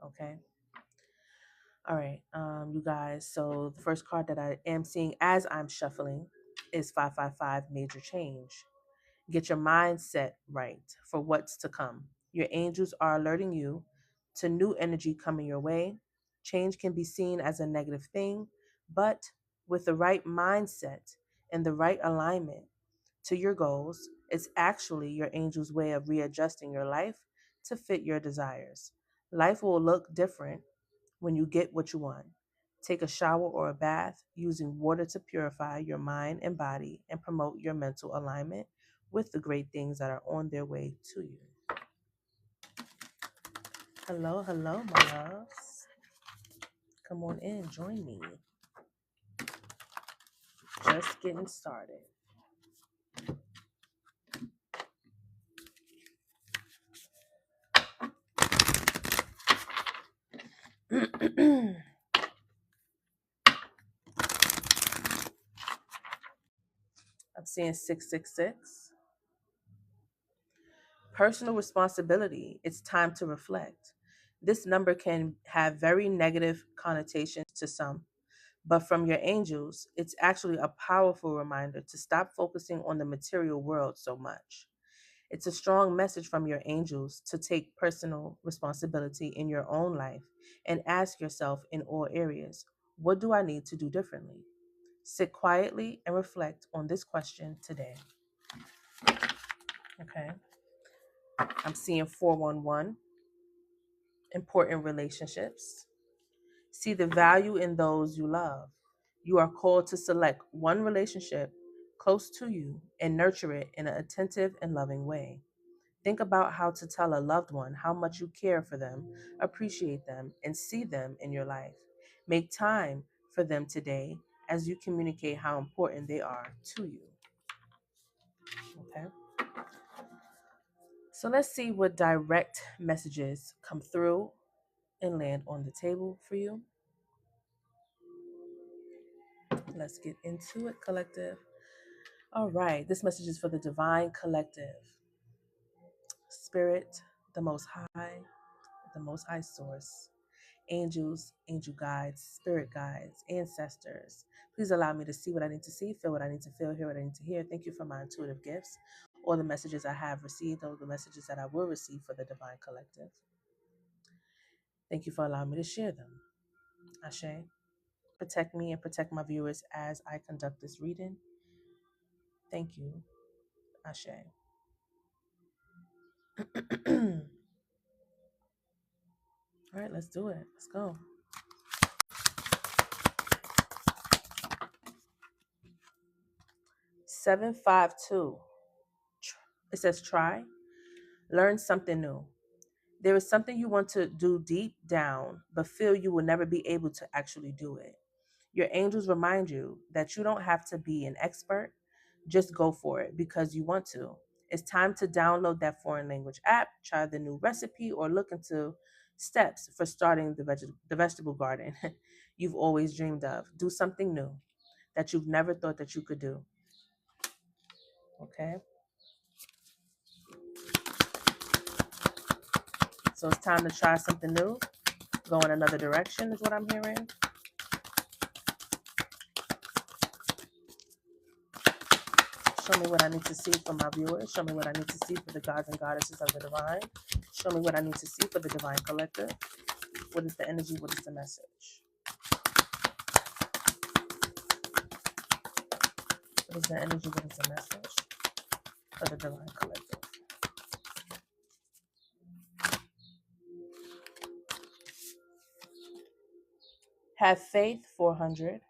Okay. All right, you guys. So the first card that I am seeing as I'm shuffling is 555 Major Change. Get your mindset right for what's to come. Your angels are alerting you to new energy coming your way. Change can be seen as a negative thing, but with the right mindset and the right alignment to your goals, it's actually your angel's way of readjusting your life to fit your desires. Life will look different when you get what you want. Take a shower or a bath using water to purify your mind and body and promote your mental alignment with the great things that are on their way to you. Hello, hello, my loves. Come on in, join me. Just getting started. I'm seeing 666. Personal responsibility. It's time to reflect. This number can have very negative connotations to some, but from your angels, it's actually a powerful reminder to stop focusing on the material world so much. It's a strong message from your angels to take personal responsibility in your own life and ask yourself in all areas, what do I need to do differently? Sit quietly and reflect on this question today. Okay. I'm seeing 411, important relationships. See the value in those you love. You are called to select one relationship close to you and nurture it in an attentive and loving way. Think about how to tell a loved one how much you care for them, appreciate them, and see them in your life. Make time for them today as you communicate how important they are to you. Okay? So let's see what direct messages come through and land on the table for you. Let's get into it, collective. All right, this message is for the divine collective. Spirit, the most high source, angels, angel guides, spirit guides, ancestors. Please allow me to see what I need to see, feel what I need to feel, hear what I need to hear. Thank you for my intuitive gifts, or the messages I have received, or the messages that I will receive for the divine collective. Thank you for allowing me to share them. Ashe. Protect me and protect my viewers as I conduct this reading. Thank you. Ashe. All right, let's do it. Let's go. 752. It says try, learn something new. There is something you want to do deep down, but feel you will never be able to actually do it. Your angels remind you that you don't have to be an expert. Just go for it because you want to. It's time to download that foreign language app, try the new recipe, or look into steps for starting the vegetable garden you've always dreamed of. Do something new that you've never thought that you could do. Okay? So it's time to try something new, go in another direction, is what I'm hearing. Show me what I need to see for my viewers. Show me what I need to see for the gods and goddesses of the divine. Show me what I need to see for the divine collective. What is the energy? What is the message? What is the energy? What is the message for the divine collective? Have faith, 400.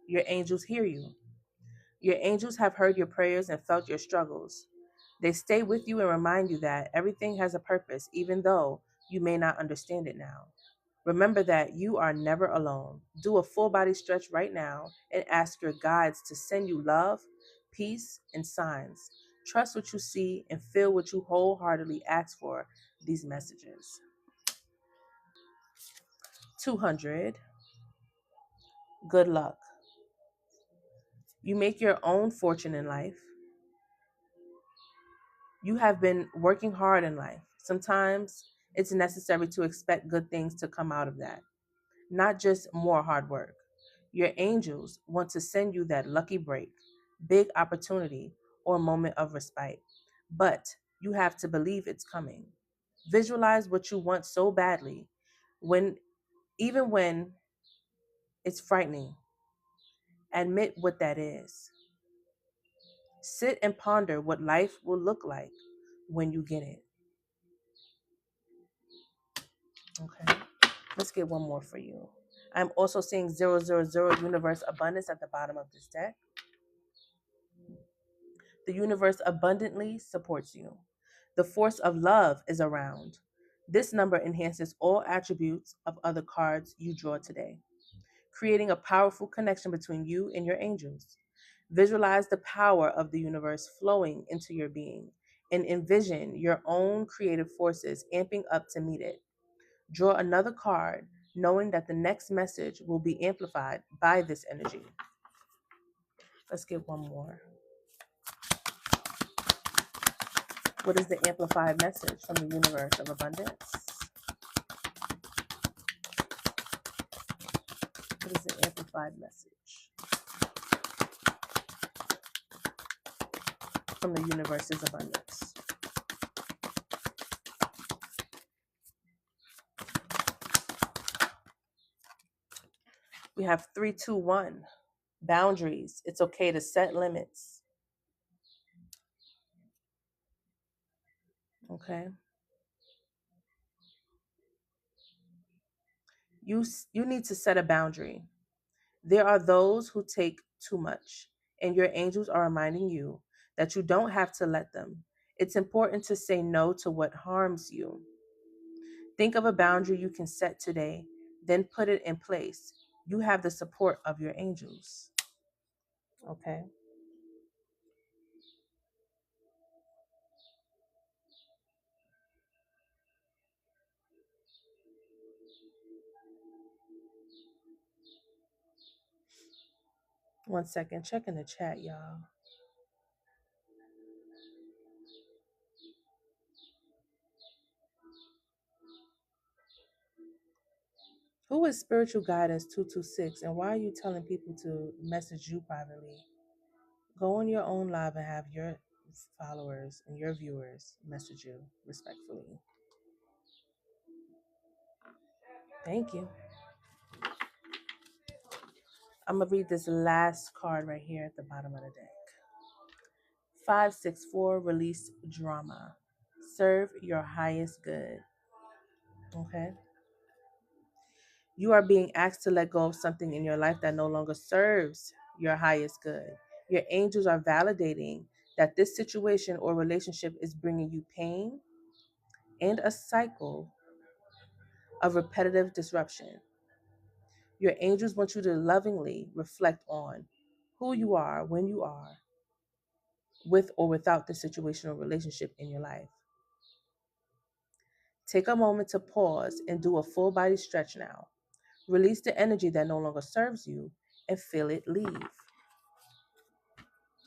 Your angels hear you. Your angels have heard your prayers and felt your struggles. They stay with you and remind you that everything has a purpose, even though you may not understand it now. Remember that you are never alone. Do a full body stretch right now and ask your guides to send you love, peace, and signs. Trust what you see and feel what you wholeheartedly ask for these messages. 200. Good luck. You make your own fortune in life. You have been working hard in life. Sometimes It's necessary to expect good things to come out of that, not just more hard work. Your angels want to send you that lucky break, big opportunity, or moment of respite. But you have to believe it's coming. Visualize what you want so badly, when even when it's frightening. Admit what that is. Sit and ponder what life will look like when you get it. Okay. Let's get one more for you. I'm also seeing 000 universe abundance at the bottom of this deck. The universe abundantly supports you. The force of love is around. This number enhances all attributes of other cards you draw today, creating a powerful connection between you and your angels. Visualize the power of the universe flowing into your being and envision your own creative forces amping up to meet it. Draw another card, knowing that the next message will be amplified by this energy. Let's get one more. What is the amplified message from the universe of abundance? What is the amplified message from the universe's abundance? We have 321. Boundaries. It's okay to set limits. Okay. You need to set a boundary. There are those who take too much, and your angels are reminding you that you don't have to let them. It's important to say no to what harms you. Think of a boundary you can set today, then put it in place. You have the support of your angels. Okay. One second. Checking the chat, y'all. Who is spiritual guidance 226, and why are you telling people to message you privately? Go on your own live and have your followers and your viewers message you respectfully. Thank you. I'm going to read this last card right here at the bottom of the deck. 564, release drama. Serve your highest good. Okay. You are being asked to let go of something in your life that no longer serves your highest good. Your angels are validating that this situation or relationship is bringing you pain and a cycle of repetitive disruption. Your angels want you to lovingly reflect on who you are when you are with or without the situation or relationship in your life. Take a moment to pause and do a full body stretch now. Release the energy that no longer serves you and feel it leave.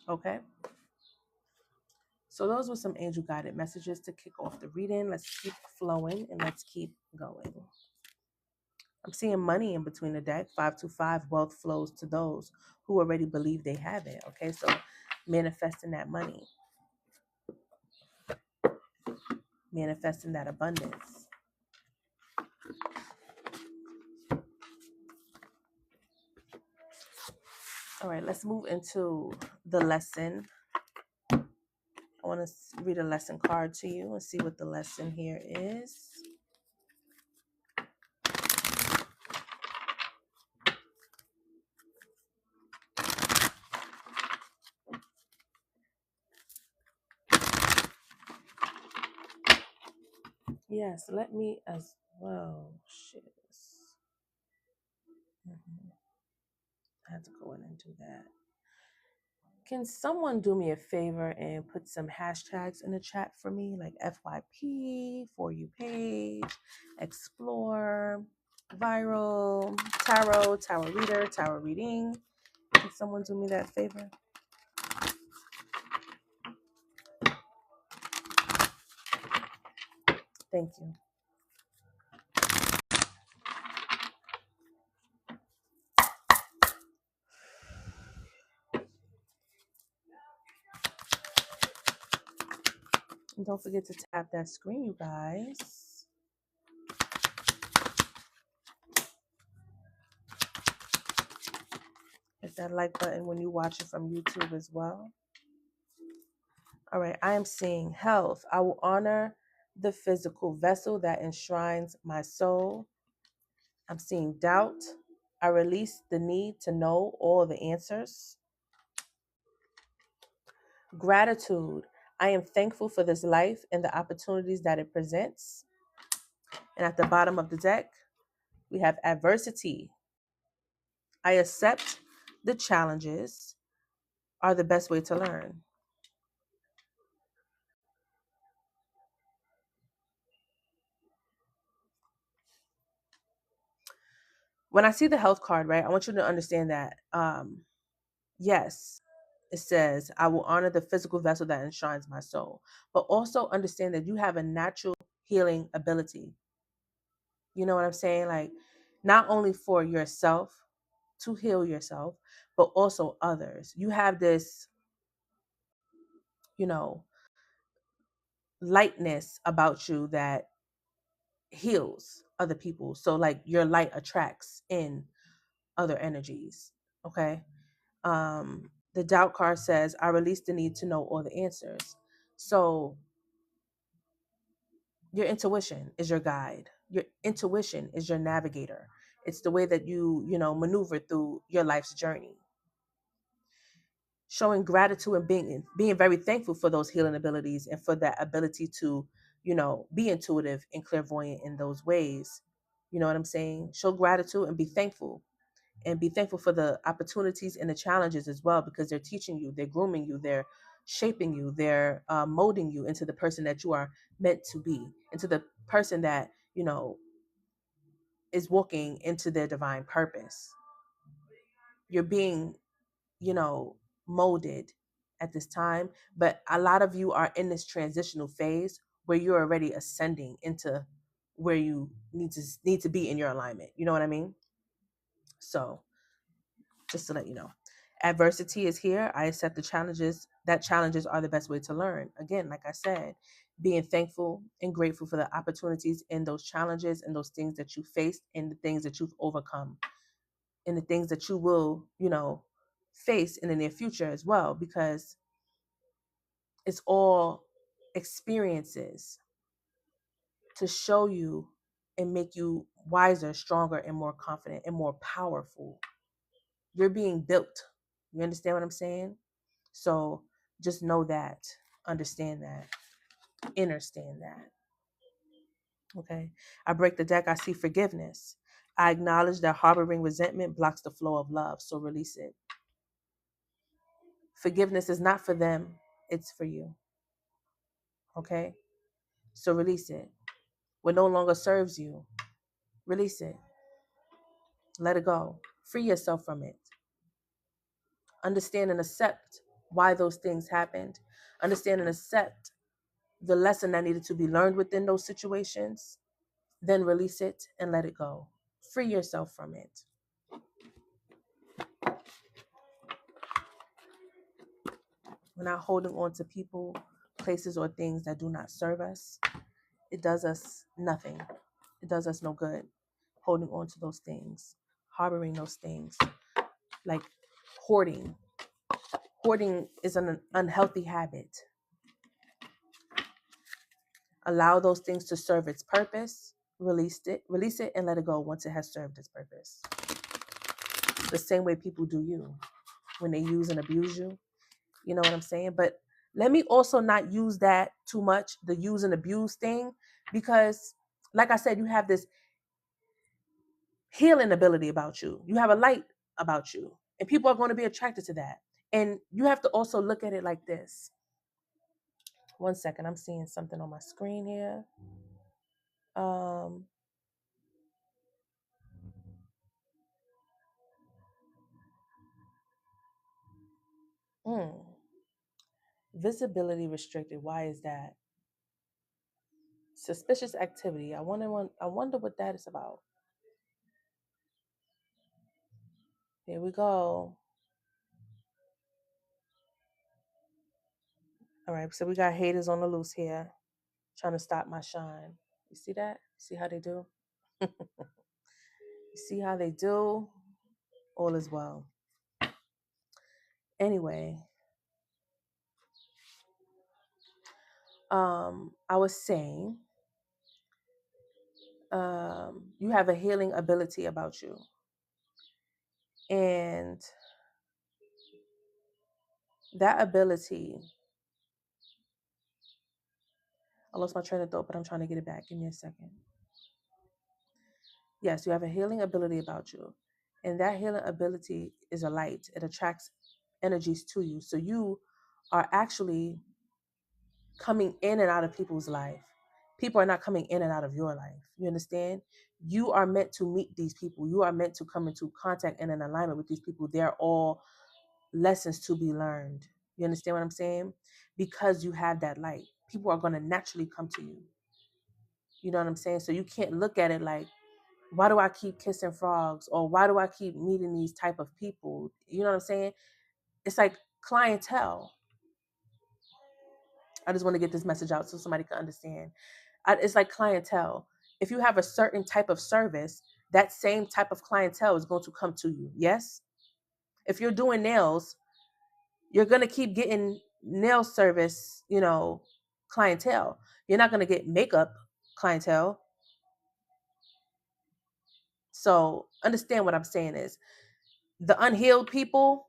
Okay? So those were some angel guided messages to kick off the reading. Let's keep flowing and let's keep going. I'm seeing money in between the deck. 525, wealth flows to those who already believe they have it. Okay, so manifesting that money, manifesting that abundance. All right, let's move into the lesson. I want to read a lesson card to you and see what the lesson here is. Yes, let me as well. Shit. I had to go in and do that. Can someone do me a favor and put some hashtags in the chat for me, like FYP, For You page, Explore, Viral, Tarot Reader, Tarot Reading? Can someone do me that favor? Thank you. And don't forget to tap that screen, you guys. Hit that like button when you watch it from YouTube as well. All right, I am seeing health. I will honor the physical vessel that enshrines my soul. I'm seeing doubt. I release the need to know all the answers. Gratitude. I am thankful for this life and the opportunities that it presents. And at the bottom of the deck, we have adversity. I accept the challenges are the best way to learn. When I see the health card, right, I want you to understand that, yes, it says, I will honor the physical vessel that enshrines my soul, but also understand that you have a natural healing ability. You know what I'm saying? Like, not only for yourself, to heal yourself, but also others. You have this, you know, lightness about you that heals other people. So like your light attracts in other energies. Okay. The doubt card says, I release the need to know all the answers. So your intuition is your guide. Your intuition is your navigator. It's the way that you know, maneuver through your life's journey. Showing gratitude and being very thankful for those healing abilities and for that ability to, you know, be intuitive and clairvoyant in those ways. You know what I'm saying? Show gratitude and be thankful. And be thankful for the opportunities and the challenges as well, because they're teaching you, they're grooming you, they're shaping you, they're molding you into the person that you are meant to be, into the person that, you know, is walking into their divine purpose. You're being, you know, molded at this time, but a lot of you are in this transitional phase where you're already ascending into where you need to be in your alignment. You know what I mean? So just to let you know, adversity is here. I accept the challenges. That challenges are the best way to learn. Again, like I said, being thankful and grateful for the opportunities in those challenges and those things that you faced and the things that you've overcome and the things that you will, you know, face in the near future as well, because it's all experiences to show you and make you wiser, stronger, and more confident and more powerful. You're being built. You understand what I'm saying? So just know that, understand that, understand that. Okay. I break the deck. I see forgiveness. I acknowledge that harboring resentment blocks the flow of love. So release it. Forgiveness is not for them, it's for you. Okay. So release it. What no longer serves you, release it. Let it go. Free yourself from it. Understand and accept why those things happened. Understand and accept the lesson that needed to be learned within those situations. Then release it and let it go. Free yourself from it. We're not holding on to people, places, or things that do not serve us. It does us nothing. It does us no good. Holding on to those things, harboring those things, like hoarding. Hoarding is an unhealthy habit. Allow those things to serve its purpose. Release it, and let it go once it has served its purpose. The same way people do you when they use and abuse you. You know what I'm saying? But let me also not use that too much, the use and abuse thing, because like I said, you have this healing ability about you. You have a light about you, and people are going to be attracted to that. And you have to also look at it like this. One second, I'm seeing something on my screen here. Um, Visibility restricted. Why is that? Suspicious activity. I wonder what that is about. Here we go. All right, so we got haters on the loose here trying to stop my shine. You see that? See how they do? You see how they do? All is well. Anyway, I was saying, you have a healing ability about you. And that ability, I lost my train of thought, but I'm trying to get it back. Give me a second. Yes, you have a healing ability about you. And that healing ability is a light. It attracts energies to you. So you are actually coming in and out of people's life. People are not coming in and out of your life. You understand? You are meant to meet these people. You are meant to come into contact and in alignment with these people. They're all lessons to be learned. You understand what I'm saying? Because you have that light. People are going to naturally come to you. You know what I'm saying? So you can't look at it like, why do I keep kissing frogs? Or why do I keep meeting these type of people? You know what I'm saying? It's like clientele. I just want to get this message out so somebody can understand. It's like clientele. If you have a certain type of service, that same type of clientele is going to come to you. Yes? If you're doing nails, you're going to keep getting nail service, clientele. You're not going to get makeup clientele. So understand what I'm saying is the unhealed people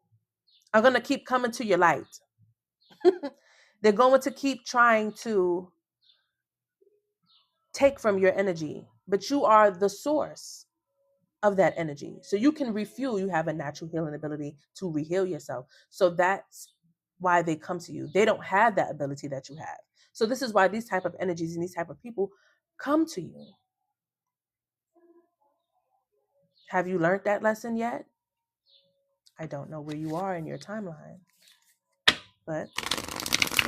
are going to keep coming to your light. They're going to keep trying to take from your energy, but you are the source of that energy. So you can refuel. You have a natural healing ability to reheal yourself. So that's why they come to you. They don't have that ability that you have. So this is why these type of energies and these type of people come to you. Have you learned that lesson yet? I don't know where you are in your timeline, but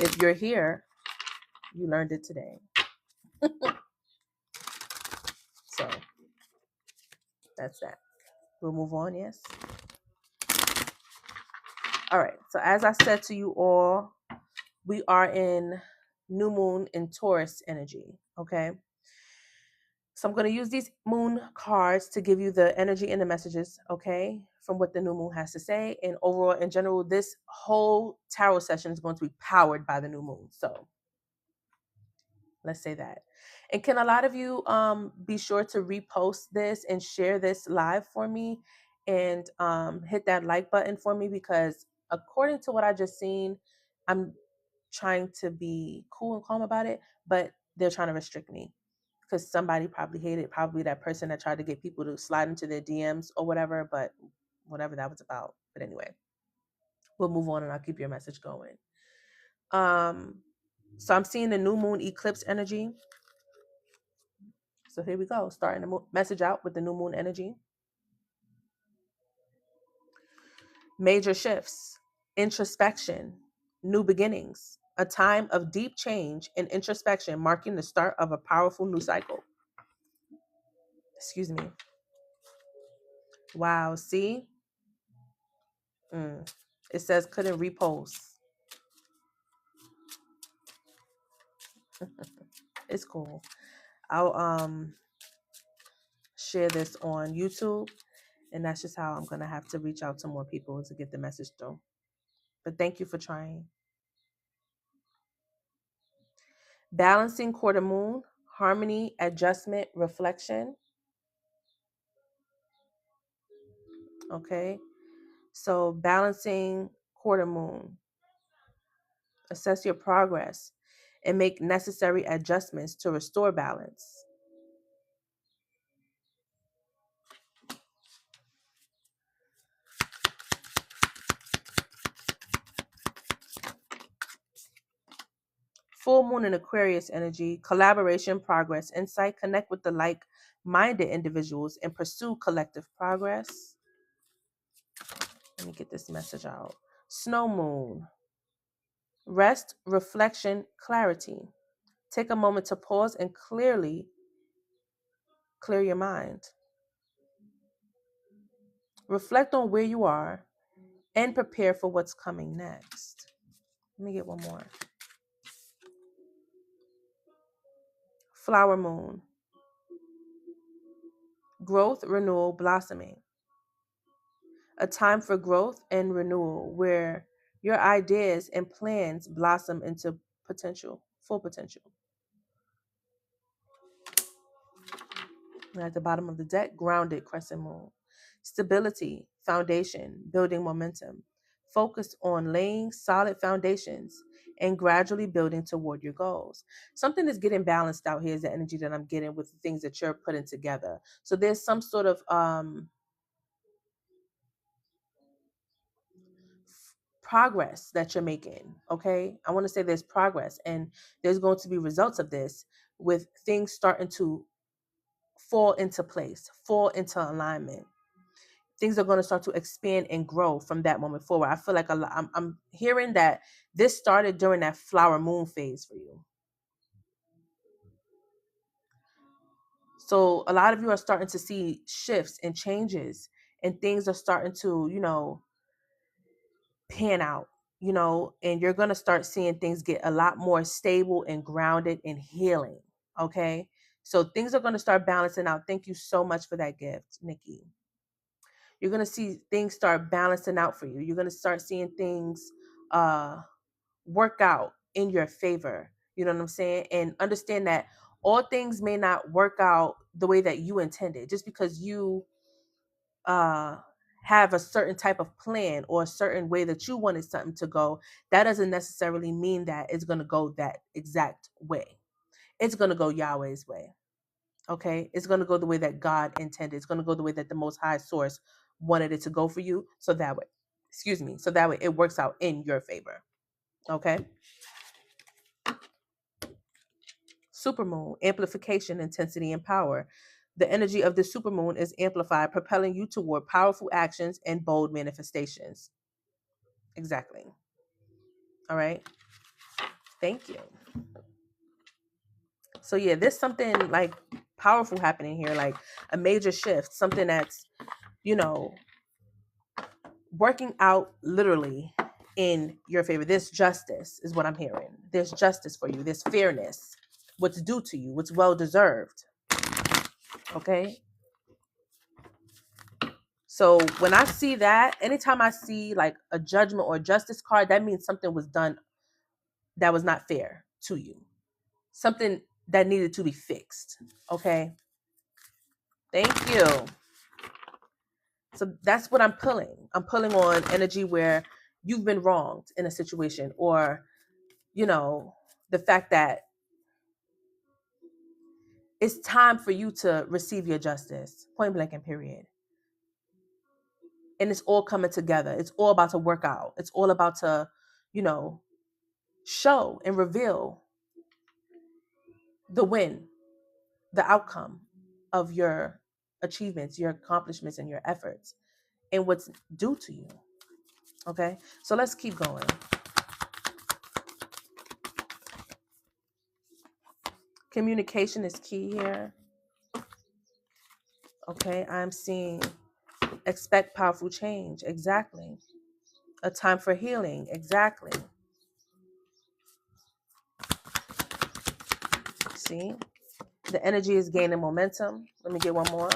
if you're here, you learned it today. So that's that. We'll move on, yes? All right. So as I said to you all, we are in new moon in Taurus energy, okay? So I'm going to use these moon cards to give you the energy and the messages, okay, from what the new moon has to say. And overall, in general, this whole tarot session is going to be powered by the new moon. So let's say that. And can a lot of you be sure to repost this and share this live for me and hit that like button for me, because according to what I just seen, I'm trying to be cool and calm about it, but they're trying to restrict me because somebody probably hated, probably that person that tried to get people to slide into their DMs or whatever, but whatever that was about. But anyway, we'll move on and I'll keep your message going. So I'm seeing the new moon eclipse energy. So here we go, starting the message out with the new moon energy. Major shifts, introspection, new beginnings, a time of deep change and introspection marking the start of a powerful new cycle. Excuse me. Wow, see? It says couldn't repost. It's cool. I'll share this on YouTube, and that's just how I'm gonna have to reach out to more people to get the message through. But thank you for trying. Balancing quarter moon, harmony, adjustment, reflection. Okay. So balancing quarter moon, assess your progress and make necessary adjustments to restore balance. Full moon in Aquarius energy, collaboration, progress, insight, connect with the like-minded individuals and pursue collective progress. Let me get this message out. Snow moon, rest, reflection, clarity. Take a moment to pause and clearly clear your mind. Reflect on where you are and prepare for what's coming next. Let me get one more. Flower moon. Growth, renewal, blossoming. A time for growth and renewal where your ideas and plans blossom into potential, full potential. And at the bottom of the deck, grounded crescent moon. Stability, foundation, building momentum. Focus on laying solid foundations and gradually building toward your goals. Something is getting balanced out here is the energy that I'm getting with the things that you're putting together. So there's some sort of progress that you're making. Okay. I want to say there's progress and there's going to be results of this with things starting to fall into place, fall into alignment. Things are going to start to expand and grow from that moment forward. I feel like I'm hearing that this started during that flower moon phase for you. So a lot of you are starting to see shifts and changes, and things are starting to, pan out, and you're going to start seeing things get a lot more stable and grounded and healing. Okay. So things are going to start balancing out. Thank you so much for that gift, Nikki. You're going to see things start balancing out for you. You're going to start seeing things work out in your favor. You know what I'm saying? And understand that all things may not work out the way that you intended. Just because you have a certain type of plan or a certain way that you wanted something to go, that doesn't necessarily mean that it's going to go that exact way. It's going to go Yahweh's way. Okay, it's going to go the way that God intended. It's going to go the way that the Most High Source wanted it to go for you. So that way, so that way it works out in your favor. Okay. Supermoon, amplification, intensity, and power. The energy of the supermoon is amplified, propelling you toward powerful actions and bold manifestations. Exactly. All right. Thank you. So yeah, there's something like powerful happening here, like a major shift, something that's, working out literally in your favor. There's justice is what I'm hearing. There's justice for you. There's fairness. What's due to you, what's well deserved. Okay. So when I see that, anytime I see like a judgment or a justice card, that means something was done that was not fair to you. Something that needed to be fixed. Okay. Thank you. So that's what I'm pulling. I'm pulling on energy where you've been wronged in a situation, or, the fact that it's time for you to receive your justice, point blank and period. And it's all coming together. It's all about to work out. It's all about to, show and reveal the win, the outcome of your achievements, your accomplishments, and your efforts, and what's due to you. Okay, so let's keep going. Communication is key here. Okay, I'm seeing expect powerful change. Exactly. A time for healing. Exactly. See? The energy is gaining momentum. Let me get one more.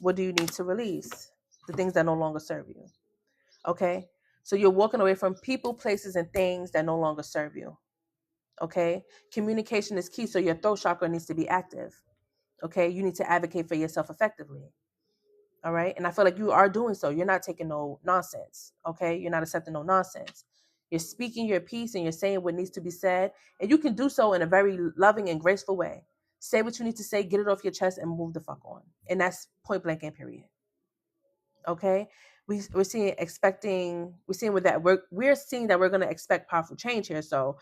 What do you need to release? The things that no longer serve you. Okay? So you're walking away from people, places, and things that no longer serve you. Okay? Communication is key. So your throat chakra needs to be active. Okay? You need to advocate for yourself effectively. All right? And I feel like you are doing so. You're not taking no nonsense. Okay? You're not accepting no nonsense. You're speaking your piece and you're saying what needs to be said. And you can do so in a very loving and graceful way. Say what you need to say, get it off your chest, and move the fuck on. And that's point blank and period. Okay? We're seeing we're seeing that we're going to expect powerful change here. So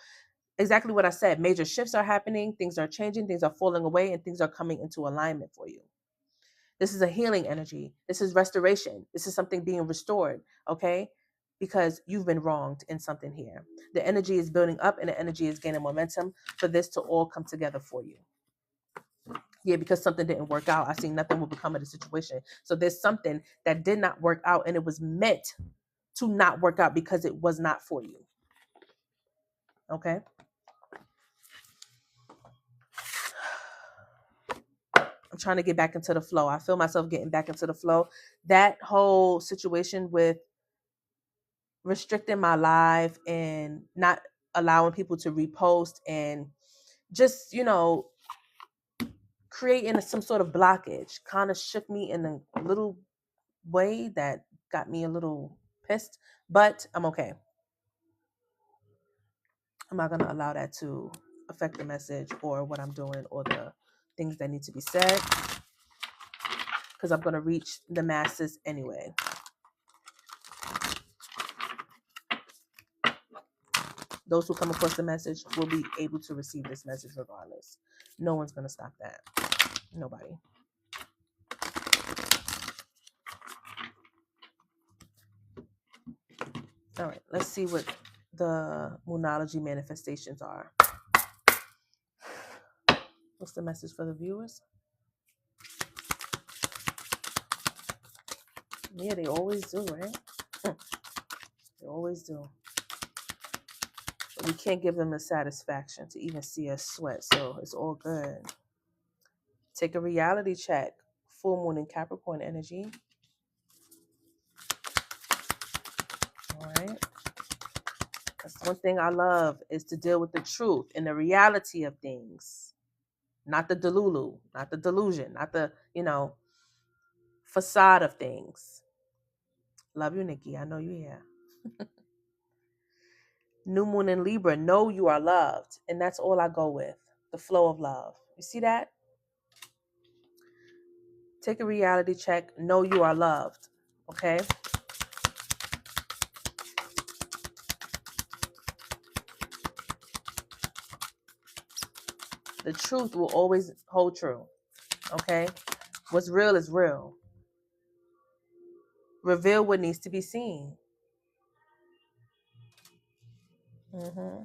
exactly what I said, major shifts are happening, things are changing, things are falling away, and things are coming into alignment for you. This is a healing energy. This is restoration. This is something being restored. Okay? Because you've been wronged in something here. The energy is building up and the energy is gaining momentum for this to all come together for you. Yeah, because something didn't work out. I see nothing will become of the situation. So there's something that did not work out and it was meant to not work out because it was not for you. Okay? I'm trying to get back into the flow. I feel myself getting back into the flow. That whole situation with restricting my live and not allowing people to repost and just, creating some sort of blockage kind of shook me in a little way that got me a little pissed, but I'm okay. I'm not going to allow that to affect the message or what I'm doing or the things that need to be said, because I'm going to reach the masses anyway. Those who come across the message will be able to receive this message regardless. No one's going to stop that. Nobody. All right, let's see what the Moonology manifestations are. What's the message for the viewers? Yeah, they always do, right? They always do. But we can't give them the satisfaction to even see us sweat, so it's all good. Take a reality check. Full moon in Capricorn energy. All right. That's one thing I love, is to deal with the truth and the reality of things. Not the delulu, not the delusion, not the, facade of things. Love you, Nikki. I know you're here. New moon in Libra. Know you are loved. And that's all I go with. The flow of love. You see that? Take a reality check. Know you are loved. Okay? The truth will always hold true. Okay? What's real is real. Reveal what needs to be seen. Mm-hmm.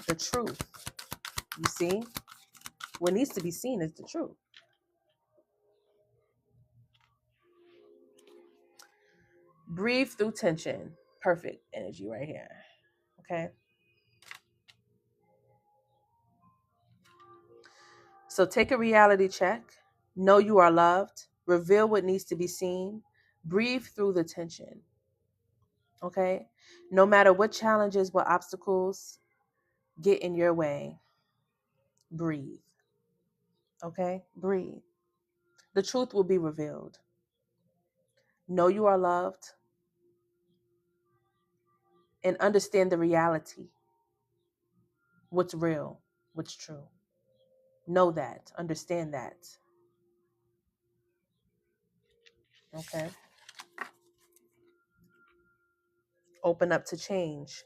The truth. You see? What needs to be seen is the truth. Breathe through tension. Perfect energy right here. Okay? So take a reality check. Know you are loved. Reveal what needs to be seen. Breathe through the tension. Okay? No matter what challenges, what obstacles get in your way, breathe. Okay? Breathe. The truth will be revealed. Know you are loved. And understand the reality. What's real, what's true. Know that. Understand that. Okay? Open up to change.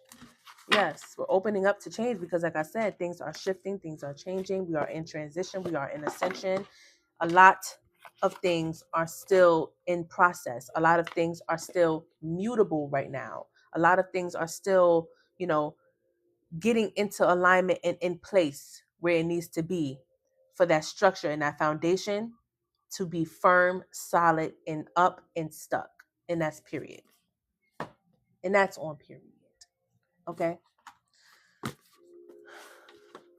Yes, we're opening up to change because, like I said, things are shifting, things are changing. We are in transition, we are in ascension. A lot of things are still in process. A lot of things are still mutable right now. A lot of things are still, getting into alignment and in place where it needs to be for that structure and that foundation to be firm, solid, and up and stuck. And that's period. And that's on period. Okay?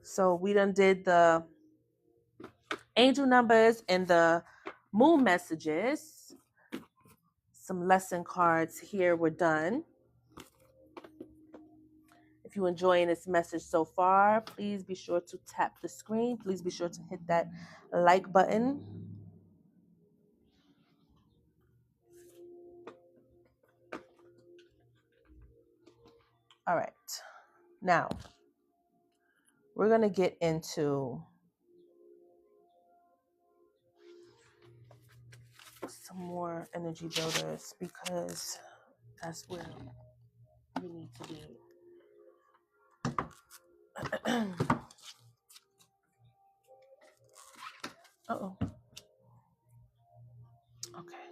So we done did the angel numbers and the moon messages. Some lesson cards here were done. If you're enjoying this message so far, please be sure to tap the screen. Please be sure to hit that like button. All right. Now, we're going to get into some more energy builders because that's where we need to be. Uh-oh. Okay.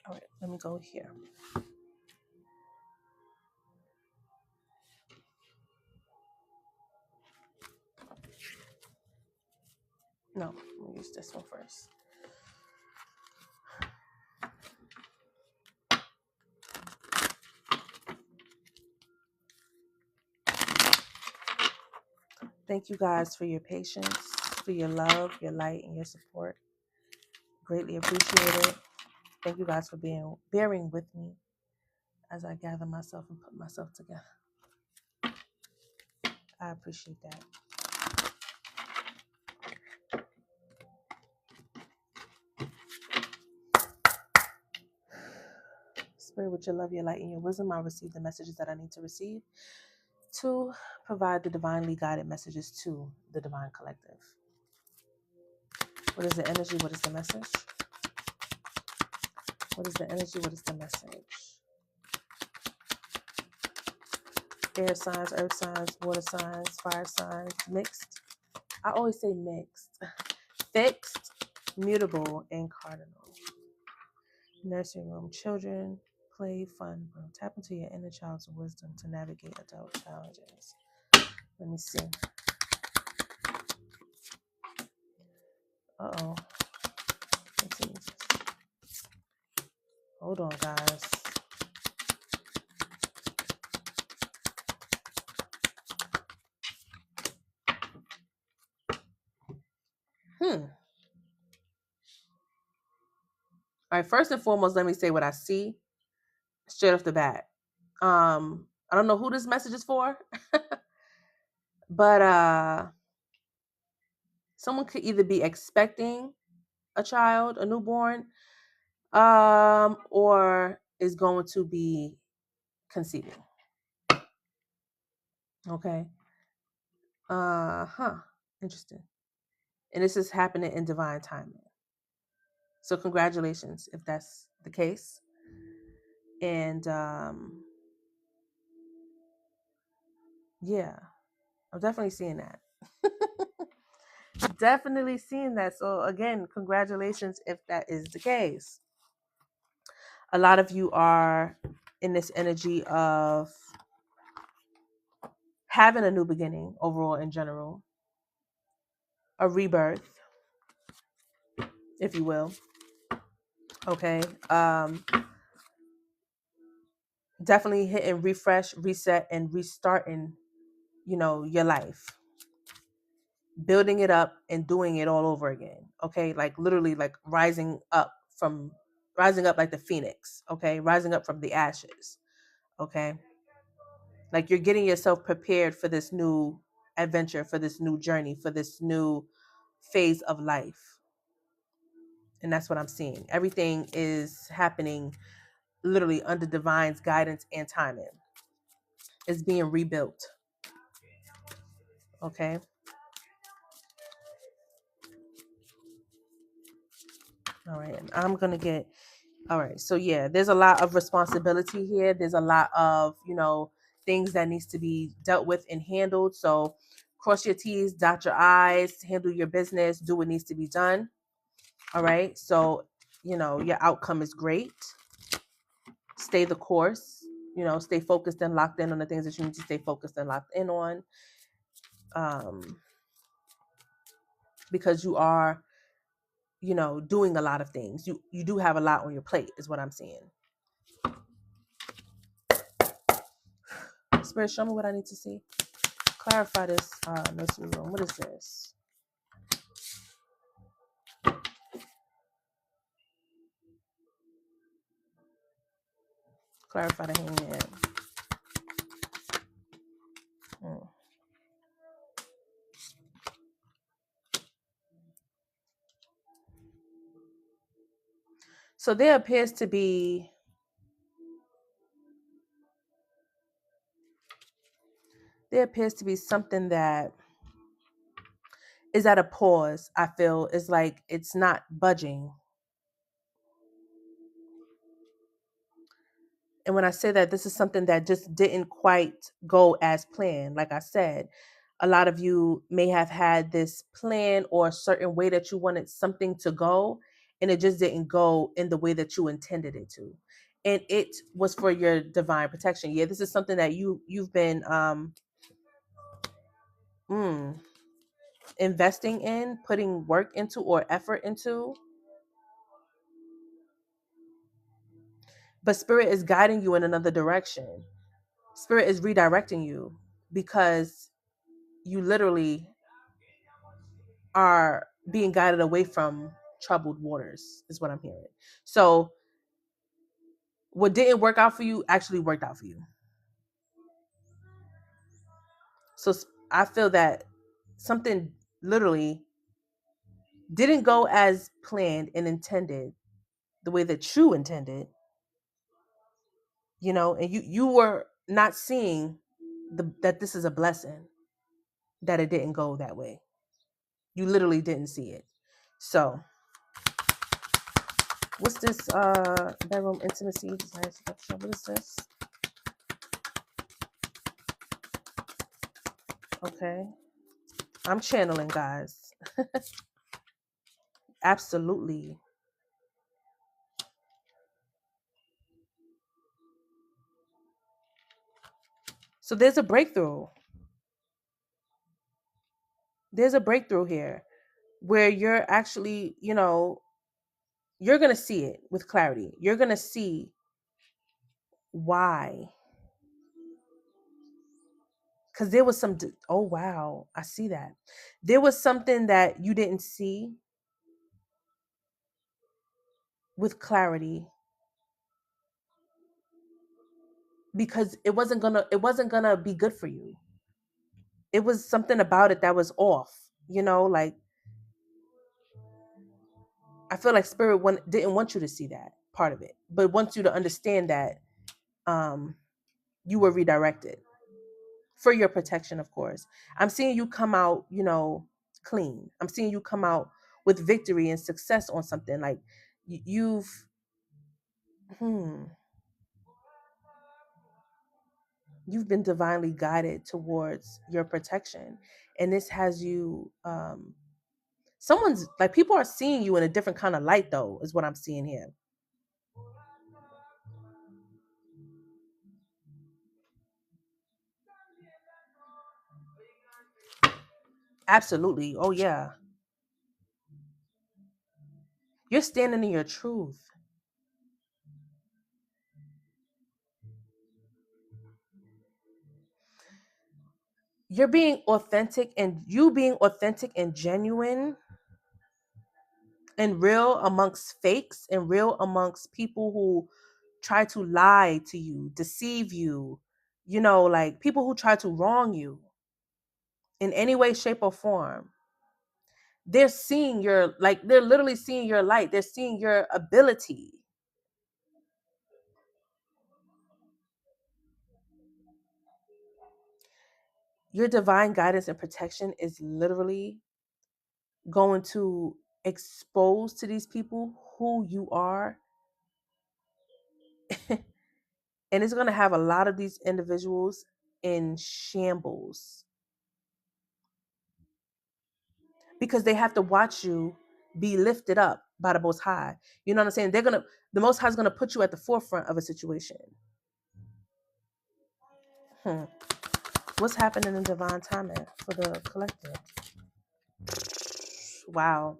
All right, let me go here. No, let me use this one first. Thank you guys for your patience, for your love, your light, and your support. Greatly appreciate it. Thank you guys for bearing with me as I gather myself and put myself together. I appreciate that. Spirit, with your love, your light, and your wisdom, I receive the messages that I need to receive to provide the divinely guided messages to the divine collective. What is the energy? What is the message? What is the energy? What is the message? Air signs, earth signs, water signs, fire signs, mixed. I always say mixed. Fixed, mutable, and cardinal. Nursery room, children, play, fun. Tap into your inner child's wisdom to navigate adult challenges. Let me see. Uh-oh. Hold on, guys. All right, first and foremost, let me say what I see straight off the bat. I don't know who this message is for, but someone could either be expecting a child, a newborn, or is going to be conceiving. Okay. Interesting. And this is happening in divine timing. So congratulations if that's the case. And yeah, I'm definitely seeing that. Definitely seeing that. So again, congratulations if that is the case. A lot of you are in this energy of having a new beginning overall in general, a rebirth, if you will. Okay. Definitely hitting refresh, reset, and restarting, your life. Building it up and doing it all over again. Okay. Like literally like rising up like the phoenix. Okay. Rising up from the ashes. Okay. Like you're getting yourself prepared for this new adventure, for this new journey, for this new phase of life. And that's what I'm seeing. Everything is happening literally under divine's guidance and timing. It's being rebuilt. Okay. All right. And I'm going to get, all right. So yeah, there's a lot of responsibility here. There's a lot of, things that needs to be dealt with and handled. So cross your T's, dot your I's, handle your business, do what needs to be done. All right. So, your outcome is great. Stay the course, stay focused and locked in on the things that you need to stay focused and locked in on. Because you are, doing a lot of things. You do have a lot on your plate is what I'm seeing. Spirit, show me what I need to see. Clarify this nursery room. What is this? Clarify the hangman. So there appears to be something that is at a pause. I feel it's like it's not budging. And when I say that, this is something that just didn't quite go as planned. Like I said, a lot of you may have had this plan or a certain way that you wanted something to go, and it just didn't go in the way that you intended it to. And it was for your divine protection. Yeah, this is something that you've been investing in, putting work into or effort into. But Spirit is guiding you in another direction. Spirit is redirecting you because you literally are being guided away from troubled waters, is what I'm hearing. So what didn't work out for you actually worked out for you. So I feel that something literally didn't go as planned and intended, the way that you intended, and you were not seeing that this is a blessing, that it didn't go that way. You literally didn't see it. So what's this bedroom intimacy desire seduction? What is this? Okay, I'm channeling, guys. Absolutely. So there's a breakthrough. There's a breakthrough here where you're actually, you're going to see it with clarity. You're going to see why. Because there was oh, wow, I see that. There was something that you didn't see with clarity because it wasn't gonna be good for you. It was something about it that was off, like I feel like spirit didn't want you to see that part of it, but wants you to understand that you were redirected for your protection, of course. I'm seeing you come out, clean. I'm seeing you come out with victory and success on something. Like you've you've been divinely guided towards your protection, and this has you someone's like, people are seeing you in a different kind of light, though, is what I'm seeing here. Absolutely. Oh yeah, you're standing in your truth. You're being authentic, and you being authentic and genuine and real amongst fakes and real amongst people who try to lie to you, deceive you, like people who try to wrong you in any way, shape, or form. They're seeing they're literally seeing your light. They're seeing your ability. Your divine guidance and protection is literally going to expose to these people who you are. And it's going to have a lot of these individuals in shambles because they have to watch you be lifted up by the Most High. You know what I'm saying? The Most High is going to put you at the forefront of a situation. What's happening in divine timing for the collective? Wow.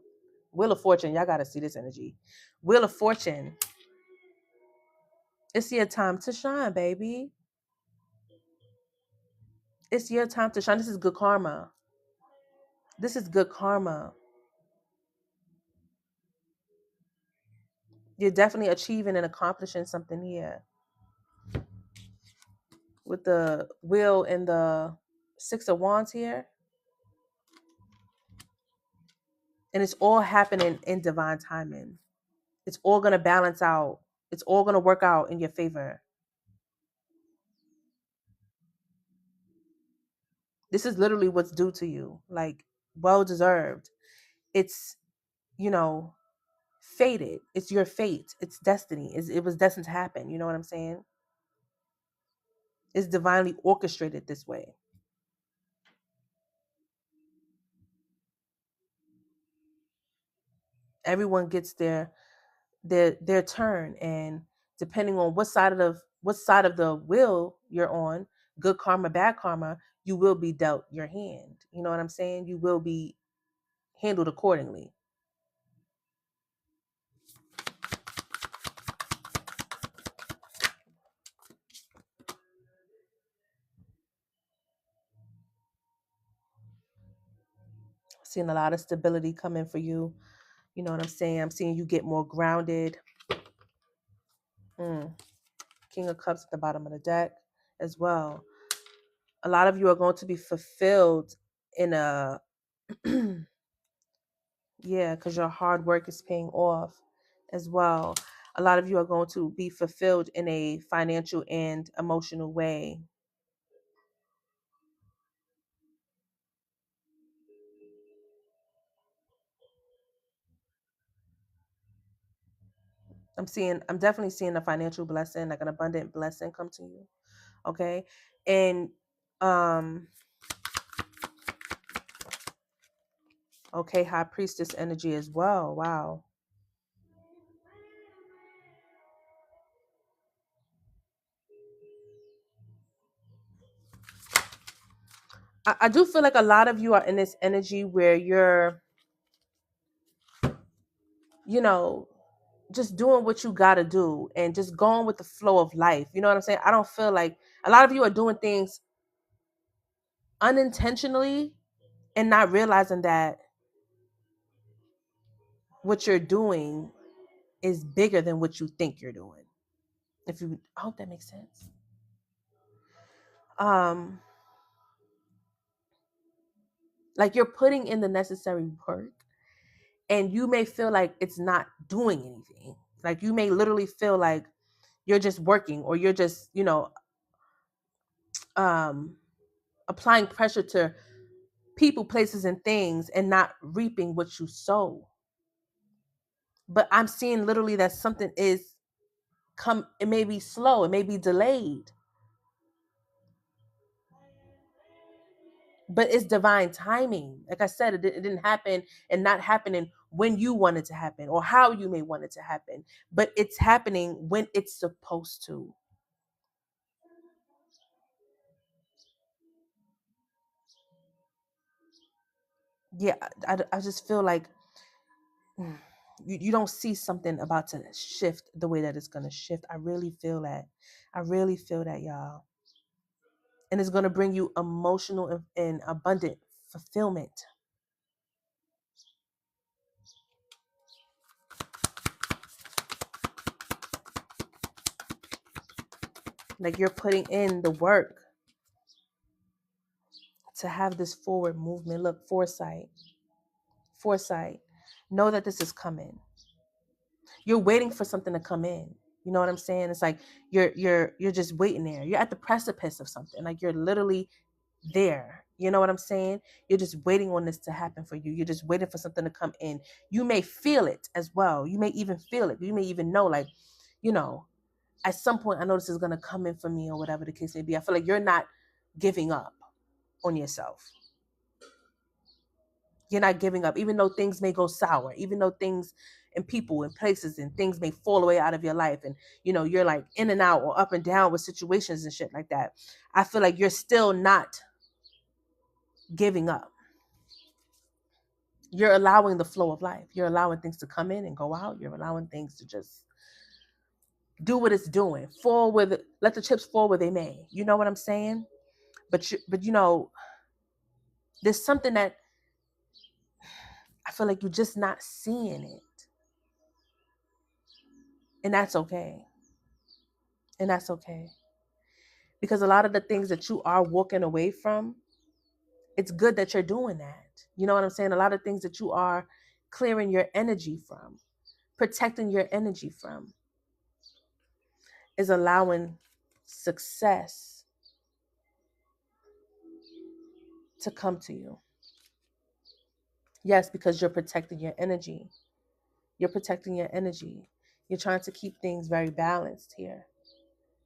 Wheel of Fortune. Y'all got to see this energy. Wheel of Fortune. It's your time to shine, baby. It's your time to shine. This is good karma. This is good karma. You're definitely achieving and accomplishing something here. With the wheel and the 6 of Wands here. And it's all happening in divine timing. It's all going to balance out. It's all going to work out in your favor. This is literally what's due to you. Like, well deserved. It's, fated. It's your fate. It's destiny. It was destined to happen. You know what I'm saying? It's divinely orchestrated this way. Everyone gets their turn, and depending on what side of the wheel you're on, good karma, bad karma, you will be dealt your hand. You know what I'm saying? You will be handled accordingly. Seeing a lot of stability coming for you. You know what I'm saying? I'm seeing you get more grounded. King of Cups at the bottom of the deck as well. A lot of you are going to be fulfilled in a yeah, because your hard work is paying off as well. A lot of you are going to be fulfilled in a financial and emotional way. I'm definitely seeing a financial blessing, like an abundant blessing come to you. Okay. And okay, High Priestess energy as well. Wow. I do feel like a lot of you are in this energy where you're, you know, just doing what you got to do and just going with the flow of life. You know what I'm saying? I don't feel like a lot of you are doing things unintentionally and not realizing that what you're doing is bigger than what you think you're doing. I hope that makes sense. Um, like you're putting in the necessary work and you may feel like it's not doing anything. Like you may literally feel like you're just working or you're just, um, applying pressure to people, places, and things and not reaping what you sow. But I'm seeing literally that something is it may be slow, it may be delayed, but it's divine timing. Like I said, it didn't happen and not happening when you want it to happen or how you may want it to happen, but it's happening when it's supposed to. Yeah, I just feel like you don't see something about to shift the way that it's going to shift. I really feel that. I really feel that, y'all. And it's going to bring you emotional and abundant fulfillment. Like you're putting in the work to have this forward movement. Look, foresight. Know that this is coming. You're waiting for something to come in. You know what I'm saying? It's like you're just waiting there. You're at the precipice of something. Like you're literally there. You know what I'm saying? You're just waiting on this to happen for you. You're just waiting for something to come in. You may feel it as well. You may even feel it. You may even know, like, you know, at some point I know this is gonna come in for me or whatever the case may be. I feel like you're not giving up on yourself. You're not giving up, even though things may go sour, even though things and people and places and things may fall away out of your life. And, you're like in and out or up and down with situations and shit like that. I feel like you're still not giving up. You're allowing the flow of life. You're allowing things to come in and go out. You're allowing things to just do what it's doing. Let the chips fall where they may. You know what I'm saying? But there's something that I feel like you're just not seeing it. And that's okay. And that's okay. Because a lot of the things that you are walking away from, it's good that you're doing that. You know what I'm saying? A lot of things that you are clearing your energy from, protecting your energy from, is allowing success to come to you. Yes, because you're protecting your energy. You're protecting your energy. You're trying to keep things very balanced here.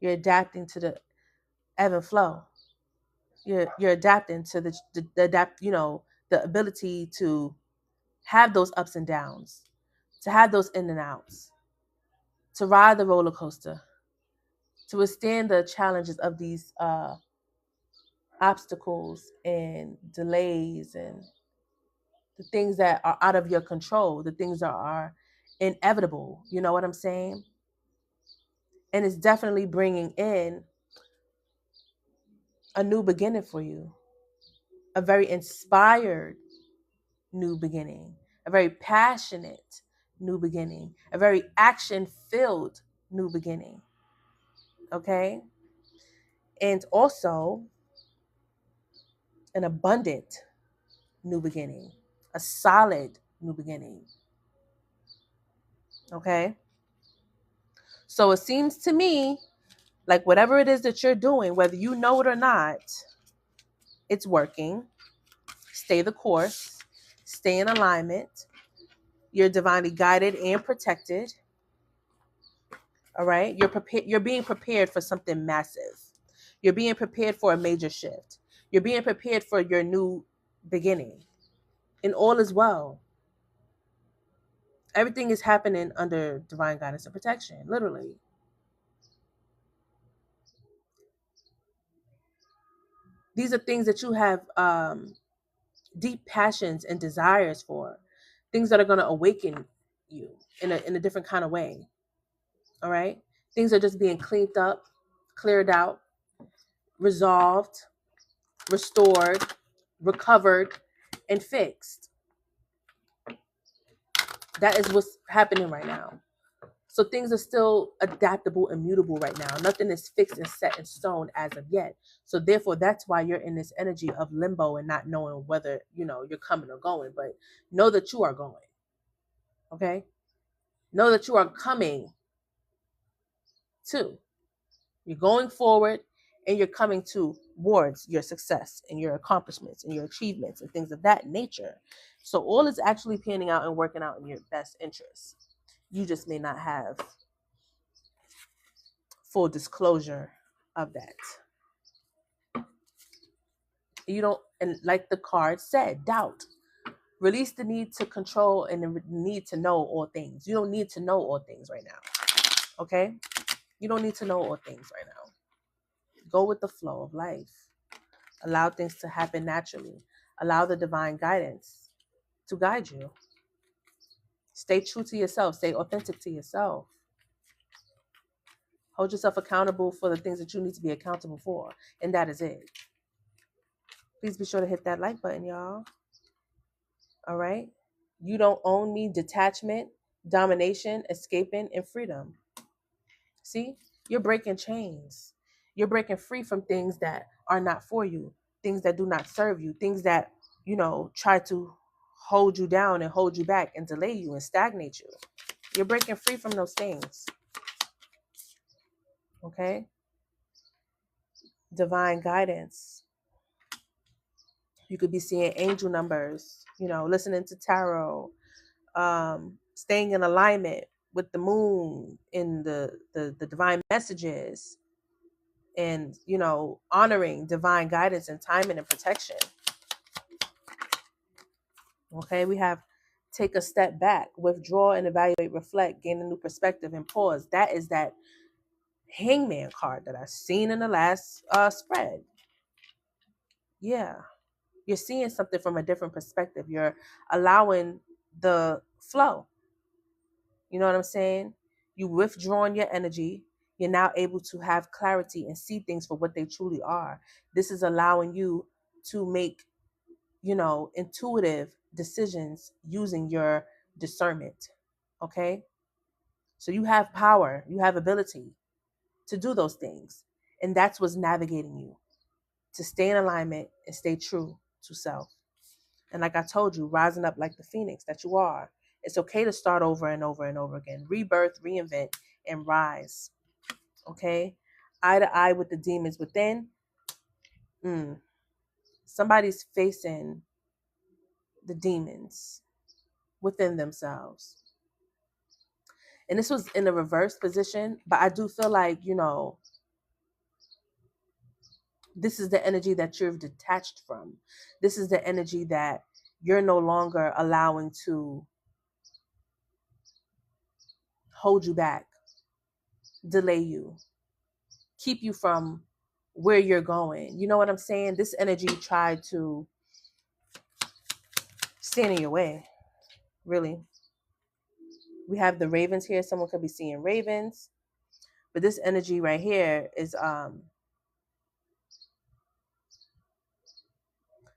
You're adapting to the ebb and flow. You're adapting to the ability to have those ups and downs, to have those in and outs, to ride the roller coaster, to withstand the challenges of these obstacles and delays and the things that are out of your control, the things that are inevitable. You know what I'm saying? And it's definitely bringing in a new beginning for you, a very inspired new beginning, a very passionate new beginning, a very action-filled new beginning. Okay? And also an abundant new beginning, a solid new beginning. Okay? So it seems to me like whatever it is that you're doing, whether you know it or not, it's working. Stay the course, stay in alignment. You're divinely guided and protected. All right? You're being prepared for something massive. You're being prepared for a major shift. You're being prepared for your new beginning. And all is well. Everything is happening under divine guidance and protection, literally. These are things that you have deep passions and desires for, things that are going to awaken you in a different kind of way. All right? Things are just being cleaned up, cleared out, resolved, restored, recovered, and fixed. That is what's happening right now. So things are still adaptable and mutable right now. Nothing is fixed and set in stone as of yet. So therefore, that's why you're in this energy of limbo and not knowing whether, you're coming or going. But know that you are going. Okay? Know that you are coming too. You're going forward and you're coming towards your success and your accomplishments and your achievements and things of that nature. So all is actually panning out and working out in your best interest. You just may not have full disclosure of that. You don't, and like the card said, doubt. Release the need to control and the need to know all things. You don't need to know all things right now. Okay? You don't need to know all things right now. Go with the flow of life. Allow things to happen naturally. Allow the divine guidance to guide you. Stay true to yourself. Stay authentic to yourself. Hold yourself accountable for the things that you need to be accountable for. And that is it. Please be sure to hit that like button, y'all. All right? You don't own me. Detachment, domination, escaping, and freedom. See? You're breaking chains. You're breaking free from things that are not for you, things that do not serve you, things that, try to hold you down and hold you back and delay you and stagnate you. You're breaking free from those things. Okay? Divine guidance. You could be seeing angel numbers, listening to tarot, staying in alignment with the moon in the divine messages, and honoring divine guidance and timing and protection. Okay, we have take a step back, withdraw and evaluate, reflect, gain a new perspective, and pause. That is that hangman card that I've seen in the last spread. Yeah, you're seeing something from a different perspective. You're allowing the flow. You know what I'm saying? You withdrawn your energy. You're now able to have clarity and see things for what they truly are. This is allowing you to make, intuitive decisions using your discernment. Okay? So you have power, you have ability to do those things. And that's what's navigating you to stay in alignment and stay true to self. And like I told you, rising up like the phoenix that you are. It's okay to start over and over and over again. Rebirth, reinvent, and rise. Okay? Eye to eye with the demons within. Somebody's facing the demons within themselves. And this was in a reverse position, but I do feel like, this is the energy that you're detached from. This is the energy that you're no longer allowing to hold you back, delay you, keep you from where you're going. You know what I'm saying? This energy tried to stand in your way, really. We have the ravens here. Someone could be seeing ravens. But this energy right here is,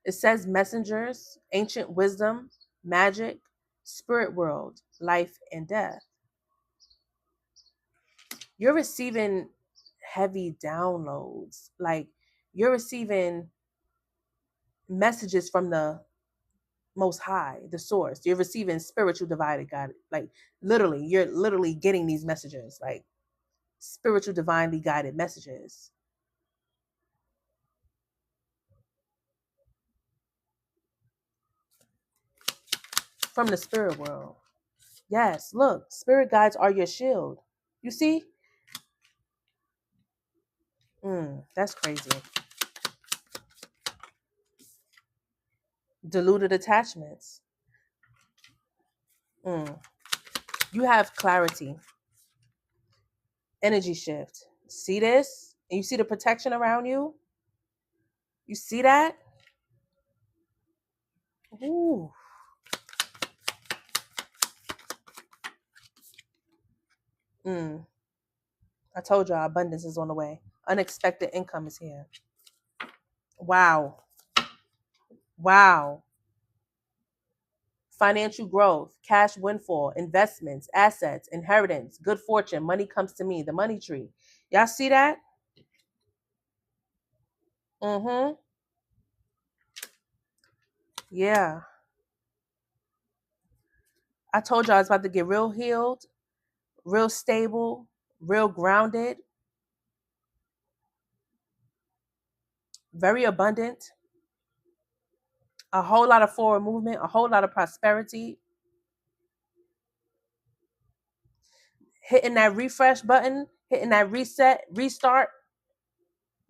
it says messengers, ancient wisdom, magic, spirit world, life and death. You're receiving heavy downloads. Like, you're receiving messages from the most high, the source. You're receiving spiritual divided God. Like, literally, you're literally getting these messages, like spiritual divinely guided messages from the spirit world. Yes, look, spirit guides are your shield. You see? That's crazy. Diluted attachments. You have clarity, energy shift. See this? And you see the protection around you? You see that? Ooh. I told y'all abundance is on the way. Unexpected income is here. Wow. Wow. Financial growth, cash windfall, investments, assets, inheritance, good fortune, money comes to me, the money tree. Y'all see that? Yeah. I told y'all I was about to get real healed, real stable, real grounded, very abundant, a whole lot of forward movement, a whole lot of prosperity. Hitting that refresh button, hitting that reset, restart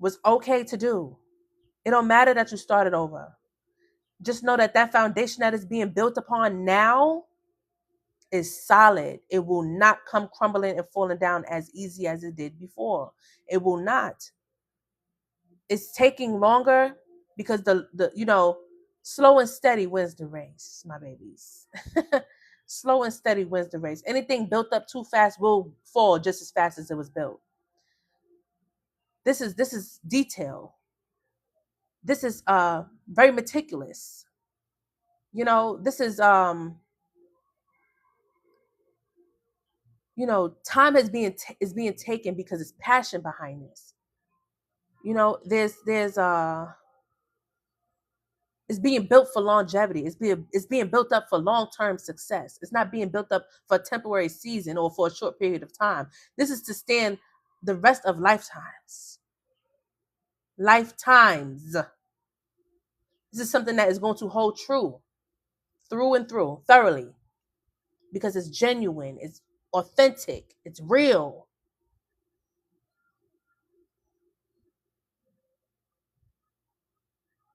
was okay to do. It don't matter that you started over. Just know that that foundation that is being built upon now is solid. It will not come crumbling and falling down as easy as it did before. It will not. It's taking longer because the slow and steady wins the race, my babies. Slow and steady wins the race. Anything built up too fast will fall just as fast as it was built. This is detail. This is very meticulous. This is time is being taken because it's passion behind this. There's it's being built for longevity. It's being built up for long-term success. It's not being built up for a temporary season or for a short period of time. This is to stand the rest of lifetimes. Lifetimes. This is something that is going to hold true through and through, thoroughly, because it's genuine, it's authentic, it's real.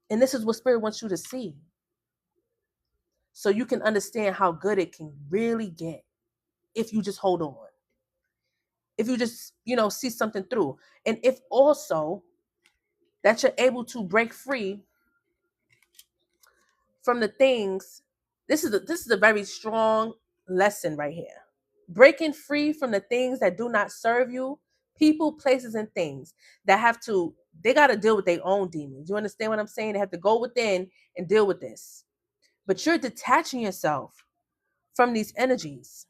And this is what Spirit wants you to see. So you can understand how good it can really get if you just hold on. If you just, see something through. And if also that you're able to break free from the things, this is a very strong lesson right here. Breaking free from the things that do not serve you, people, places, and things they got to deal with their own demons. You understand what I'm saying? They have to go within and deal with this. But you're detaching yourself from these energies.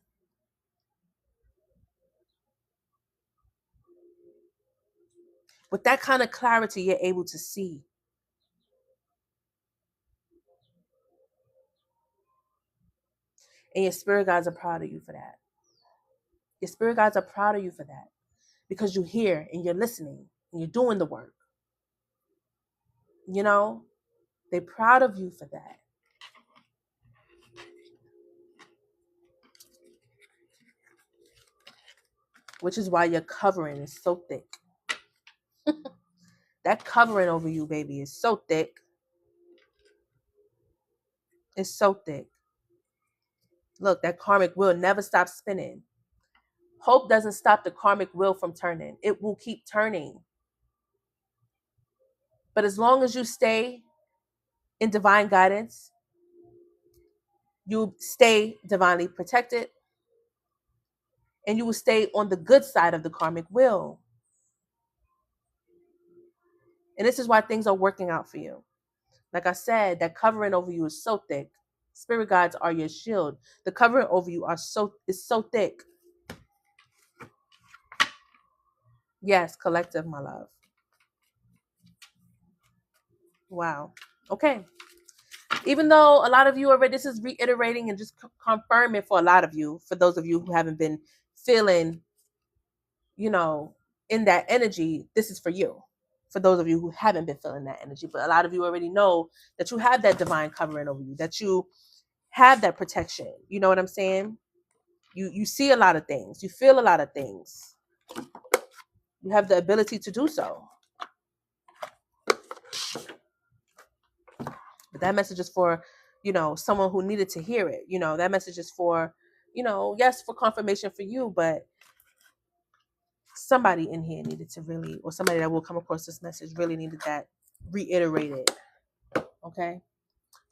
With that kind of clarity, you're able to see. And your spirit guides are proud of you for that. Your spirit guides are proud of you for that. Because you're here and you're listening and you're doing the work. They're proud of you for that. Which is why your covering is so thick. That covering over you, baby, is so thick. It's so thick. Look, that karmic wheel never stops spinning. Hope doesn't stop the karmic wheel from turning. It will keep turning. But as long as you stay in divine guidance, you stay divinely protected, and you will stay on the good side of the karmic wheel. And this is why things are working out for you. Like I said, that covering over you is so thick, Spirit guides are your shield. The covering over you is so thick. Yes, collective, my love. Wow. Okay. Even though a lot of you already, this is reiterating and just confirming for a lot of you, for those of you who haven't been feeling, you know, in that energy, this is for you. For those of you who haven't been feeling that energy, but a lot of you already know that you have that divine covering over you, that you have that protection. You know what I'm saying? You see a lot of things. You feel a lot of things. You have the ability to do so. But that message is for, someone who needed to hear it. That message is for, yes, for confirmation for you, but somebody in here needed to really, or somebody that will come across this message really needed that reiterated. Okay.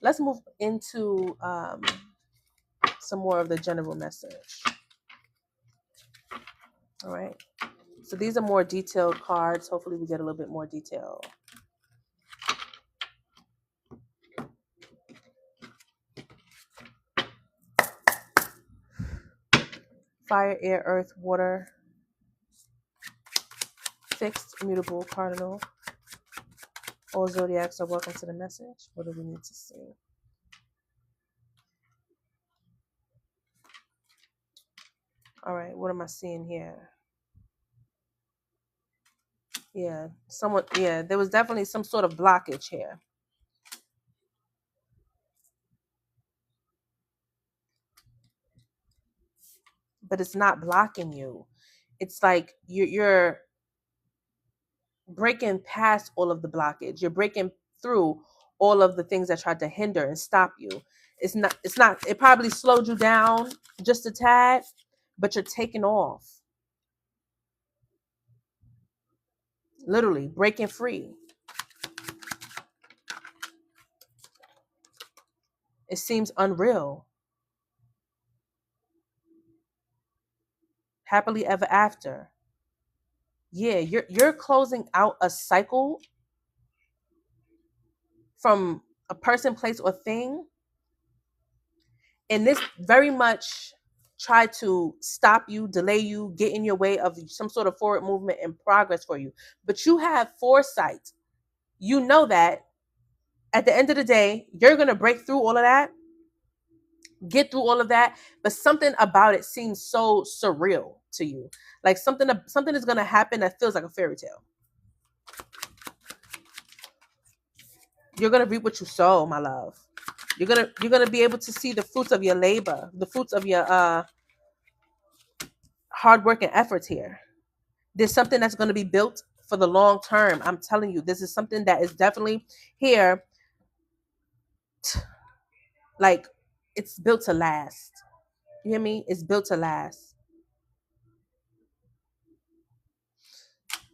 Let's move into some more of the general message. All right. So these are more detailed cards. Hopefully we get a little bit more detail. Fire, air, earth, water. Fixed, immutable, cardinal. All zodiacs are welcome to the message. What do we need to see? All right. What am I seeing here? Yeah. There was definitely some sort of blockage here. But it's not blocking you. It's like you're breaking past all of the blockage. You're breaking through all of the things that tried to hinder and stop you. It probably slowed you down just a tad, but you're taking off. Literally breaking free. It seems unreal. Happily ever after. Yeah, you're closing out a cycle from a person, place, or thing. And this very much tried to stop you, delay you, get in your way of some sort of forward movement and progress for you. But you have foresight. You know that at the end of the day, you're going to break through all of that, get through all of that. But something about it seems so surreal to you. Like something is going to happen that feels like a fairy tale. You're going to reap what you sow, my love. You're going to be able to see the fruits of your labor, the fruits of your hard work and efforts here. There's something that's going to be built for the long term. I'm telling you, this is something that is definitely here. Like, it's built to last. You hear me? It's built to last.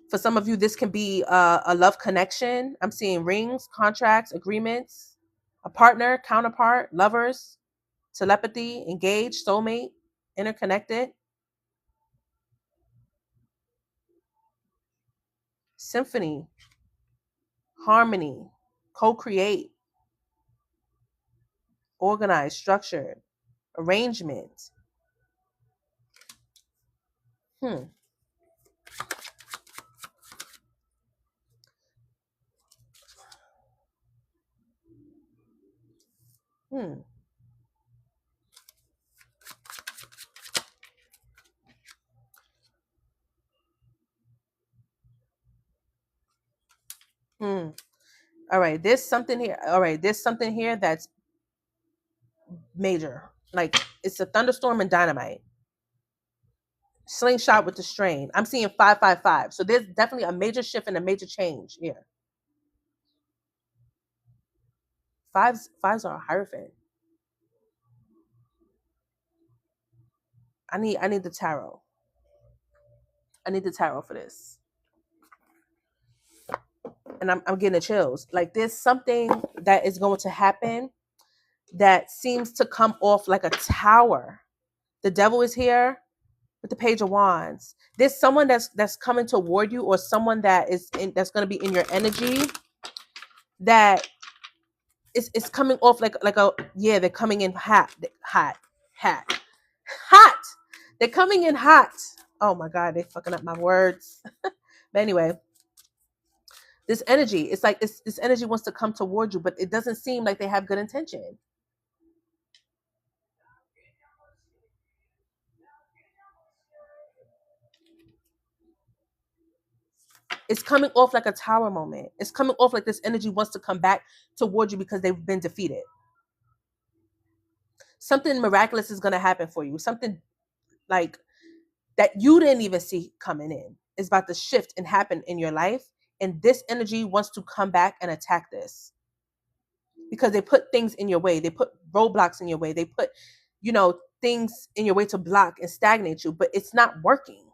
For some of you, this can be a love connection. I'm seeing rings, contracts, agreements, a partner, counterpart, lovers, telepathy, engaged, soulmate, interconnected. Symphony, harmony, co-create, organized, structured, arrangement. Hmm. All right, there's something here. All right, there's something here that's major. Like, it's a thunderstorm and dynamite. Slingshot with the strain. I'm seeing 555. So there's definitely a major shift and a major change here. Fives are a hierophant. I need the tarot. I need the tarot for this. And I'm getting the chills. Like, there's something that is going to happen that seems to come off like a tower. The devil is here with the Page of Wands. There's someone that's coming toward you, or someone that's going to be in your energy that it's coming off like a, yeah, they're coming in hot. They're coming in hot. Oh my God, they're fucking up my words. But anyway, this energy, it's like this energy wants to come toward you, but it doesn't seem like they have good intention. It's coming off like a tower moment. It's coming off like this energy wants to come back toward you because they've been defeated. Something miraculous is going to happen for you. Something like that you didn't even see coming in is about to shift and happen in your life. And this energy wants to come back and attack this because they put things in your way. They put roadblocks in your way. They put, things in your way to block and stagnate you, but it's not working.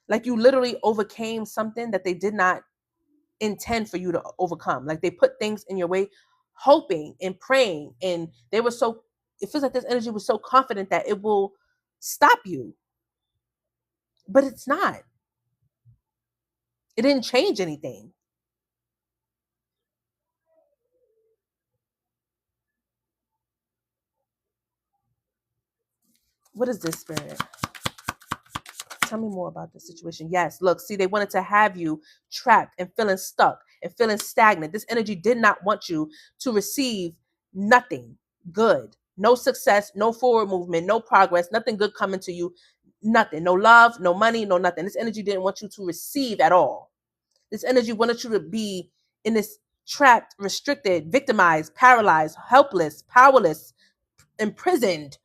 Like you literally overcame something that they did not intend for you to overcome. Like they put things in your way, hoping and praying, and it feels like this energy was so confident that it will stop you, but it's not. It didn't change anything. What is this, spirit? Tell me more about the situation. Yes, look, see, they wanted to have you trapped and feeling stuck and feeling stagnant. This energy did not want you to receive nothing good, no success, no forward movement, no progress, nothing good coming to you, nothing, no love, no money, no nothing. This energy didn't want you to receive at all. This energy wanted you to be in this trapped, restricted, victimized, paralyzed, helpless, powerless, imprisoned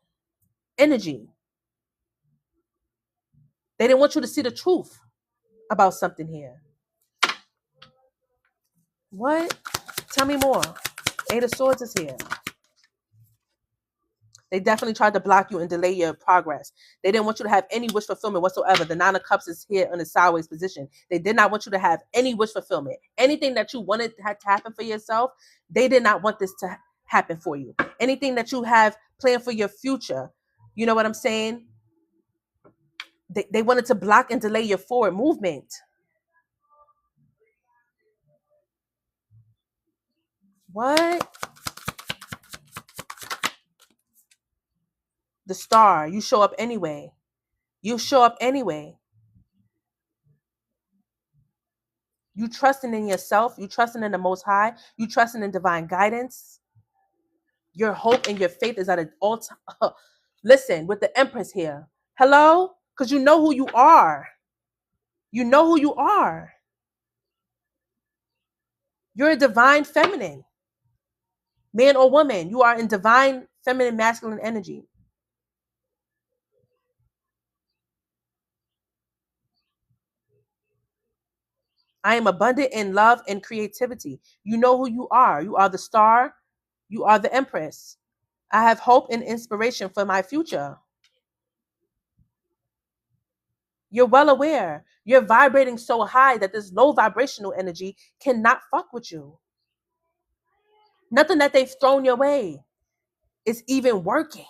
energy. They didn't want you to see the truth about something here. What? Tell me more. Eight of Swords is here. They definitely tried to block you and delay your progress. They didn't want you to have any wish fulfillment whatsoever. The Nine of Cups is here in a sideways position. They did not want you to have any wish fulfillment. Anything that you wanted had to happen for yourself, they did not want this to happen for you. Anything that you have planned for your future, you know what I'm saying? They wanted to block and delay your forward movement. What? The Star, you show up anyway. You show up anyway. You trusting in yourself. You trusting in the Most High. You trusting in divine guidance. Your hope and your faith is at an all-time. Listen, with the Empress here. Hello? Because you know who you are. You know who you are. You're a divine feminine. Man or woman, you are in divine feminine masculine energy. I am abundant in love and creativity. You know who you are. You are the Star. You are the Empress. I have hope and inspiration for my future. You're well aware. You're vibrating so high that this low vibrational energy cannot fuck with you. Nothing that they've thrown your way is even working.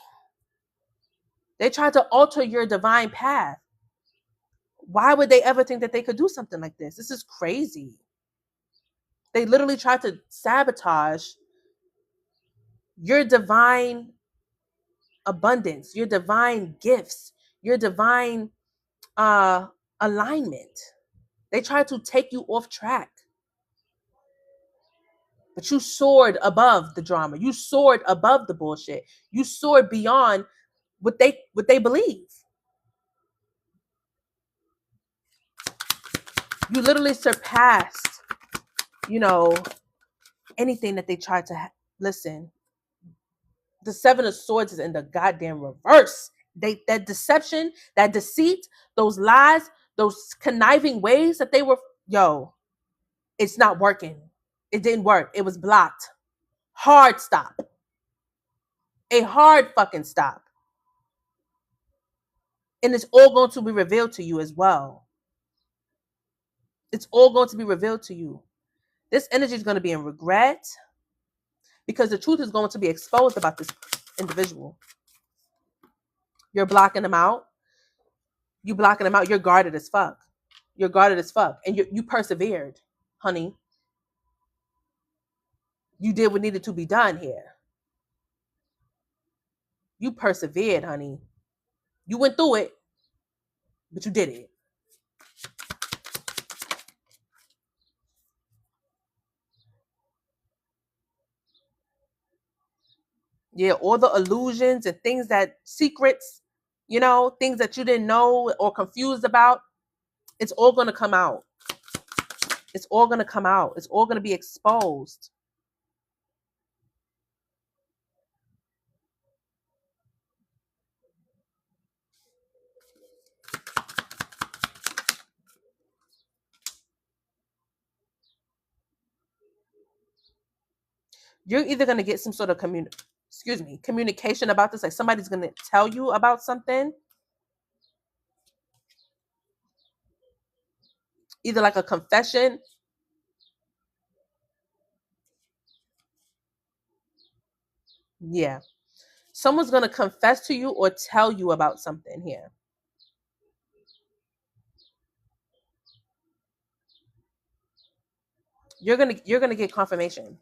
They tried to alter your divine path. Why would they ever think that they could do something like this? This is crazy. They literally tried to sabotage your divine abundance, your divine gifts, your divine alignment. They tried to take you off track. But you soared above the drama. You soared above the bullshit. You soared beyond what they believe. You literally surpassed, anything that they tried to listen. The Seven of Swords is in the goddamn reverse. That deception, that deceit, those lies, those conniving ways that they were, it's not working. It didn't work. It was blocked. Hard stop. A hard fucking stop. And it's all going to be revealed to you as well. It's all going to be revealed to you. This energy is going to be in regret because the truth is going to be exposed about this individual. You're blocking them out. You blocking them out. You're guarded as fuck. You're guarded as fuck. And you persevered, honey. You did what needed to be done here. You persevered, honey. You went through it, but you did it. Yeah, all the illusions and things that secrets, things that you didn't know or confused about, it's all going to come out. It's all going to come out. It's all going to be exposed. You're either going to get some sort of communication about this. Like somebody's going to tell you about something. Either like a confession. Yeah. Someone's going to confess to you or tell you about something here. You're going to get confirmation.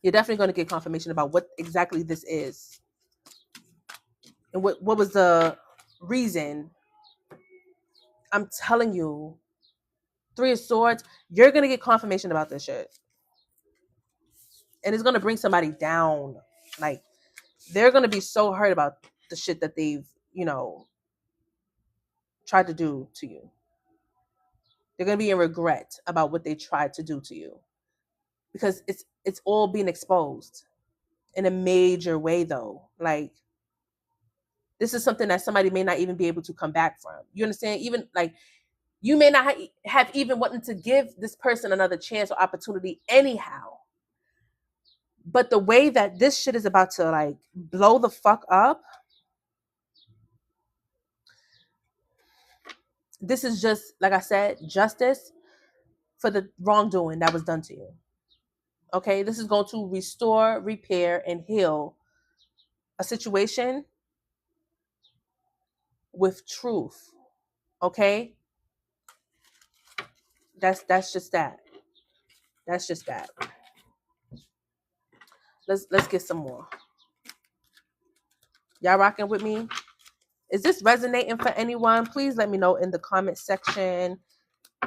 You're definitely going to get confirmation about what exactly this is. And what was the reason. I'm telling you, 3 of Swords, you're going to get confirmation about this shit. And it's going to bring somebody down. Like, they're going to be so hurt about the shit that they've, tried to do to you. They're going to be in regret about what they tried to do to you. Because it's all being exposed in a major way, though. Like, this is something that somebody may not even be able to come back from. You understand? Even, like, you may not have even wanted to give this person another chance or opportunity anyhow. But the way that this shit is about to, like, blow the fuck up, this is just, like I said, justice for the wrongdoing that was done to you. Okay? This is going to restore, repair, and heal a situation with truth. Okay? That's just that. That's just that. Let's get some more. Y'all rocking with me? Is this resonating for anyone? Please let me know in the comment section.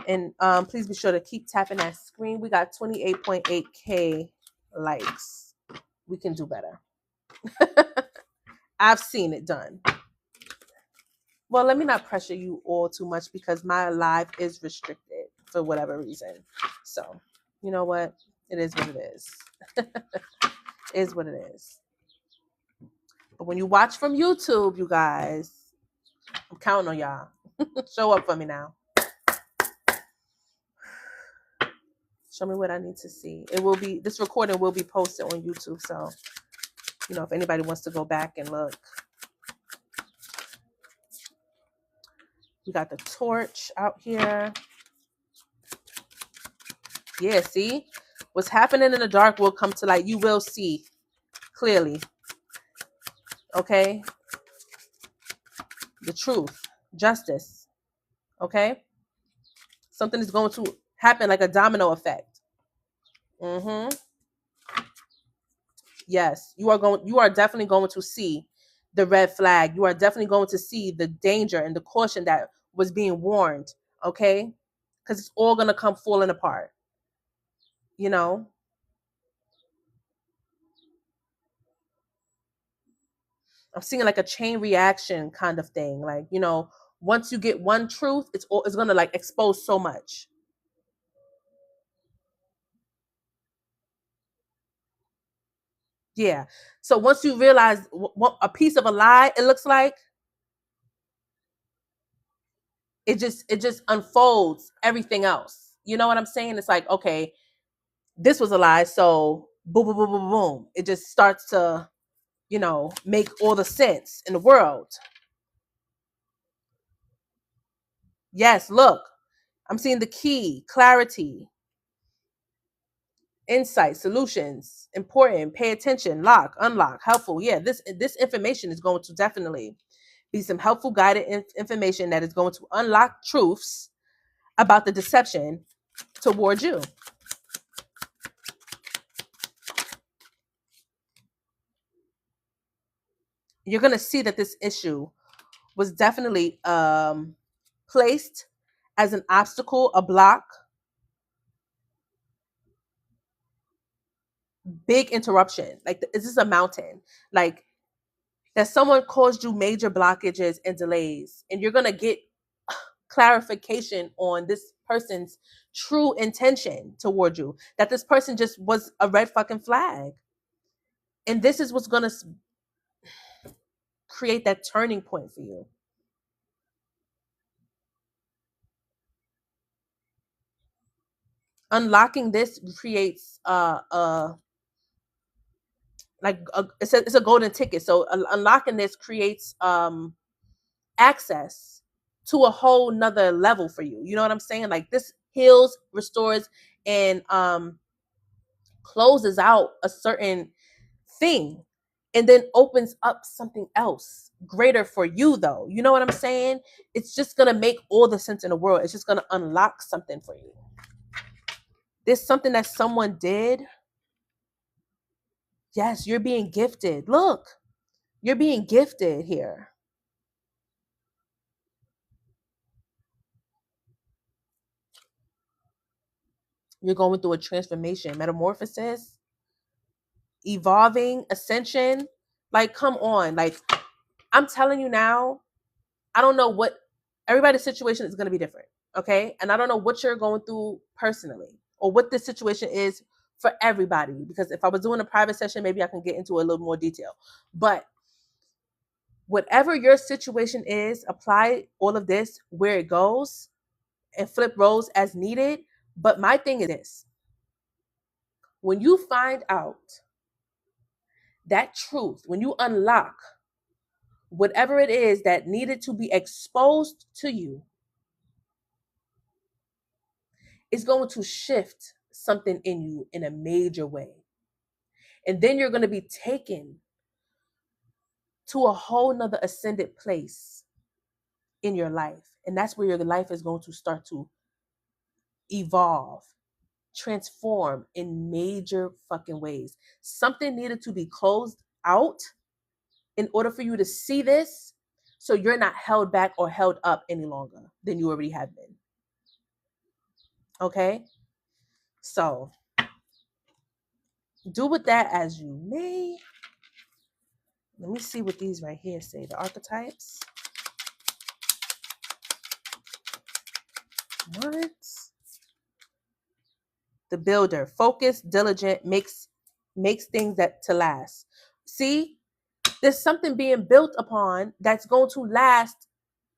And please be sure to keep tapping that screen. We got 28.8K likes. We can do better. I've seen it done. Well, let me not pressure you all too much because my live is restricted for whatever reason. So, you know what? It is what it is. It is what it is. But when you watch from YouTube, you guys, I'm counting on y'all. Show up for me now. Show me what I need to see. This recording will be posted on YouTube. So, if anybody wants to go back and look. We got the torch out here. Yeah, see? What's happening in the dark will come to light. You will see clearly. Okay? The truth. Justice. Okay? Something is going to happen like a domino effect. Mm-hmm. Yes. You are definitely going to see the red flag. You are definitely going to see the danger and the caution that was being warned. Okay? Because it's all going to come falling apart. I'm seeing like a chain reaction kind of thing. Like, once you get one truth, it's going to like expose so much. Yeah. So once you realize what a piece of a lie it looks like, it just unfolds everything else. You know what I'm saying? It's like, okay, this was a lie, so boom, boom, boom, boom, boom. It just starts to, make all the sense in the world. Yes, look, I'm seeing the key, clarity, insight, solutions, important, pay attention, lock, unlock, helpful. Yeah, this information is going to definitely Be some helpful guided information that is going to unlock truths about the deception towards you. You're going to see that this issue was definitely placed as an obstacle, a block, big interruption. Like, is this a mountain? Like, that someone caused you major blockages and delays, and you're going to get clarification on this person's true intention toward you, that this person just was a red fucking flag. And this is what's going to create that turning point for you. Unlocking this creates it's a golden ticket. So unlocking this creates access to a whole nother level for you. You know what I'm saying? Like, this heals, restores, and closes out a certain thing, and then opens up something else greater for you, though. You know what I'm saying? It's just gonna make all the sense in the world. It's just gonna unlock something for you. There's something that someone did. Yes, you're being gifted. Look, you're being gifted here. You're going through a transformation, metamorphosis, evolving, ascension. Like, come on. Like, I'm telling you now, I don't know what everybody's situation is going to be different. Okay. And I don't know what you're going through personally or what this situation is for everybody. Because if I was doing a private session, maybe I can get into a little more detail. But whatever your situation is, apply all of this where it goes and flip roles as needed. But my thing is this: when you find out that truth, when you unlock whatever it is that needed to be exposed to you, it's going to shift something in you in a major way. And then you're going to be taken to a whole nother ascended place in your life. And that's where your life is going to start to evolve, transform in major fucking ways. Something needed to be closed out in order for you to see this, so you're not held back or held up any longer than you already have been. Okay? So, do with that as you may. Let me see what these right here say. The archetypes. What? The builder. Focused, diligent, makes things that to last. See? There's something being built upon that's going to last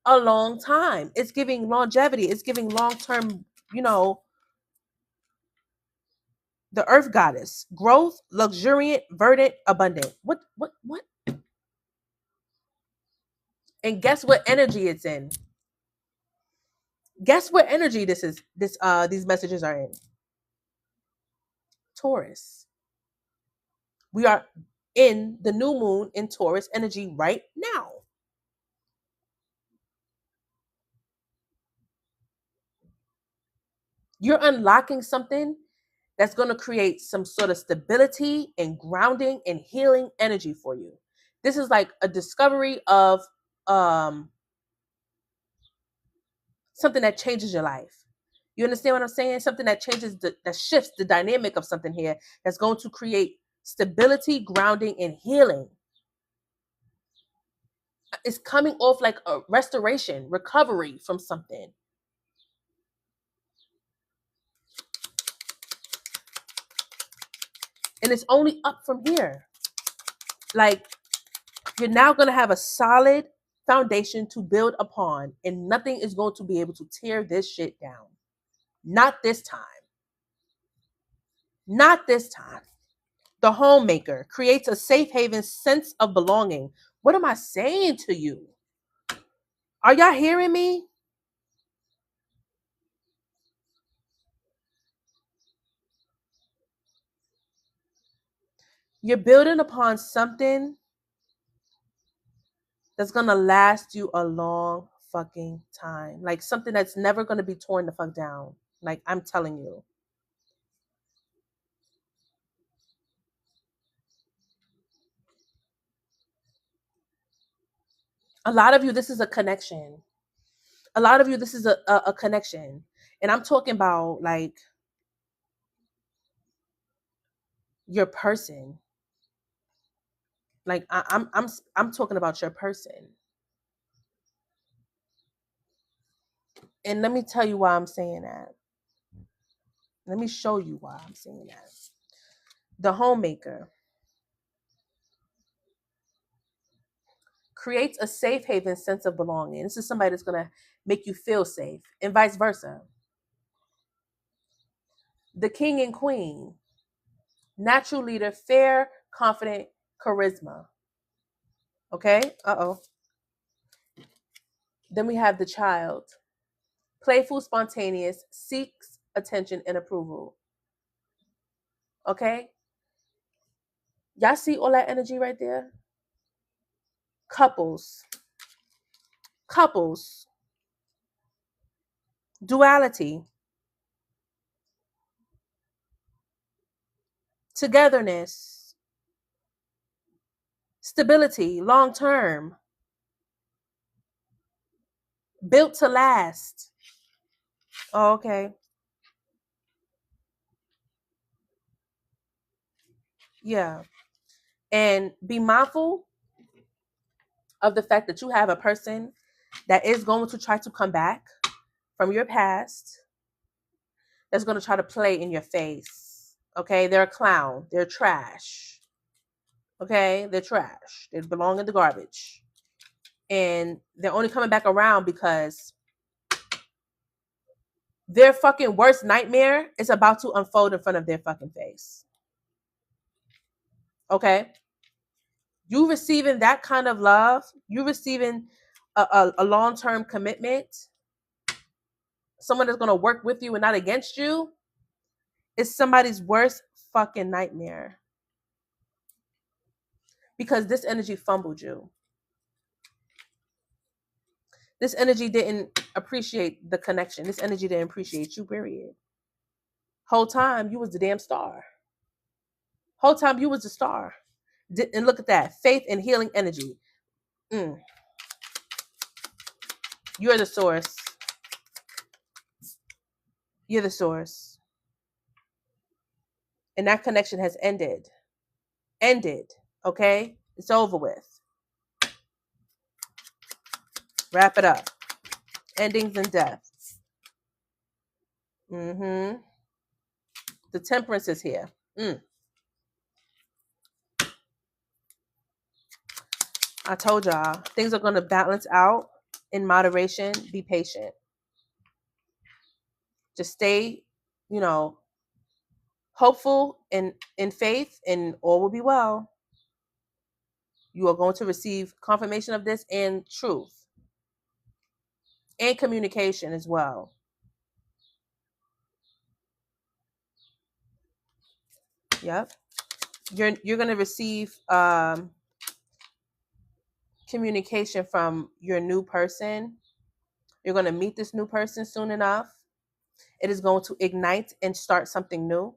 a long time. It's giving longevity. It's giving long-term, the earth goddess. Growth, luxuriant, verdant, abundant. What? And guess what energy it's in? Guess what energy these messages are in? Taurus. We are in the new moon in Taurus energy right now. You're unlocking something that's going to create some sort of stability and grounding and healing energy for you. This is like a discovery of something that changes your life. You understand what I'm saying? Something that changes, that shifts the dynamic of something here, that's going to create stability, grounding, and healing. It's coming off like a restoration, recovery from something. And it's only up from here. Like, you're now going to have a solid foundation to build upon, and nothing is going to be able to tear this shit down. Not this time. Not this time. The homemaker creates a safe haven sense of belonging. What am I saying to you? Are y'all hearing me? You're building upon something that's gonna last you a long fucking time. Like something that's never gonna be torn the fuck down. Like I'm telling you. A lot of you, this is a connection. A lot of you, this is a connection. And I'm talking about like your person. Like I'm talking about your person. And let me tell you why I'm saying that. Let me show you why I'm saying that. The homemaker creates a safe haven sense of belonging. This is somebody that's going to make you feel safe, and vice versa. The king and queen, natural leader, fair, confident, charisma. Okay? Uh-oh. Then we have the child, playful, spontaneous, seeks attention and approval. Okay? Y'all see all that energy right there? Couples, duality, togetherness, stability, long term, built to last. Oh, okay. Yeah. And be mindful of the fact that you have a person that is going to try to come back from your past, that's going to try to play in your face. Okay? They're a clown. They're trash. Okay? They're trash. They belong in the garbage. And they're only coming back around because their fucking worst nightmare is about to unfold in front of their fucking face. Okay? You receiving that kind of love, you receiving a long-term commitment, someone that's going to work with you and not against you, is somebody's worst fucking nightmare. Because this energy fumbled you. This energy didn't appreciate the connection. This energy didn't appreciate you, period. Whole time, you was the damn star. Whole time, you was the star. And look at that. Faith and healing energy. You're the source. You're the source. And that connection has ended. Okay? It's over with. Wrap it up. Endings and deaths. The temperance is here. I told y'all, things are going to balance out in moderation. Be patient. Just stay, hopeful and in faith, and all will be well. You are going to receive confirmation of this and truth and communication as well. Yep. You're going to receive communication from your new person. You're going to meet this new person soon enough. It is going to ignite and start something new.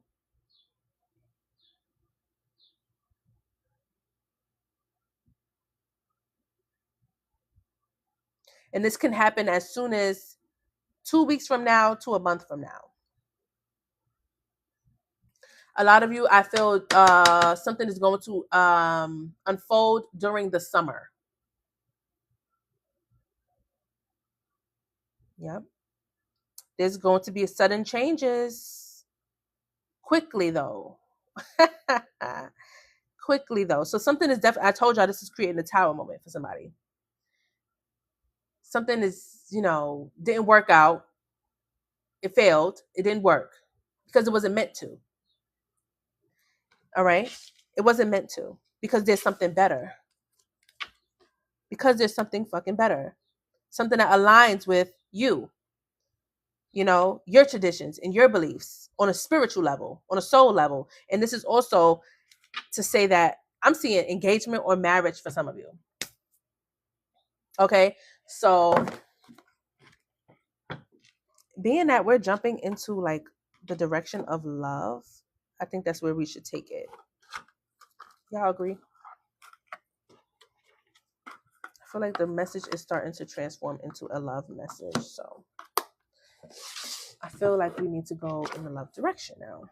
And this can happen as soon as 2 weeks from now to a month from now. A lot of you, I feel something is going to unfold during the summer. Yep. There's going to be sudden changes. Quickly, though. Quickly, though. So something is definitely, I told y'all this is creating a tower moment for somebody. Something is, didn't work out. It failed. It didn't work because it wasn't meant to. All right? It wasn't meant to because there's something better. Because there's something fucking better. Something that aligns with you. Your traditions and your beliefs on a spiritual level, on a soul level. And this is also to say that I'm seeing engagement or marriage for some of you. Okay, so being that we're jumping into like the direction of love, I think that's where we should take it. Y'all agree? I feel like the message is starting to transform into a love message. So I feel like we need to go in the love direction now.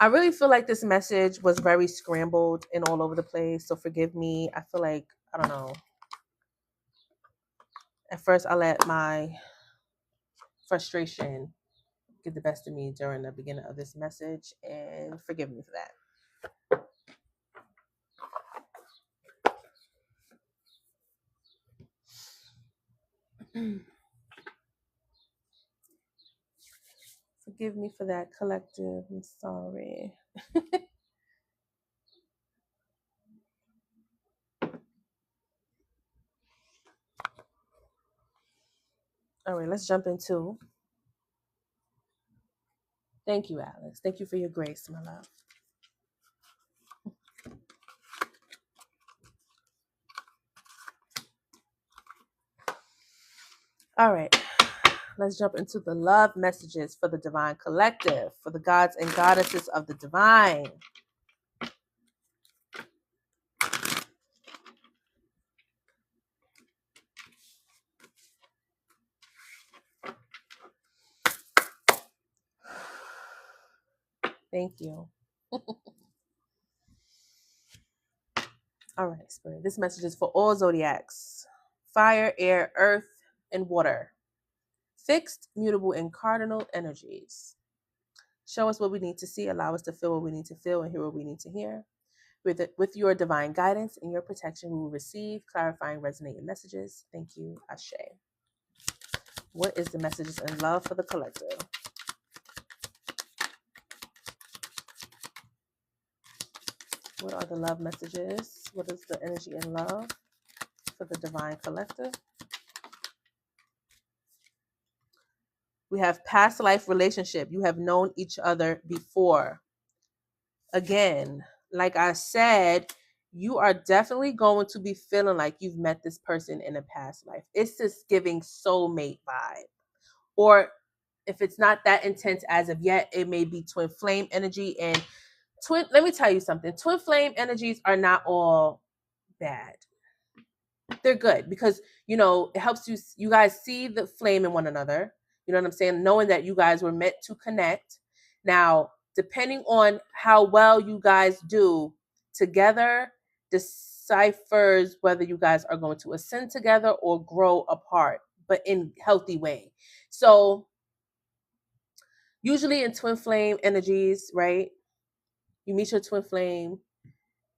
I really feel like this message was very scrambled and all over the place. So forgive me. I feel like, I don't know. At first, I let my frustration get the best of me during the beginning of this message. And forgive me for that. Forgive me for that, collective. I'm sorry. All right, let's jump into. Thank you, Alex. Thank you for your grace, my love. All right, let's jump into the love messages for the divine collective, for the gods and goddesses of the divine. Thank you. All right, Spirit. This message is for all zodiacs: fire, air, earth, and water. Fixed, mutable, and cardinal energies. Show us what we need to see. Allow us to feel what we need to feel and hear what we need to hear. With your divine guidance and your protection, we will receive clarifying, resonating messages. Thank you, Ashe. What is the messages in love for the collective? What are the love messages? What is the energy in love for the divine collective? We have past life relationship. You have known each other before. Again, like I said, you are definitely going to be feeling like you've met this person in a past life. It's just giving soulmate vibe. Or if it's not that intense as of yet, it may be twin flame energy. And let me tell you something. Twin flame energies are not all bad. They're good because, it helps you guys see the flame in one another. You know what I'm saying? Knowing that you guys were meant to connect. Now, depending on how well you guys do together, deciphers whether you guys are going to ascend together or grow apart, but in healthy way. So usually in twin flame energies, right? You meet your twin flame,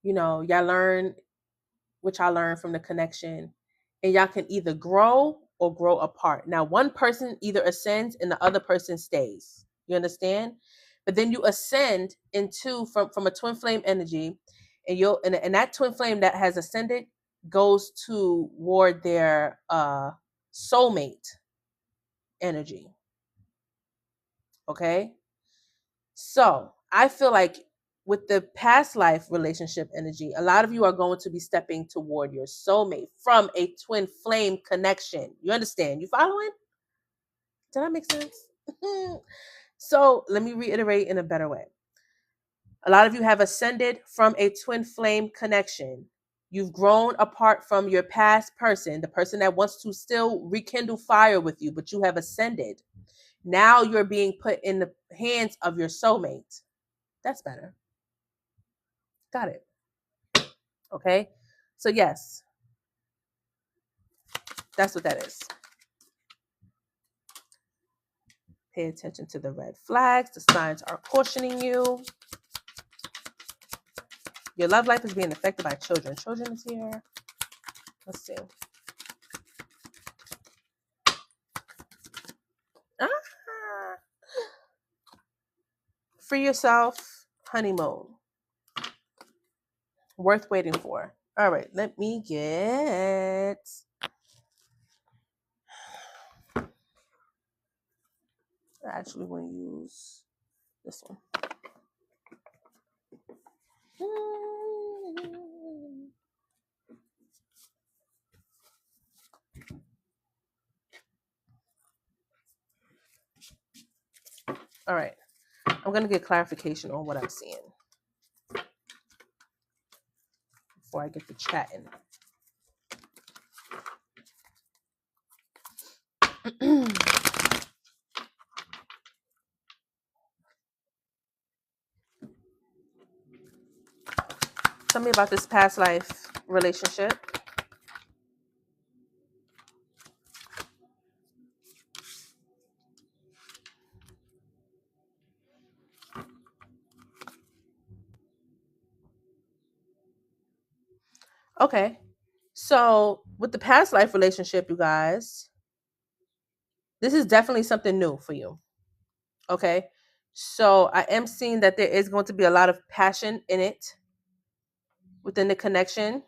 y'all learn which I learned from the connection, and y'all can either grow or grow apart. Now, one person either ascends and the other person stays. You understand? But then you ascend into from a twin flame energy, and that twin flame that has ascended goes toward their soulmate energy. Okay? So I feel like with the past life relationship energy, a lot of you are going to be stepping toward your soulmate from a twin flame connection. You understand? You following? Did that make sense? So let me reiterate in a better way. A lot of you have ascended from a twin flame connection. You've grown apart from your past person, the person that wants to still rekindle fire with you, but you have ascended. Now you're being put in the hands of your soulmate. That's better. Got it. Okay. So yes, that's what that is. Pay attention to the red flags. The signs are cautioning you. Your love life is being affected by children. Children is here. Let's see. Free yourself. Honeymoon. Worth waiting for. All right. Let me get... I actually want to use this one. All right. I'm going to get clarification on what I'm seeing before I get to chatting. Tell me about this past life relationship. Okay. So with the past life relationship, you guys, this is definitely something new for you. Okay. So I am seeing that there is going to be a lot of passion in it within the connection.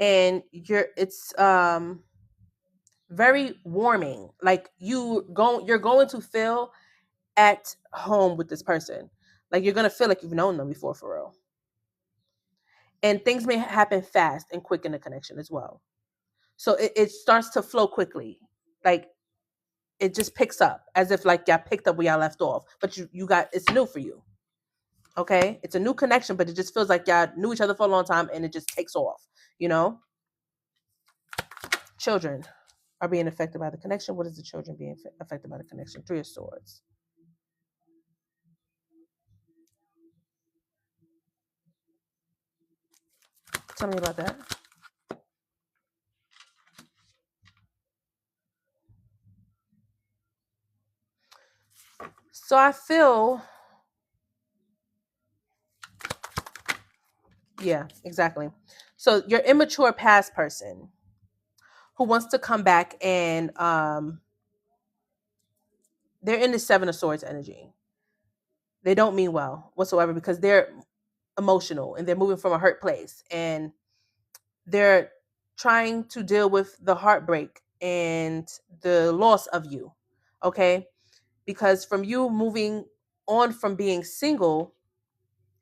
And it's very warming. Like you're going to feel at home with this person. Like you're gonna feel like you've known them before for real. And things may happen fast and quick in the connection as well. So it starts to flow quickly. Like it just picks up as if like y'all picked up where y'all left off. But you got it's new for you. Okay? It's a new connection, but it just feels like y'all knew each other for a long time and it just takes off, you know? Children are being affected by the connection. What is the children being affected by the connection? 3 of Swords. Tell me about that. So I feel, yeah, exactly. So your immature past person who wants to come back and they're in the 7 of Swords energy. They don't mean well whatsoever because they're emotional and they're moving from a hurt place and they're trying to deal with the heartbreak and the loss of you. Okay? Because from you moving on from being single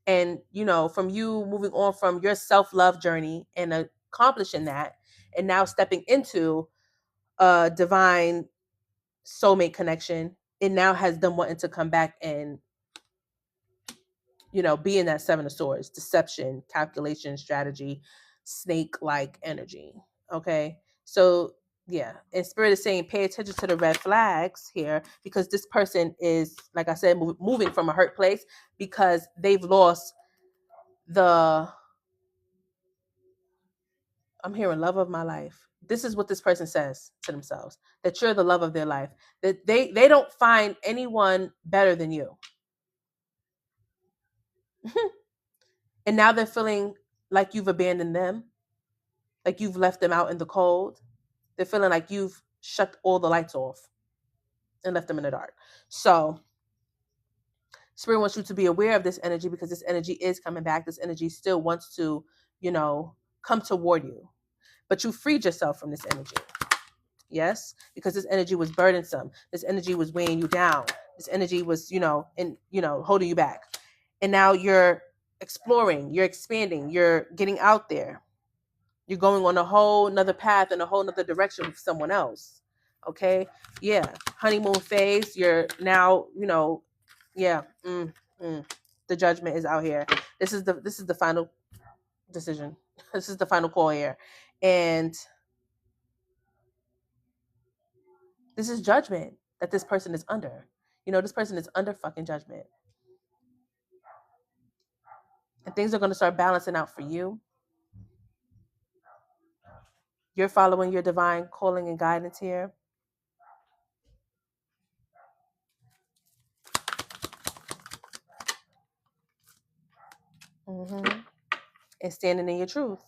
and from you moving on from your self-love journey and accomplishing that and now stepping into a divine soulmate connection, it now has them wanting to come back and be in that 7 of Swords, deception, calculation, strategy, snake-like energy. Okay, so yeah, and Spirit is saying pay attention to the red flags here because this person is, like I said, moving from a hurt place because they've lost the, I'm hearing love of my life. This is what this person says to themselves, that you're the love of their life, that they don't find anyone better than you. And now they're feeling like you've abandoned them, like you've left them out in the cold. They're feeling like you've shut all the lights off and left them in the dark. So Spirit wants you to be aware of this energy because this energy is coming back. This energy still wants to, come toward you. But you freed yourself from this energy. Yes, because this energy was burdensome. This energy was weighing you down. This energy was, holding you back. And now you're exploring, you're expanding, you're getting out there. You're going on a whole nother path and a whole nother direction with someone else. Okay. Yeah. Honeymoon phase. You're now, yeah. The judgment is out here. This is the final decision. This is the final call here. And this is judgment that this person is under. This person is under fucking judgment. And things are going to start balancing out for you. You're following your divine calling and guidance here. And standing in your truth.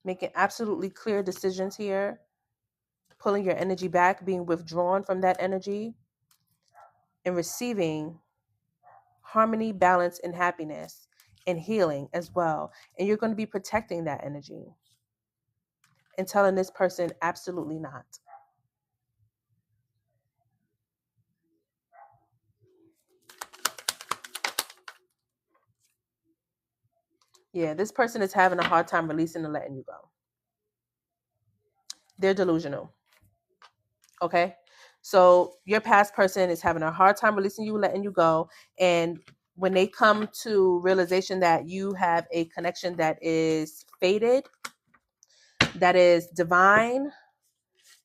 Making absolutely clear decisions here. Pulling your energy back, being withdrawn from that energy. And receiving harmony, balance, and happiness. And healing as well. And you're going to be protecting that energy. And telling this person absolutely not. Yeah, this person is having a hard time releasing and letting you go. They're delusional. Okay. So your past person is having a hard time releasing you, letting you go. And when they come to realization that you have a connection that is fated, that is divine,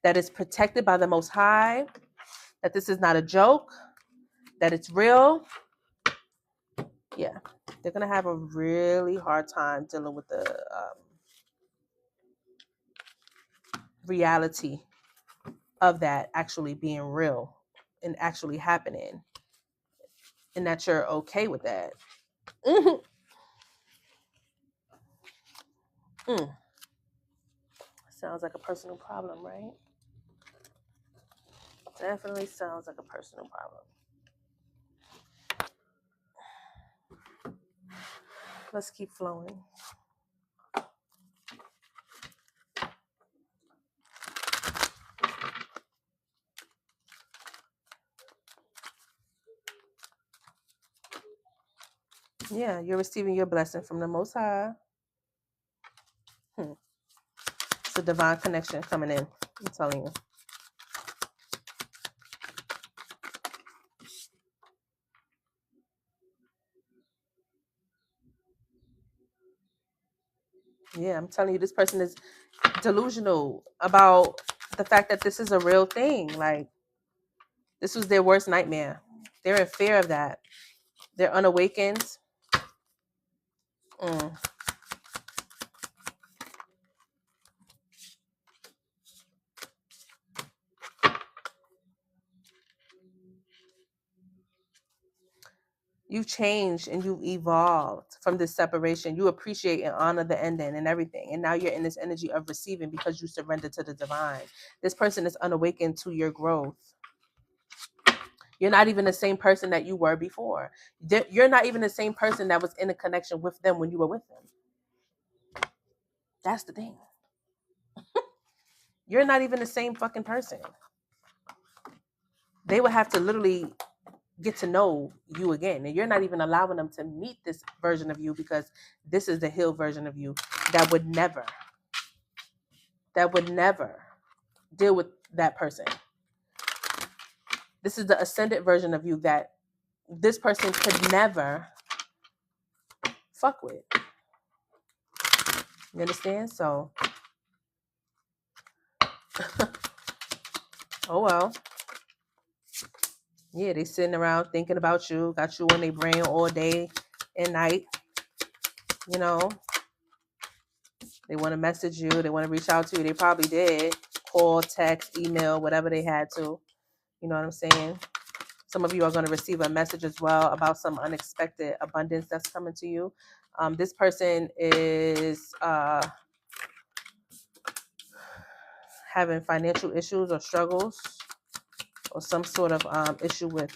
that is protected by the Most High, that this is not a joke, that it's real, yeah, they're going to have a really hard time dealing with the reality of that actually being real and actually happening, and that you're okay with that. Mm. Sounds like a personal problem, right? Definitely sounds like a personal problem. Let's keep flowing. Yeah, you're receiving your blessing from the Most High. It's a divine connection coming in. I'm telling you. Yeah, I'm telling you, this person is delusional about the fact that this is a real thing. Like, this was their worst nightmare. They're in fear of that. They're unawakened. You've changed and you've evolved from this separation. You appreciate and honor the ending and everything. And now you're in this energy of receiving because you surrender to the divine. This person is unawakened to your growth. You're not even the same person that you were before. You're not even the same person that was in a connection with them when you were with them. That's the thing. You're not even the same fucking person. They would have to literally get to know you again. And you're not even allowing them to meet this version of you because this is the healed version of you that would never deal with that person. This is the ascended version of you that this person could never fuck with. You understand? So, oh well. Yeah, they sitting around thinking about you, got you on their brain all day and night. You know, they want to message you, they want to reach out to you. They probably did. Call, text, email, whatever they had to. You know what I'm saying? Some of you are going to receive a message as well about some unexpected abundance that's coming to you. This person is having financial issues or struggles or some sort of issue with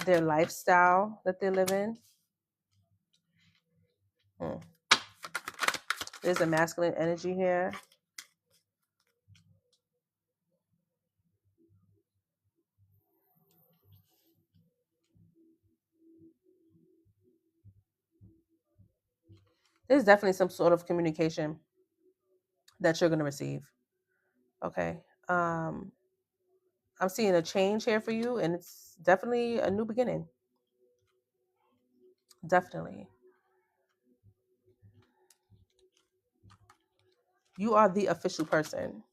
their lifestyle that they live in. There's a masculine energy here. There's definitely some sort of communication that you're going to receive. Okay. I'm seeing a change here for you, and it's definitely a new beginning. Definitely. You are the official person.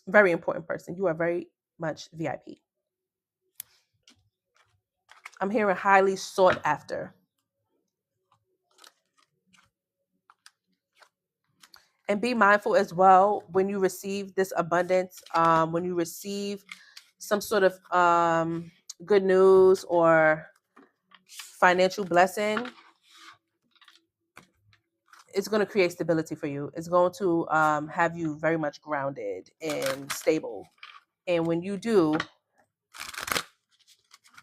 Very important person. You are very much VIP. I'm hearing highly sought after. And be mindful as well when you receive this abundance, when you receive some sort of good news or financial blessing, it's going to create stability for you. It's going to have you very much grounded and stable. And when you do,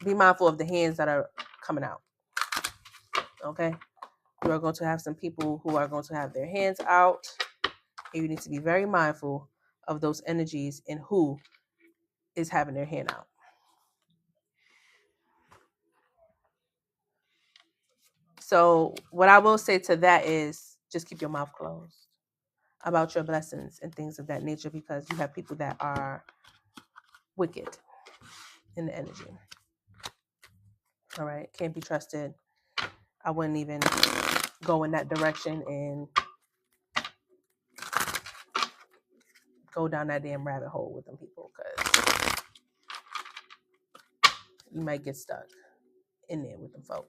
be mindful of the hands that are coming out. Okay? You are going to have some people who are going to have their hands out. And you need to be very mindful of those energies and who is having their hand out. So what I will say to that is just keep your mouth closed about your blessings and things of that nature, because you have people that are wicked in the energy. All right. Can't be trusted. I wouldn't even go in that direction and go down that damn rabbit hole with them people, because you might get stuck in there with them folk.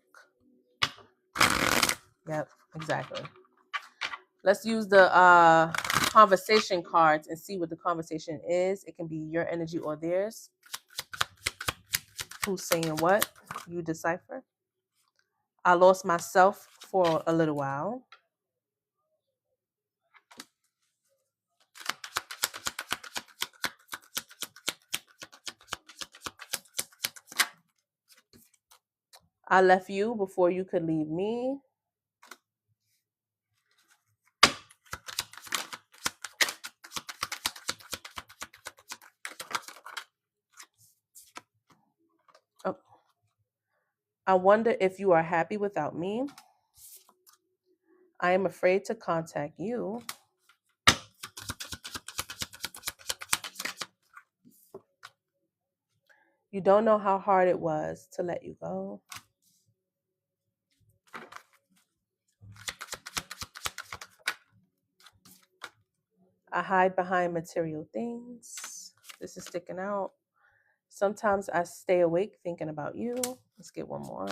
Yep, exactly. Let's use the conversation cards and see what the conversation is. It can be your energy or theirs. Who's saying what? You decipher. I lost myself for a little while. I left you before you could leave me. Oh. I wonder if you are happy without me. I am afraid to contact you. You don't know how hard it was to let you go. I hide behind material things. This is sticking out. Sometimes I stay awake thinking about you. Let's get one more.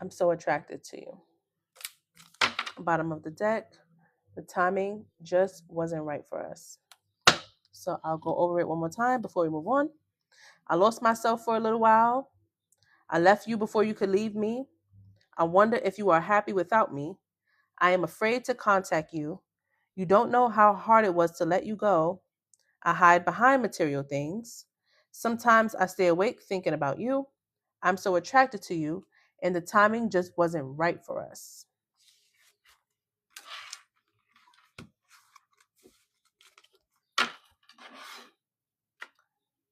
I'm so attracted to you. Bottom of the deck. The timing just wasn't right for us. So I'll go over it one more time before we move on. I lost myself for a little while. I left you before you could leave me. I wonder if you are happy without me. I am afraid to contact you. You don't know how hard it was to let you go. I hide behind material things. Sometimes I stay awake thinking about you. I'm so attracted to you, and the timing just wasn't right for us.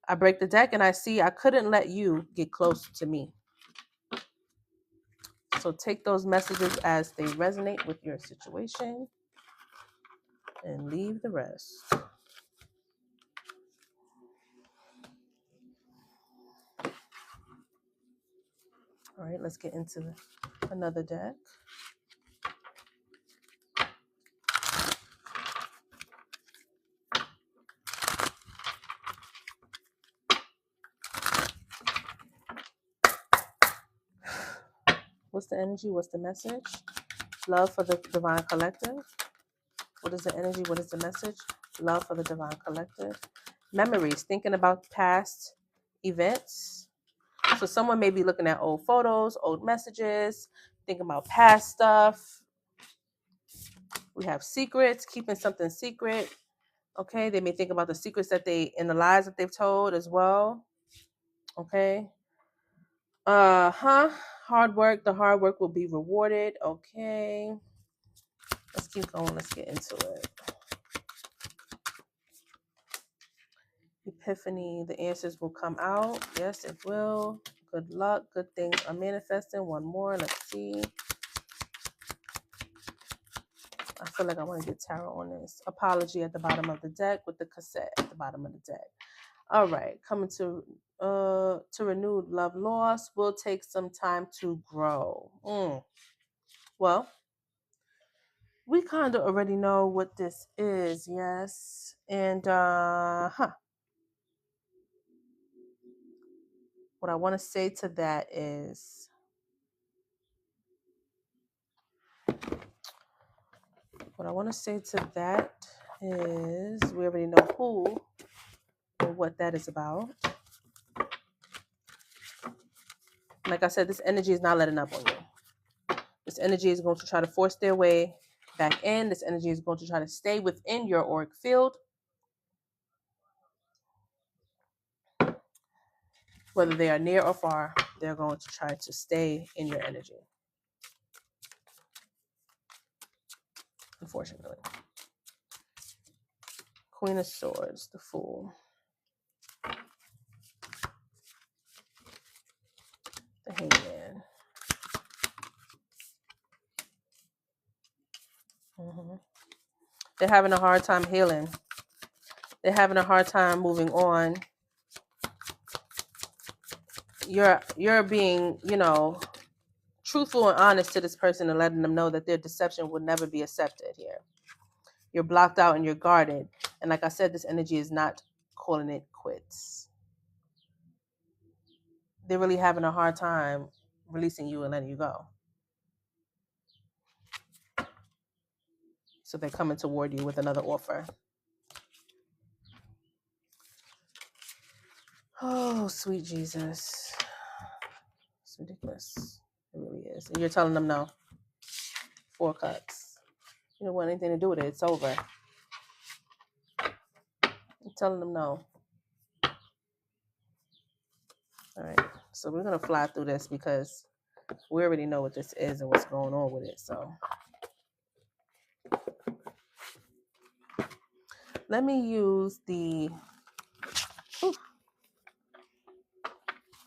I break the deck and I see I couldn't let you get close to me. So take those messages as they resonate with your situation and leave the rest. All right, let's get into another deck. What's the energy? What's the message? Love for the divine collective. What is the energy? What is the message? Love for the divine collective. Memories, thinking about past events. So someone may be looking at old photos, old messages, thinking about past stuff. We have secrets, keeping something secret. Okay, they may think about the secrets that the lies that they've told as well. Okay. Hard work. The hard work will be rewarded. Okay. Let's keep going. Let's get into it. Epiphany. The answers will come out. Yes, it will. Good luck. Good things are manifesting. One more. Let's see. I feel like I want to get tarot on this. Apology at the bottom of the deck with the cassette at the bottom of the deck. All right. Coming to renewed love lost will take some time to grow. Well, we kind of already know what this is, yes. And what I want to say to that is we already know who or what that is about. Like I said, this energy is not letting up on you. This energy is going to try to force their way back in. This energy is going to try to stay within your auric field. Whether they are near or far, they're going to try to stay in your energy. Unfortunately. Queen of Swords, the Fool. Hangman. Mm-hmm. They're having a hard time healing. They're having a hard time moving on. You're being, truthful and honest to this person and letting them know that their deception will never be accepted here. You're blocked out and you're guarded. And like I said, this energy is not calling it quits. They're really having a hard time releasing you and letting you go. So they're coming toward you with another offer. Oh, sweet Jesus. It's ridiculous. It really is. And you're telling them no. 4 cups. You don't want anything to do with it. It's over. I'm telling them no. All right. So we're going to fly through this because we already know what this is and what's going on with it. So let me use the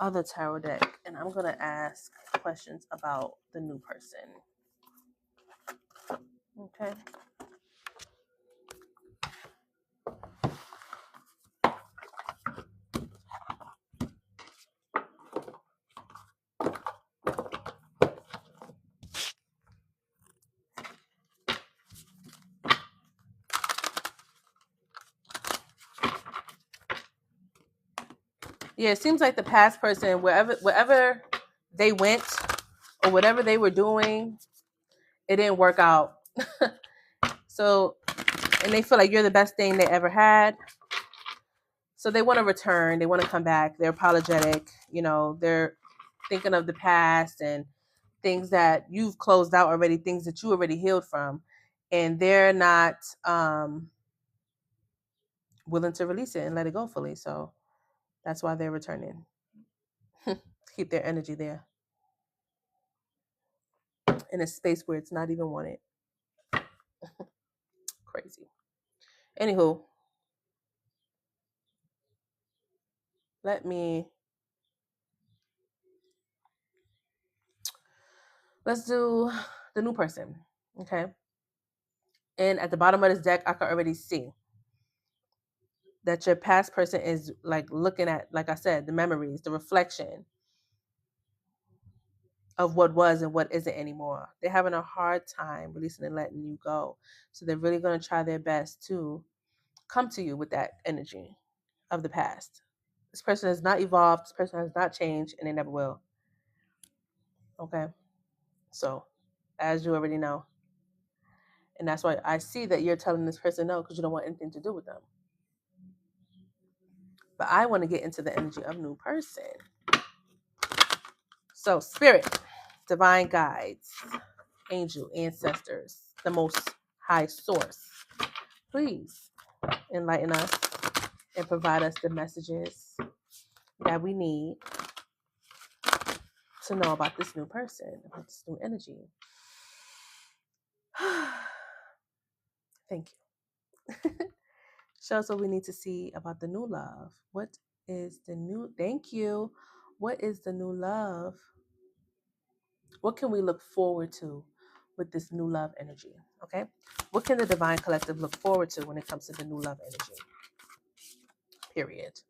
other tarot deck and I'm going to ask questions about the new person. Okay. Yeah, it seems like the past person, wherever they went or whatever they were doing, it didn't work out. So, and they feel like you're the best thing they ever had. So they want to return. They want to come back. They're apologetic. They're thinking of the past and things that you've closed out already, things that you already healed from. And they're not willing to release it and let it go fully. So that's why they're returning. Keep their energy there in a space where it's not even wanted. Crazy. Anywho, let's do the new person. Okay. And at the bottom of this deck, I can already see that your past person is like looking at, like I said, the memories, the reflection of what was and what isn't anymore. They're having a hard time releasing and letting you go. So they're really going to try their best to come to you with that energy of the past. This person has not evolved. This person has not changed, and they never will. Okay. So, as you already know. And that's why I see that you're telling this person no because you don't want anything to do with them. But I want to get into the energy of new person. So, spirit, divine guides, angel, ancestors, the most high source, please enlighten us and provide us the messages that we need to know about this new person, about this new energy. Thank you. Show us what we need to see about the new love. What is the new? Thank you. What is the new love? What can we look forward to with this new love energy? Okay. What can the divine collective look forward to when it comes to the new love energy? Period.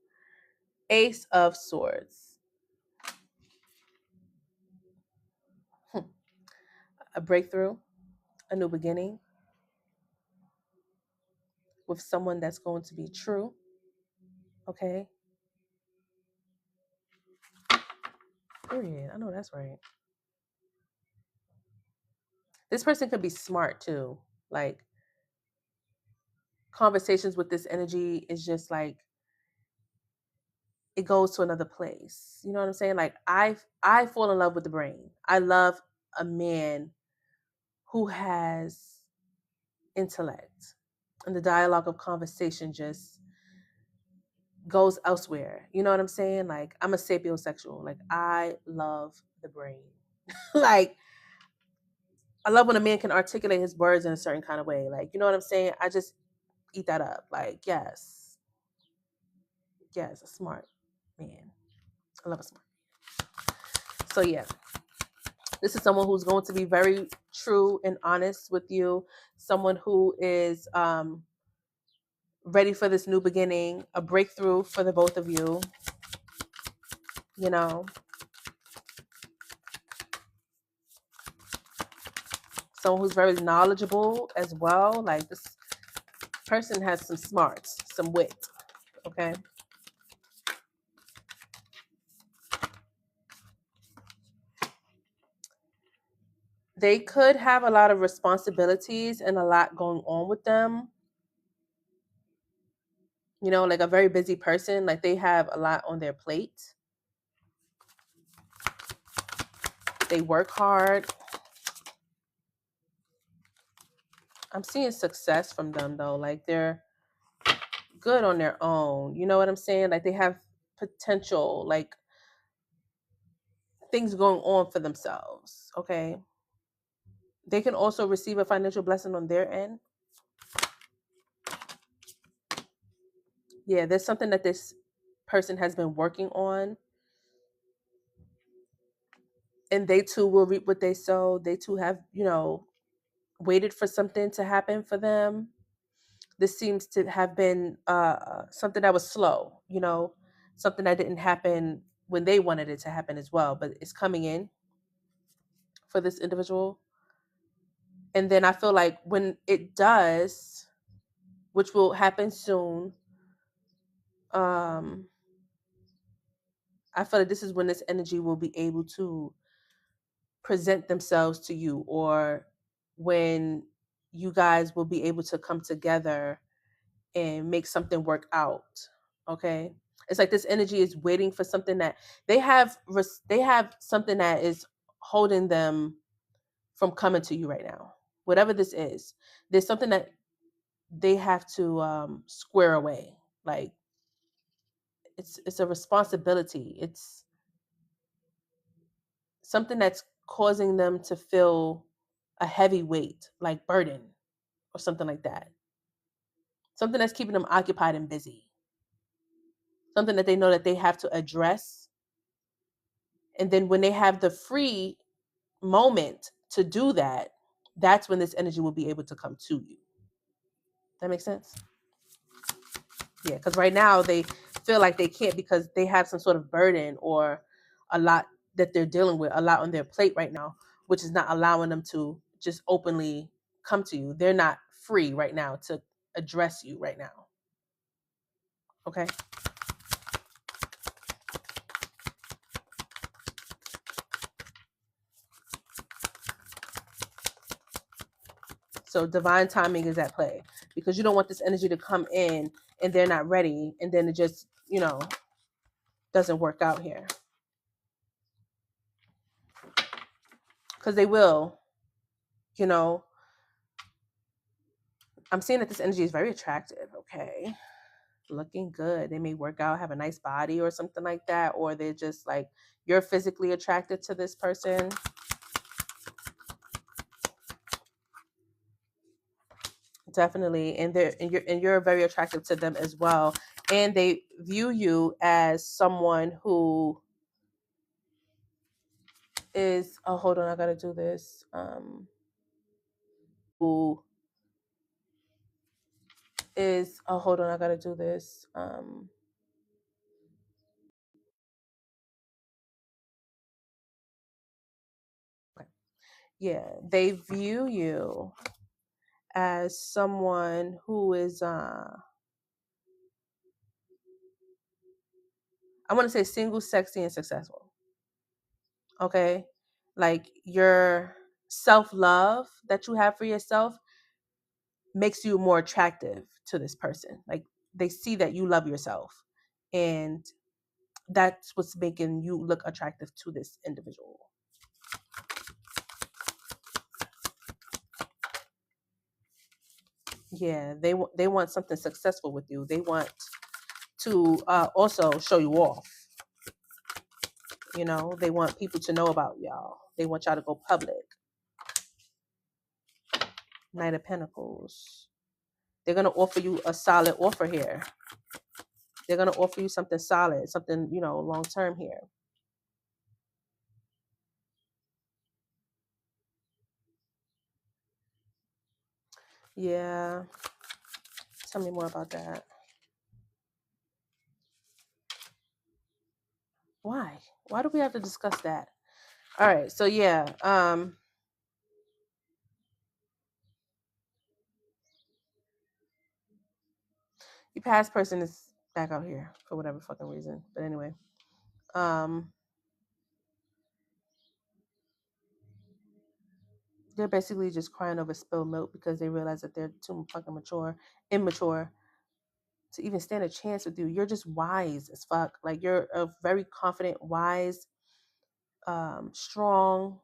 Ace of Swords. A breakthrough, a new beginning with someone that's going to be true. Okay. Period. I know that's right. This person could be smart too. Like, conversations with this energy is just like, it goes to another place. You know what I'm saying? Like, I fall in love with the brain. I love a man who has intellect, and the dialogue of conversation just goes elsewhere. You know what I'm saying? Like, I'm a sapiosexual. Like, I love the brain. Like, I love when a man can articulate his words in a certain kind of way. Like, you know what I'm saying? I just eat that up. Like, yes, a smart man. I love a smart man. So yeah, this is someone who's going to be very true and honest with you. Someone who is ready for this new beginning, a breakthrough for the both of you. You know, someone who's very knowledgeable as well. Like this person has some smarts, some wit. Okay. They could have a lot of responsibilities and a lot going on with them. You know, like a very busy person, like they have a lot on their plate. They work hard. I'm seeing success from them though. Like they're good on their own. You know what I'm saying? Like they have potential, like things going on for themselves. Okay. They can also receive a financial blessing on their end. Yeah, there's something that this person has been working on. And they too will reap what they sow. They too have, you know, waited for something to happen for them. This seems to have been something that was slow, you know, something that didn't happen when they wanted it to happen as well, but it's coming in for this individual. And then I feel like when it does, which will happen soon, I feel like this is when this energy will be able to present themselves to you, or when you guys will be able to come together and make something work out. Okay, it's like this energy is waiting for something that they have something that is holding them from coming to you right now. Whatever this is, there's something that they have to square away. Like it's a responsibility. It's something that's causing them to feel a heavy weight, like burden or something like that. Something that's keeping them occupied and busy. Something that they know that they have to address. And then when they have the free moment to do that, that's when this energy will be able to come to you. That makes sense? Yeah, because right now they feel like they can't because they have some sort of burden or a lot that they're dealing with, a lot on their plate right now, which is not allowing them to just openly come to you. They're not free right now to address you right now. Okay? So divine timing is at play because you don't want this energy to come in and they're not ready and then it just, you know, doesn't work out here. Because they will, you know. I'm seeing that this energy is very attractive, okay? Looking good. They may work out, have a nice body or something like that, or they're just like, you're physically attracted to this person. Definitely. And you're very attractive to them as well. And they view you as someone who is, oh, hold on, I gotta do this. Who is, oh, hold on, I gotta do this. Yeah, they view you as someone who is I want to say single, sexy, and successful. Okay, like your self-love that you have for yourself makes you more attractive to this person. Like they see that you love yourself, and that's what's making you look attractive to this individual. Yeah, they want something successful with you. They want to also show you off. You know, they want people to know about y'all. They want y'all to go public. Knight of Pentacles. They're going to offer you a solid offer here. They're going to offer you something solid, something, you know, long term here. Yeah. Tell me more about that. Why? Why do we have to discuss that? All right. So yeah. Your past person is back out here for whatever fucking reason. But anyway. They're basically just crying over spilled milk because they realize that they're too fucking immature to even stand a chance with you. You're just wise as fuck. Like you're a very confident, wise, strong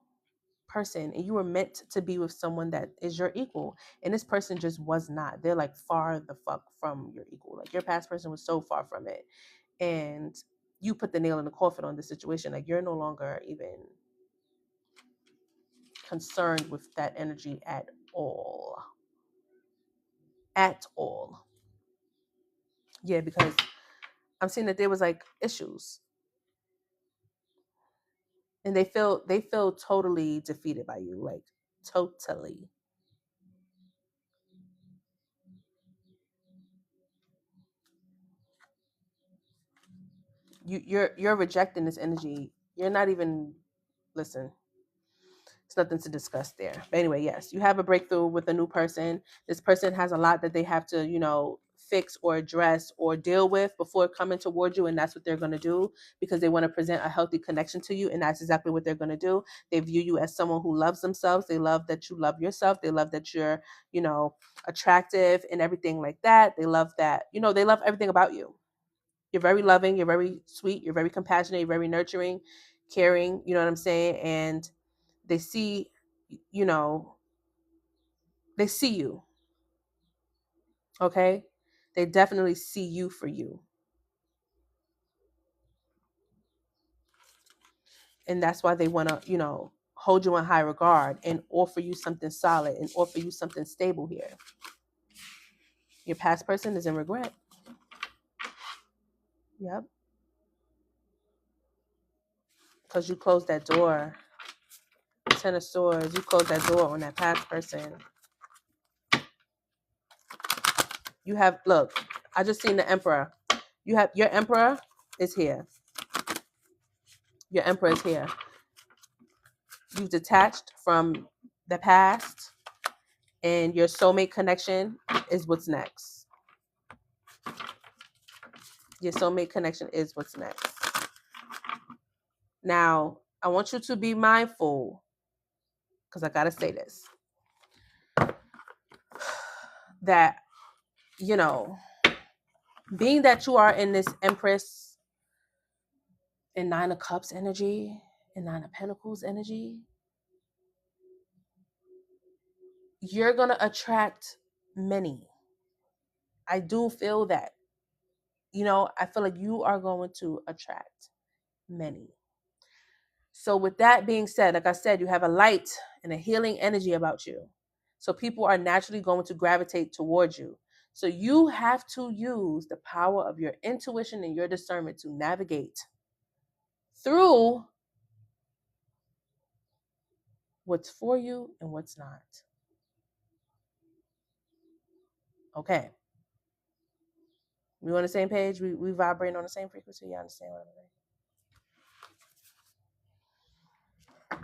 person, and you were meant to be with someone that is your equal. And this person just was not. They're like far the fuck from your equal. Like your past person was so far from it, and you put the nail in the coffin on this situation. Like you're no longer even concerned with that energy at all. At all. Yeah, because I'm seeing that there was like issues, and they feel totally defeated by you, like totally. You're rejecting this energy. You're not even listen. It's nothing to discuss there. But anyway, yes, you have a breakthrough with a new person. This person has a lot that they have to, fix or address or deal with before coming towards you. And that's what they're going to do because they want to present a healthy connection to you. And that's exactly what they're going to do. They view you as someone who loves themselves. They love that you love yourself. They love that you're, attractive and everything like that. They love that, they love everything about you. You're very loving. You're very sweet. You're very compassionate. You're very nurturing, caring. You know what I'm saying? And they see, you know, they see you. Okay? They definitely see you for you. And that's why they want to, hold you in high regard and offer you something solid and offer you something stable here. Your past person is in regret. Yep. Because you closed that door. Ten of Swords, you closed that door on that past person. You have, look, I just seen the Emperor. You have, your Emperor is here. Your Emperor is here. You've detached from the past, and your soulmate connection is what's next. Your soulmate connection is what's next. Now, I want you to be mindful, because I got to say this, that, being that you are in this Empress and Nine of Cups energy and Nine of Pentacles energy, you're going to attract many. I do feel that. I feel like you are going to attract many. So with that being said, like I said, you have a light and a healing energy about you. So people are naturally going to gravitate towards you. So you have to use the power of your intuition and your discernment to navigate through what's for you and what's not. Okay. We on the same page? We vibrate on the same frequency? You understand what I'm saying?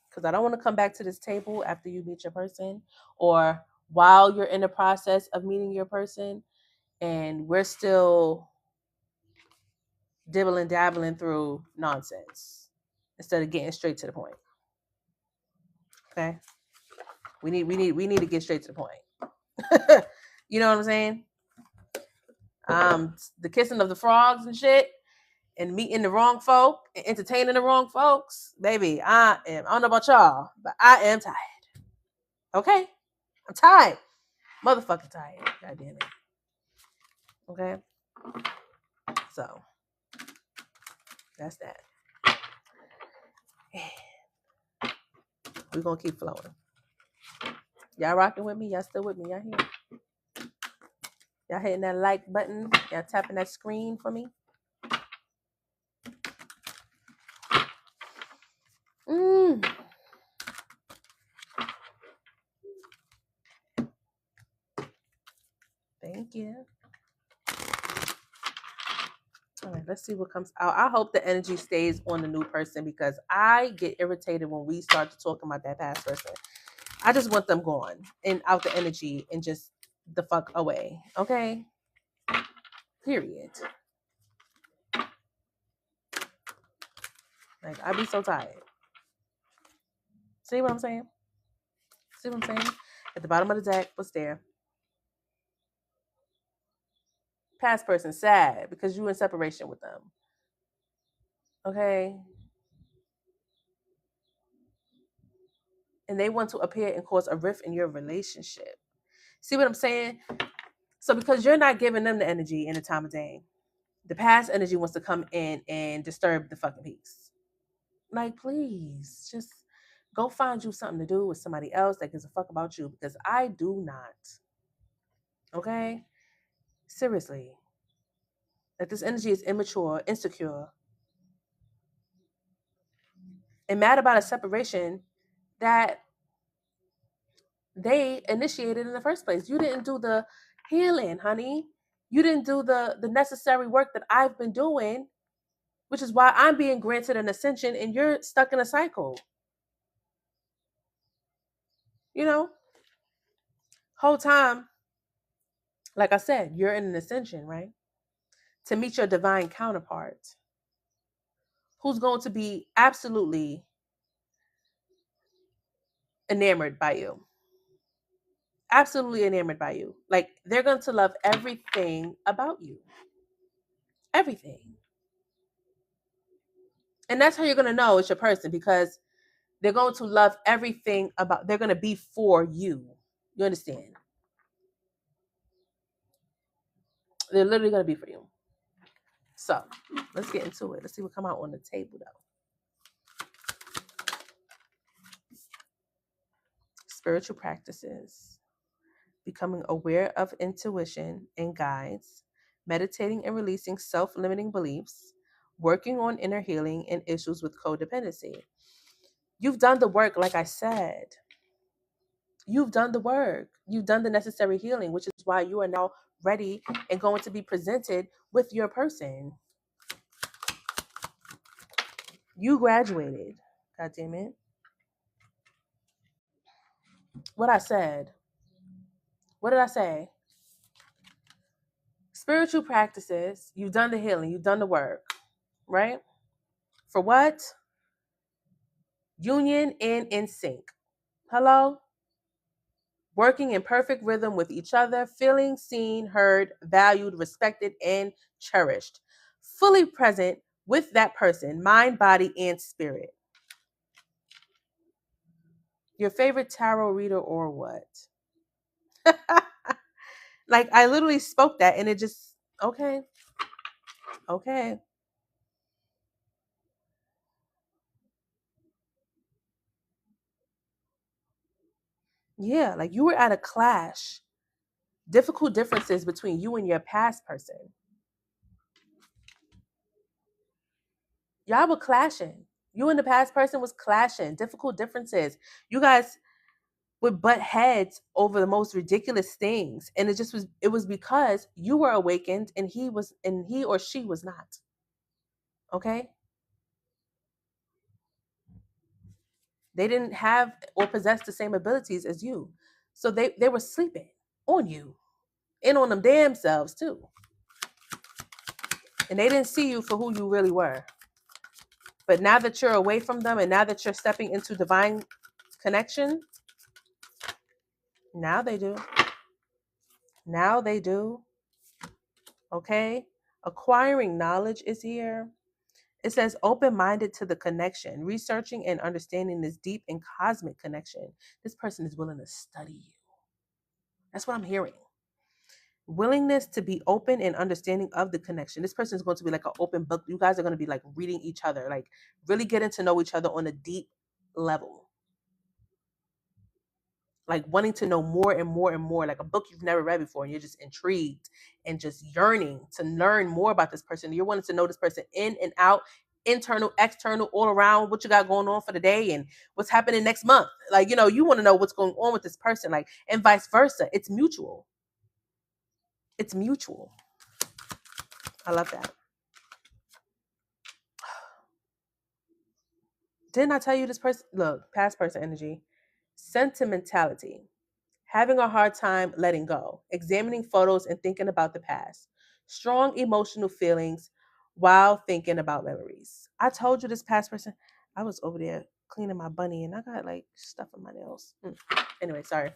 Because I don't want to come back to this table after you meet your person or while you're in the process of meeting your person and we're still dibbling dabbling through nonsense instead of getting straight to the point. Okay? We need to get straight to the point. You know what I'm saying? The kissing of the frogs and shit and meeting the wrong folk and entertaining the wrong folks. Baby, I don't know about y'all, but I am tired. Okay? I'm tired. Motherfucking tired. God damn it. Okay? So, that's that. We're going to keep flowing. Y'all rocking with me? Y'all still with me? Y'all here? Y'all hitting that like button? Y'all tapping that screen for me? Thank you. All right, let's see what comes out. I hope the energy stays on the new person because I get irritated when we start to talk about that past person. I just want them gone and out the energy and just the fuck away. Okay? Period. Like, I be so tired. See what I'm saying? See what I'm saying? At the bottom of the deck, what's there? Past person, sad because you in separation with them. Okay? And they want to appear and cause a rift in your relationship. See what I'm saying? So because you're not giving them the energy in the time of day, the past energy wants to come in and disturb the fucking peace. Like, please, just go find you something to do with somebody else that gives a fuck about you because I do not. Okay? Seriously. Like, this energy is immature, insecure, and mad about a separation that they initiated in the first place. You didn't do the healing, honey. You didn't do the necessary work that I've been doing, which is why I'm being granted an ascension and you're stuck in a cycle. You know? Whole time, like I said, you're in an ascension, right? To meet your divine counterpart who's going to be absolutely enamored by you. Absolutely enamored by you. Like, they're going to love everything about you. Everything. And that's how you're going to know it's your person because they're going to love everything about, they're going to be for you. You understand? They're literally going to be for you. So, let's get into it. Let's see what come out on the table, though. Spiritual practices. Becoming aware of intuition and guides. Meditating and releasing self-limiting beliefs. Working on inner healing and issues with codependency. You've done the work, like I said. You've done the work. You've done the necessary healing, which is why you are now ready and going to be presented with your person. You graduated. God damn it. What I said. What did I say? Spiritual practices. You've done the healing. You've done the work. Right? For what? Union and in sync. Hello? Working in perfect rhythm with each other, feeling seen, heard, valued, respected, and cherished. Fully present with that person, mind, body, and spirit. Your favorite tarot reader or what? Like, I literally spoke that and it just, okay. Okay. Yeah, like you were at a clash. Difficult differences between you and your past person. Y'all were clashing. You and the past person was clashing. Difficult differences. You guys would butt heads over the most ridiculous things. And it was because you were awakened and he or she was not. Okay? They didn't have or possess the same abilities as you. So they were sleeping on you and on them damn selves too. And they didn't see you for who you really were. But now that you're away from them and now that you're stepping into divine connection, now they do. Now they do. Okay? Acquiring knowledge is here. It says open-minded to the connection, researching and understanding this deep and cosmic connection. This person is willing to study you. That's what I'm hearing. Willingness to be open and understanding of the connection. This person is going to be like an open book. You guys are going to be like reading each other, like really getting to know each other on a deep level. Like wanting to know more and more and more, like a book you've never read before, and you're just intrigued and just yearning to learn more about this person. You're wanting to know this person in and out, internal, external, all around, what you got going on for the day and what's happening next month. Like, you know, you want to know what's going on with this person, like, and vice versa. It's mutual. It's mutual. I love that. Didn't I tell you this person? Look, past person energy. Sentimentality. Having a hard time letting go. Examining photos and thinking about the past. Strong emotional feelings while thinking about memories. I told you this past person. I was over there cleaning my bunny and I got like stuff in my nails. Anyway, sorry.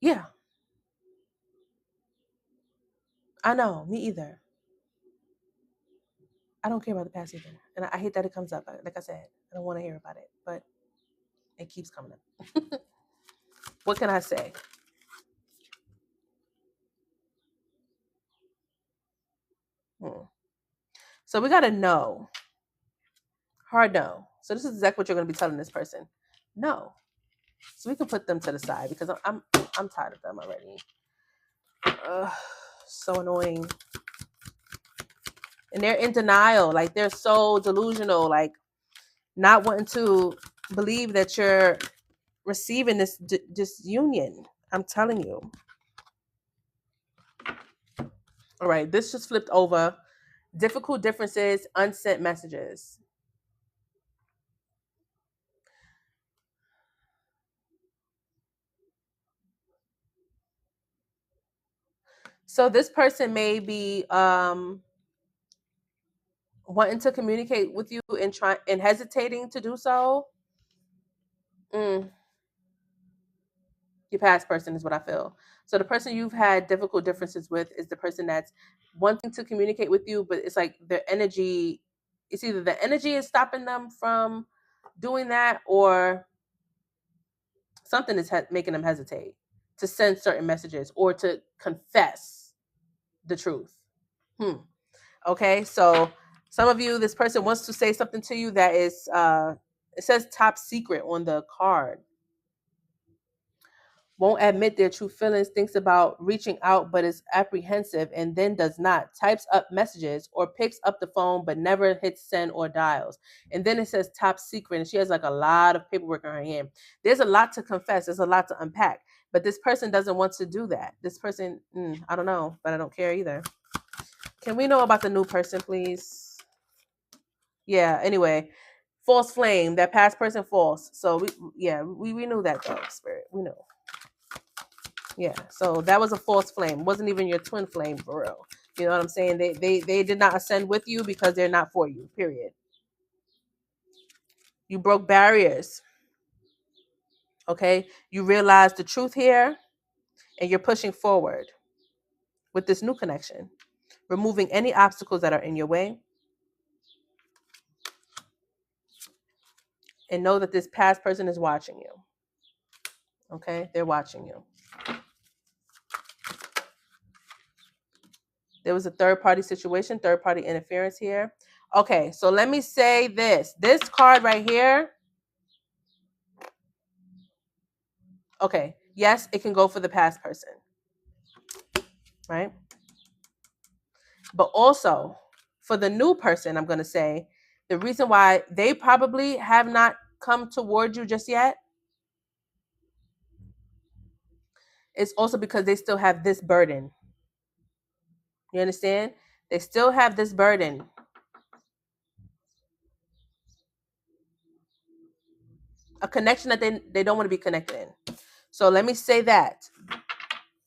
Yeah, I know. Me either. I don't care about the past either. And I hate that it comes up. Like I said, I don't want to hear about it, but it keeps coming up. What can I say? So we got to know. Hard no. So this is exactly what you're going to be telling this person. No. So we can put them to the side because I'm tired of them already. So annoying. And they're in denial. Like they're so delusional. Like not wanting to believe that you're receiving this union. I'm telling you. All right. This just flipped over. Difficult differences, unsent messages. So this person may be wanting to communicate with you and hesitating to do so. Your past person is what I feel. So the person you've had difficult differences with is the person that's wanting to communicate with you, but it's like their energy. It's either the energy is stopping them from doing that, or something is making them hesitate to send certain messages or to confess the truth. Okay, so some of you, this person wants to say something to you that is, it says top secret on the card. Won't admit their true feelings, thinks about reaching out but is apprehensive and then does not, types up messages or picks up the phone but never hits send or dials. And then it says top secret, and she has like a lot of paperwork in her hand. There's a lot to confess, there's a lot to unpack, but this person doesn't want to do that. This person, I don't know, but I don't care either. Can we know about the new person, please? Yeah, anyway, false flame, that past person false. So we knew that though, spirit. We knew. Yeah, so that was a false flame. It wasn't even your twin flame for real. You know what I'm saying? They did not ascend with you because they're not for you, period. You broke barriers. Okay? You realize the truth here and you're pushing forward with this new connection, removing any obstacles that are in your way. And know that this past person is watching you. Okay? They're watching you. There was a third-party situation, third-party interference here. Okay, so let me say this. This card right here. Okay, yes, it can go for the past person. Right? But also, for the new person, I'm going to say, the reason why they probably have not come toward you just yet is also because they still have this burden. You understand? They still have this burden. A connection that they don't want to be connected in. So let me say that.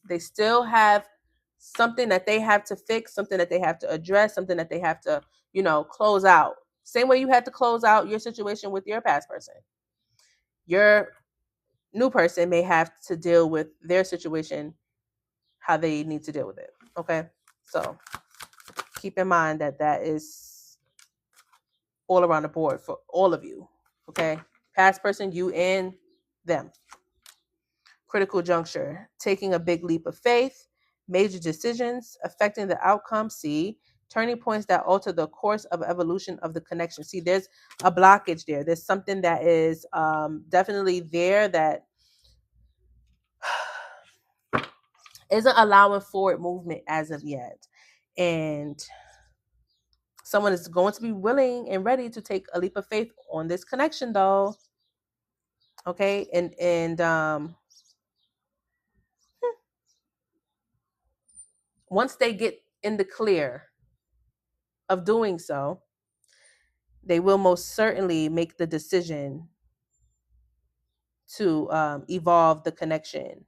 They still have something that they have to fix, something that they have to address, something that they have to, close out. Same way you had to close out your situation with your past person. Your new person may have to deal with their situation, how they need to deal with it. Okay? So keep in mind that is all around the board for all of you. Okay? Past person, you and them. Critical juncture, taking a big leap of faith, major decisions affecting the outcome. See, turning points that alter the course of evolution of the connection. See, there's a blockage there. There's something that is definitely there that isn't allowing forward movement as of yet. And someone is going to be willing and ready to take a leap of faith on this connection, though. Okay, and once they get in the clear of doing so, they will most certainly make the decision to evolve the connection.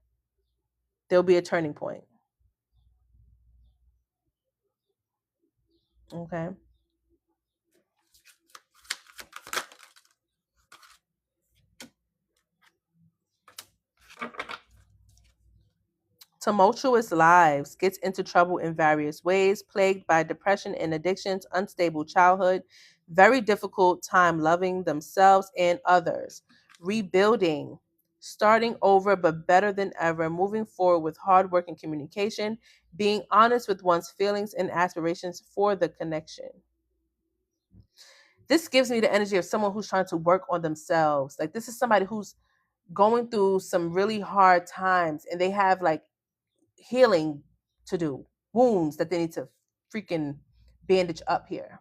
There'll be a turning point. Okay. Tumultuous lives, gets into trouble in various ways, plagued by depression and addictions, unstable childhood, very difficult time loving themselves and others, rebuilding, starting over but better than ever, moving forward with hard work and communication, being honest with one's feelings and aspirations for the connection. This gives me the energy of someone who's trying to work on themselves. Like, this is somebody who's going through some really hard times and they have like healing to do, wounds that they need to freaking bandage up here.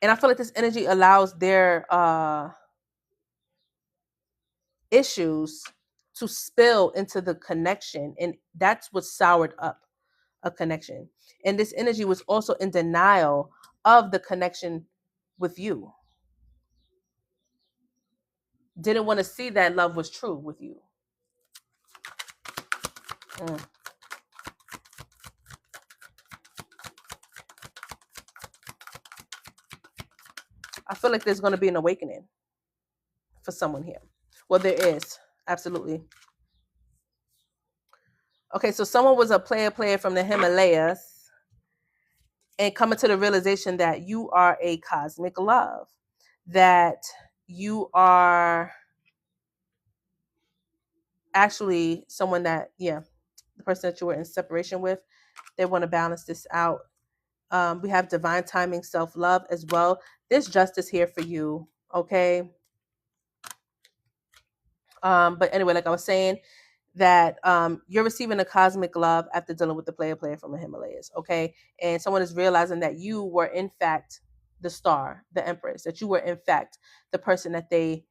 And I feel like this energy allows their issues to spill into the connection, and that's what soured up a connection. And this energy was also in denial of the connection with you, didn't want to see that love was true with you. I feel like there's going to be an awakening for someone here. Well, there is. Absolutely. Okay, so someone was a player from the Himalayas and coming to the realization that you are a cosmic love, that you are actually someone that, yeah, the person that you were in separation with, they want to balance this out. We have divine timing, self-love as well. There's justice here for you, okay? But anyway, like I was saying, that you're receiving a cosmic love after dealing with the player from the Himalayas, okay? And someone is realizing that you were in fact the star, the empress, that you were in fact the person that they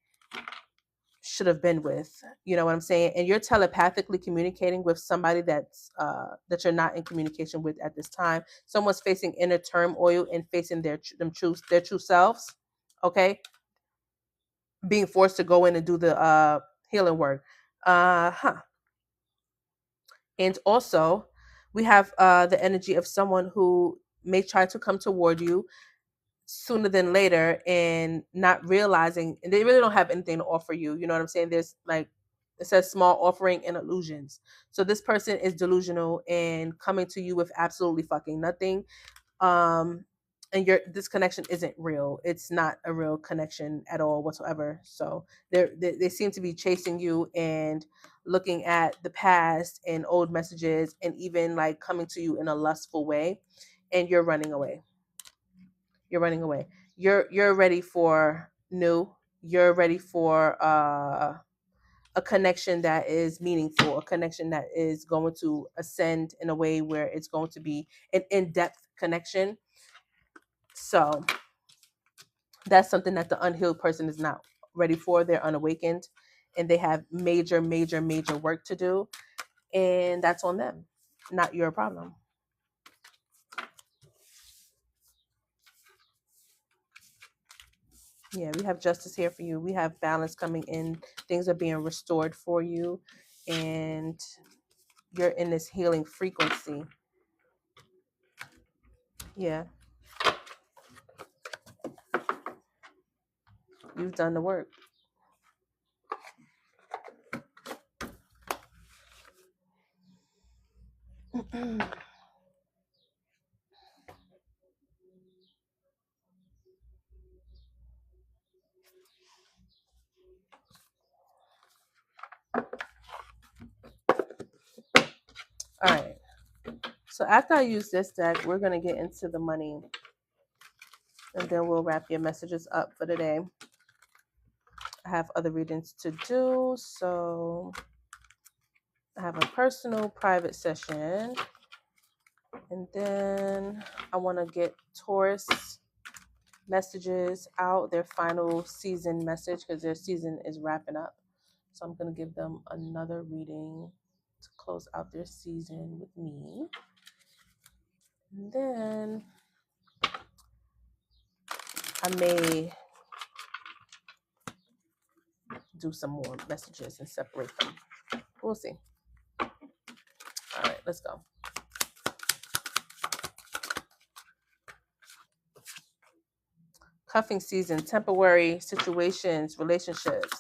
should have been with. You know what I'm saying? And you're telepathically communicating with somebody that's that you're not in communication with at this time. Someone's facing inner turmoil and facing their true selves, okay? Being forced to go in and do the healing work. And also, we have the energy of someone who may try to come toward you sooner than later and not realizing, and they really don't have anything to offer you. You know what I'm saying? There's like, it says small offering and illusions. So this person is delusional and coming to you with absolutely fucking nothing. And this connection isn't real. It's not a real connection at all whatsoever. So they seem to be chasing you and looking at the past and old messages and even like coming to you in a lustful way, and you're running away. You're running away. You're ready for new. You're ready for a connection that is meaningful, a connection that is going to ascend in a way where it's going to be an in-depth connection. So that's something that the unhealed person is not ready for. They're unawakened and they have major work to do. And that's on them, not your problem. Yeah, we have justice here for you. We have balance coming in. Things are being restored for you. And you're in this healing frequency. Yeah. You've done the work. All right. So after I use this deck, we're going to get into the money. And then we'll wrap your messages up for the day. I have other readings to do. So I have a personal private session. And then I want to get Taurus messages out, their final season message, because their season is wrapping up. So I'm going to give them another reading to close out their season with me. And then I may do some more messages and separate them. We'll see. All right, let's go. Cuffing season, temporary situations, relationships,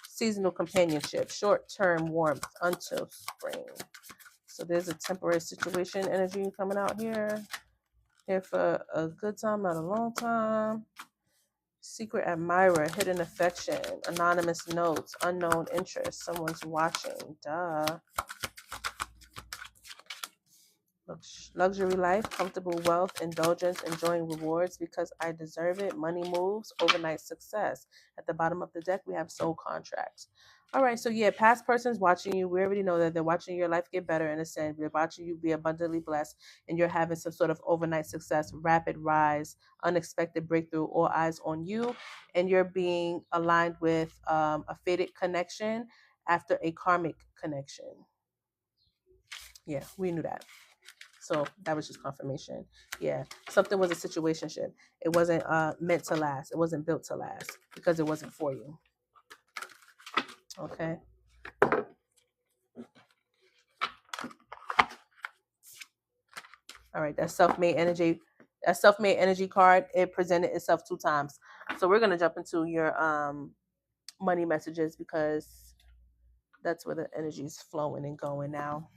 seasonal companionship, short-term warmth until spring. So there's a temporary situation energy coming out here. Here for a good time, not a long time. Secret admirer, hidden affection, anonymous notes, unknown interest, someone's watching, duh. Luxury life, comfortable wealth, indulgence, enjoying rewards because I deserve it. Money moves, overnight success. At the bottom of the deck, we have soul contracts. All right, so yeah, past persons watching you. We already know that they're watching your life get better in a sense. They're watching you be abundantly blessed, and you're having some sort of overnight success, rapid rise, unexpected breakthrough, all eyes on you, and you're being aligned with a fated connection after a karmic connection. Yeah, we knew that. So that was just confirmation. Yeah, something was a situationship. It wasn't meant to last. It wasn't built to last because it wasn't for you. Okay. All right, that self-made energy. That self-made energy card, it presented itself 2 times. So we're gonna jump into your money messages because that's where the energy is flowing and going now.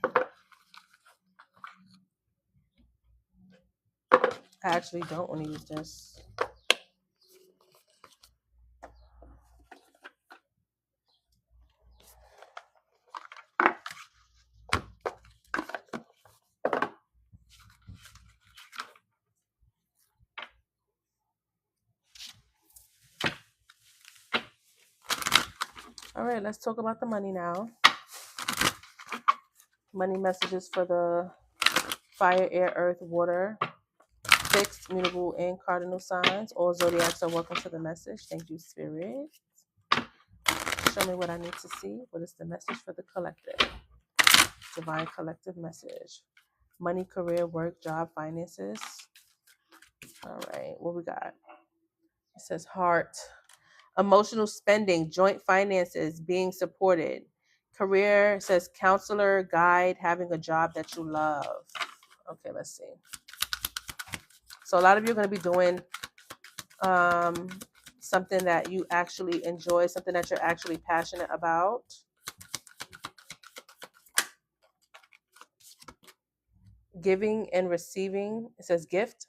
I actually don't want to use this. All right, let's talk about the money now. Money messages for the fire, air, earth, water, fixed, mutable, and cardinal signs. All zodiacs are welcome to the message. Thank you, Spirit. Show me what I need to see. What is the message for the collective? Divine collective message. Money, career, work, job, finances. All right, what we got? It says heart. Emotional spending, joint finances, being supported. Career says counselor, guide, having a job that you love. Okay, let's see. So a lot of you are going to be doing something that you actually enjoy, something that you're actually passionate about. Giving and receiving. It says gift,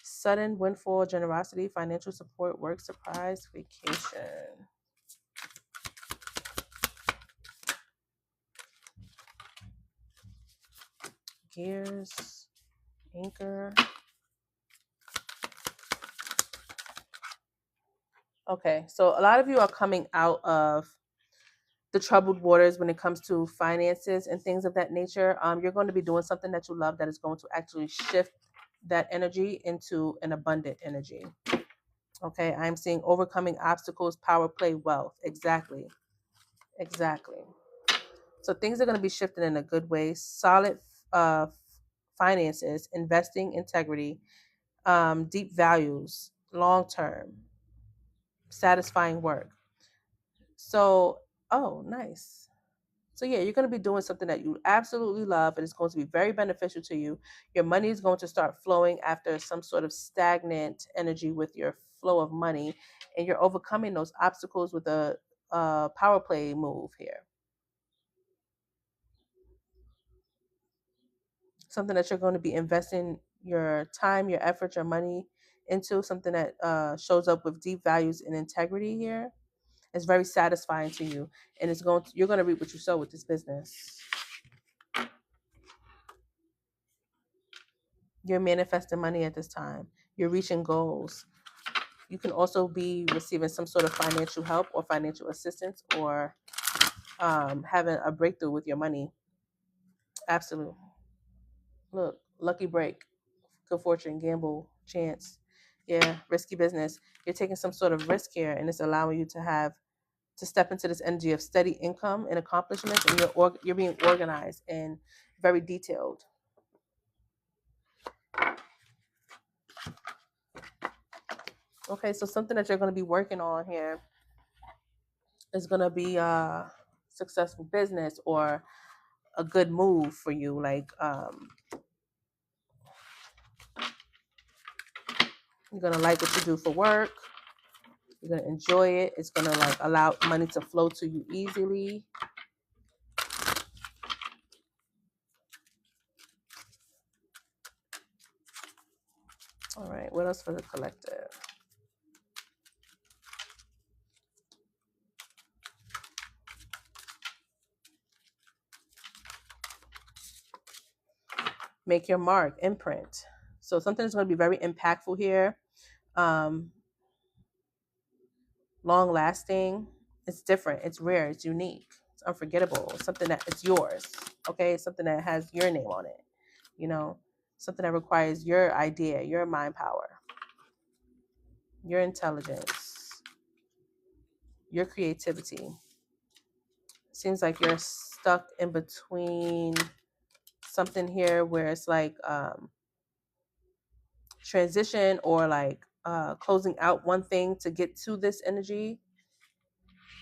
sudden windfall, generosity, financial support, work, surprise, vacation. Gears, anchor. Okay, so a lot of you are coming out of the troubled waters when it comes to finances and things of that nature. You're going to be doing something that you love that is going to actually shift that energy into an abundant energy. Okay, I'm seeing overcoming obstacles, power play, wealth. Exactly. So things are going to be shifting in a good way. Solid finances, investing, integrity, deep values, long term, satisfying work. So, oh, nice. So yeah, you're going to be doing something that you absolutely love, and it's going to be very beneficial to you. Your money is going to start flowing after some sort of stagnant energy with your flow of money, and you're overcoming those obstacles with a power play move here. Something that you're going to be investing your time, your effort, your money into, something that shows up with deep values and integrity here. It's very satisfying to you, and you're going to reap what you sow with this business. You're manifesting money at this time. You're reaching goals. You can also be receiving some sort of financial help or financial assistance, or having a breakthrough with your money. Absolute. Look, lucky break, good fortune, gamble, chance. Yeah, risky business. You're taking some sort of risk here, and it's allowing you to step into this energy of steady income and accomplishments, and you're being organized and very detailed. Okay, so something that you're going to be working on here is going to be a successful business or a good move for you. Like you're going to like what you do for work. You're going to enjoy it. It's going to like allow money to flow to you easily. All right, what else for the collective? Make your mark, imprint. So something is going to be very impactful here. Long lasting. It's different. It's rare. It's unique. It's unforgettable. It's something that it's yours. Okay, it's something that has your name on it. You know, something that requires your idea, your mind power, your intelligence, your creativity. Seems like you're stuck in between something here where it's like transition or like closing out one thing to get to this energy.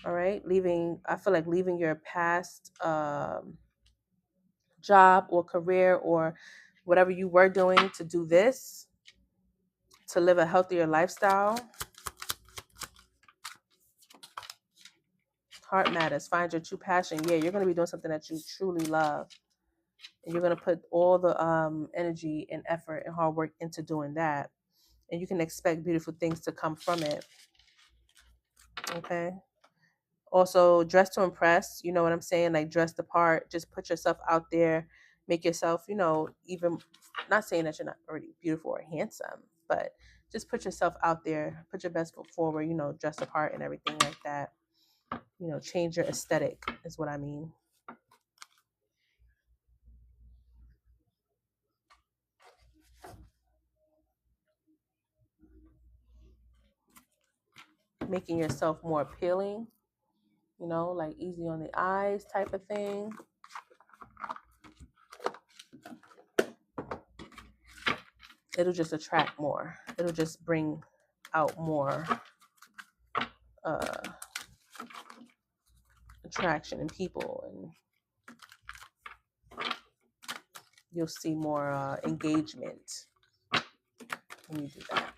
All right, I feel like leaving your past job or career or whatever you were doing to do this, to live a healthier lifestyle. Heart matters. Find your true passion. Yeah, you're going to be doing something that you truly love. And you're going to put all the energy and effort and hard work into doing that. And you can expect beautiful things to come from it. Okay. Also, dress to impress. You know what I'm saying? Like, dress the part. Just put yourself out there. Make yourself, even not saying that you're not already beautiful or handsome, but just put yourself out there. Put your best foot forward. Dress the part and everything like that. Change your aesthetic is what I mean. Making yourself more appealing, like easy on the eyes type of thing. It'll just attract more. It'll just bring out more uh, attraction in people, and you'll see more engagement when you do that.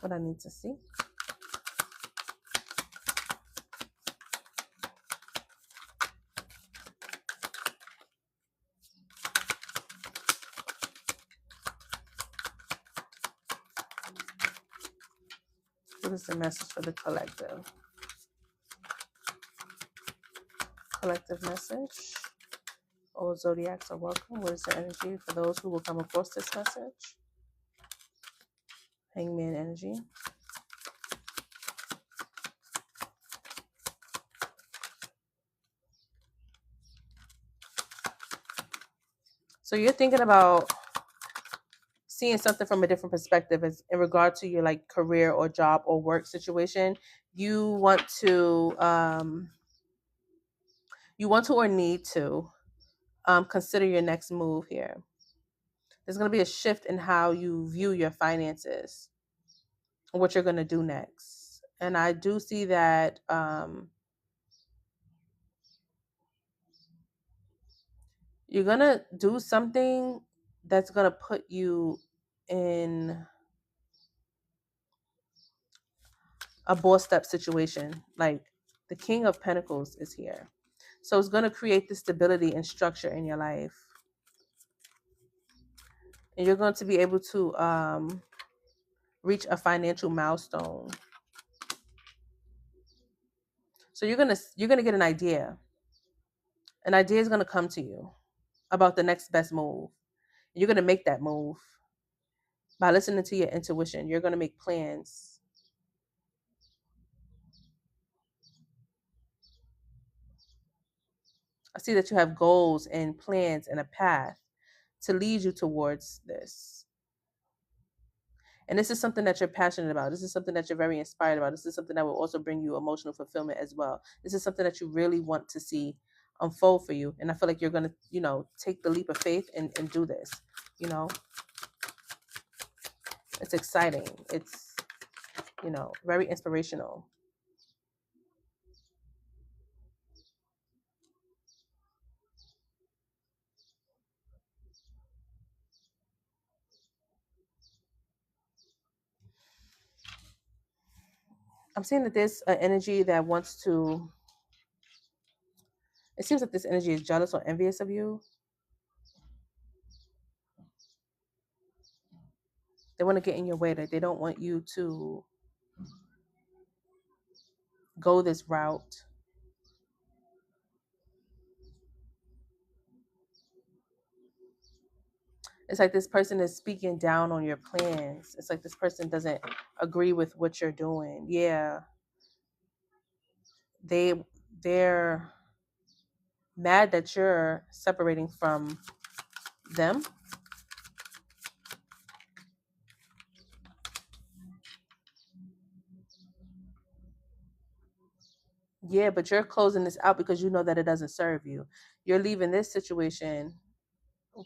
What I need to see. What is the message for the collective? Collective message. All zodiacs are welcome. What is the energy for those who will come across this message? Hangman energy. So you're thinking about seeing something from a different perspective as in regard to your like career or job or work situation. You want to or need to consider your next move here. There's going to be a shift in how you view your finances, what you're going to do next. And I do see that you're going to do something that's going to put you in a bossed up situation. Like the King of Pentacles is here. So it's going to create the stability and structure in your life. And you're going to be able to reach a financial milestone. So you're gonna get an idea. An idea is gonna come to you about the next best move. You're gonna make that move by listening to your intuition. You're gonna make plans I see that you have goals and plans and a path to lead you towards this. And this is something that you're passionate about. This is something that you're very inspired about. This is something that will also bring you emotional fulfillment as well. This is something that you really want to see unfold for you. And I feel like you're going to, take the leap of faith and do this. It's exciting. It's, very inspirational. I'm seeing that there's an energy that wants to, it seems like this energy is jealous or envious of you. They want to get in your way, that they don't want you to go this route. It's like this person is speaking down on your plans. It's like this person doesn't agree with what you're doing. Yeah. They're mad that you're separating from them. Yeah, but you're closing this out because you know that it doesn't serve you. You're leaving this situation,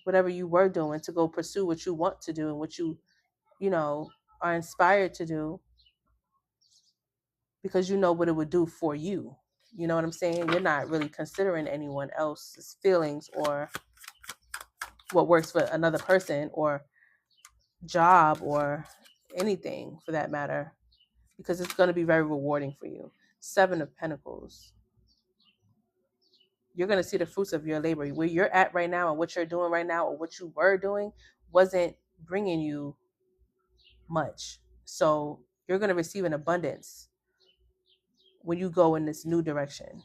whatever you were doing, to go pursue what you want to do and what you know, are inspired to do, because you know what it would do for you. You know what I'm saying? You're not really considering anyone else's feelings or what works for another person or job or anything for that matter, because it's going to be very rewarding for you. 7 of Pentacles. You're going to see the fruits of your labor. Where you're at right now and what you're doing right now or what you were doing wasn't bringing you much. So you're going to receive an abundance when you go in this new direction.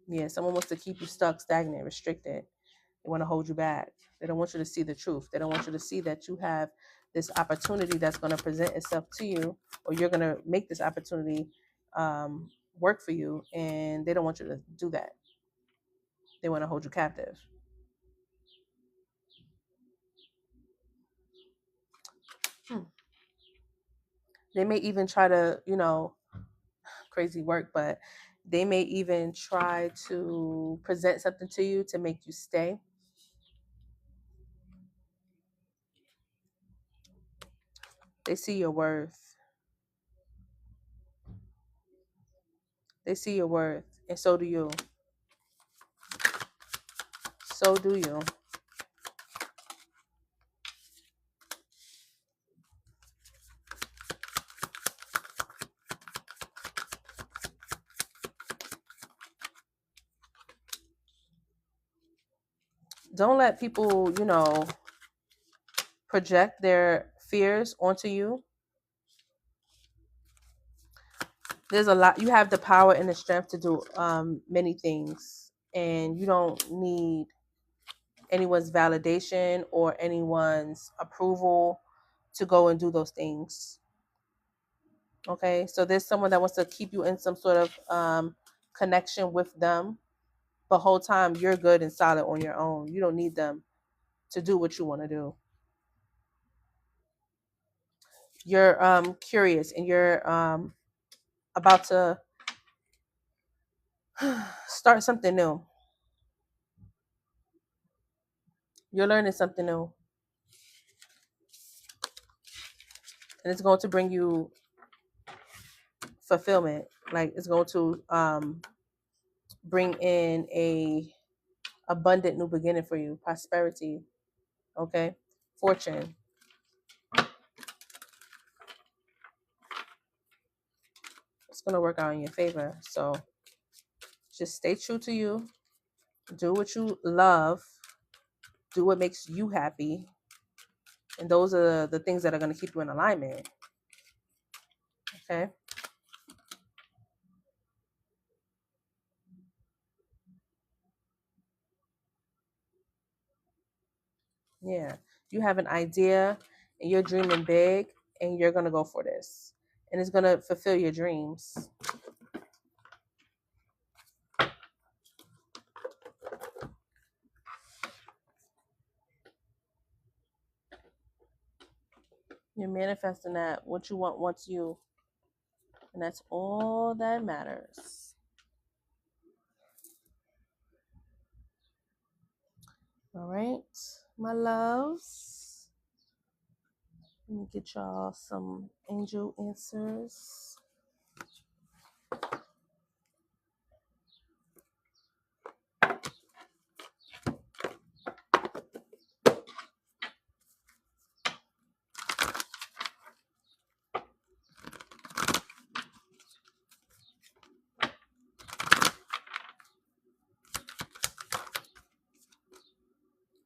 Yeah, someone wants to keep you stuck, stagnant, restricted. They want to hold you back. They don't want you to see the truth. They don't want you to see that you have this opportunity that's going to present itself to you, or you're going to make this opportunity work for you, and they don't want you to do that. They want to hold you captive. They may even try to, crazy work, but they may even try to present something to you to make you stay. They see your worth. They see your worth, and so do you. So do you. Don't let people, project their fears onto you. There's a lot. You have the power and the strength to do many things, and you don't need anyone's validation or anyone's approval to go and do those things. Okay, so there's someone that wants to keep you in some sort of connection with them, but whole time you're good and solid on your own. You don't need them to do what you want to do. You're curious, and you're about to start something new. You're learning something new, and it's going to bring you fulfillment. Like, it's going to bring in a abundant new beginning for you, prosperity. Okay, fortune. It's going to work out in your favor. So just stay true to you. Do what you love. Do what makes you happy. And those are the things that are going to keep you in alignment. Okay. Yeah. You have an idea and you're dreaming big, and you're going to go for this. And it's going to fulfill your dreams. You're manifesting that. What you want wants you. And that's all that matters. All right, my loves. Let me get y'all some angel answers.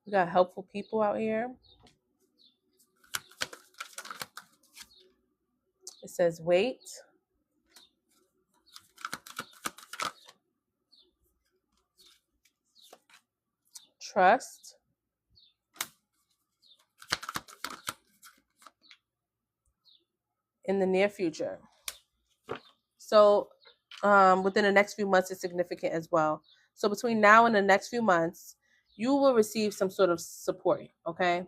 We got helpful people out here. It says wait. Trust. In the near future. So within the next few months is significant as well. So between now and the next few months, you will receive some sort of support, okay?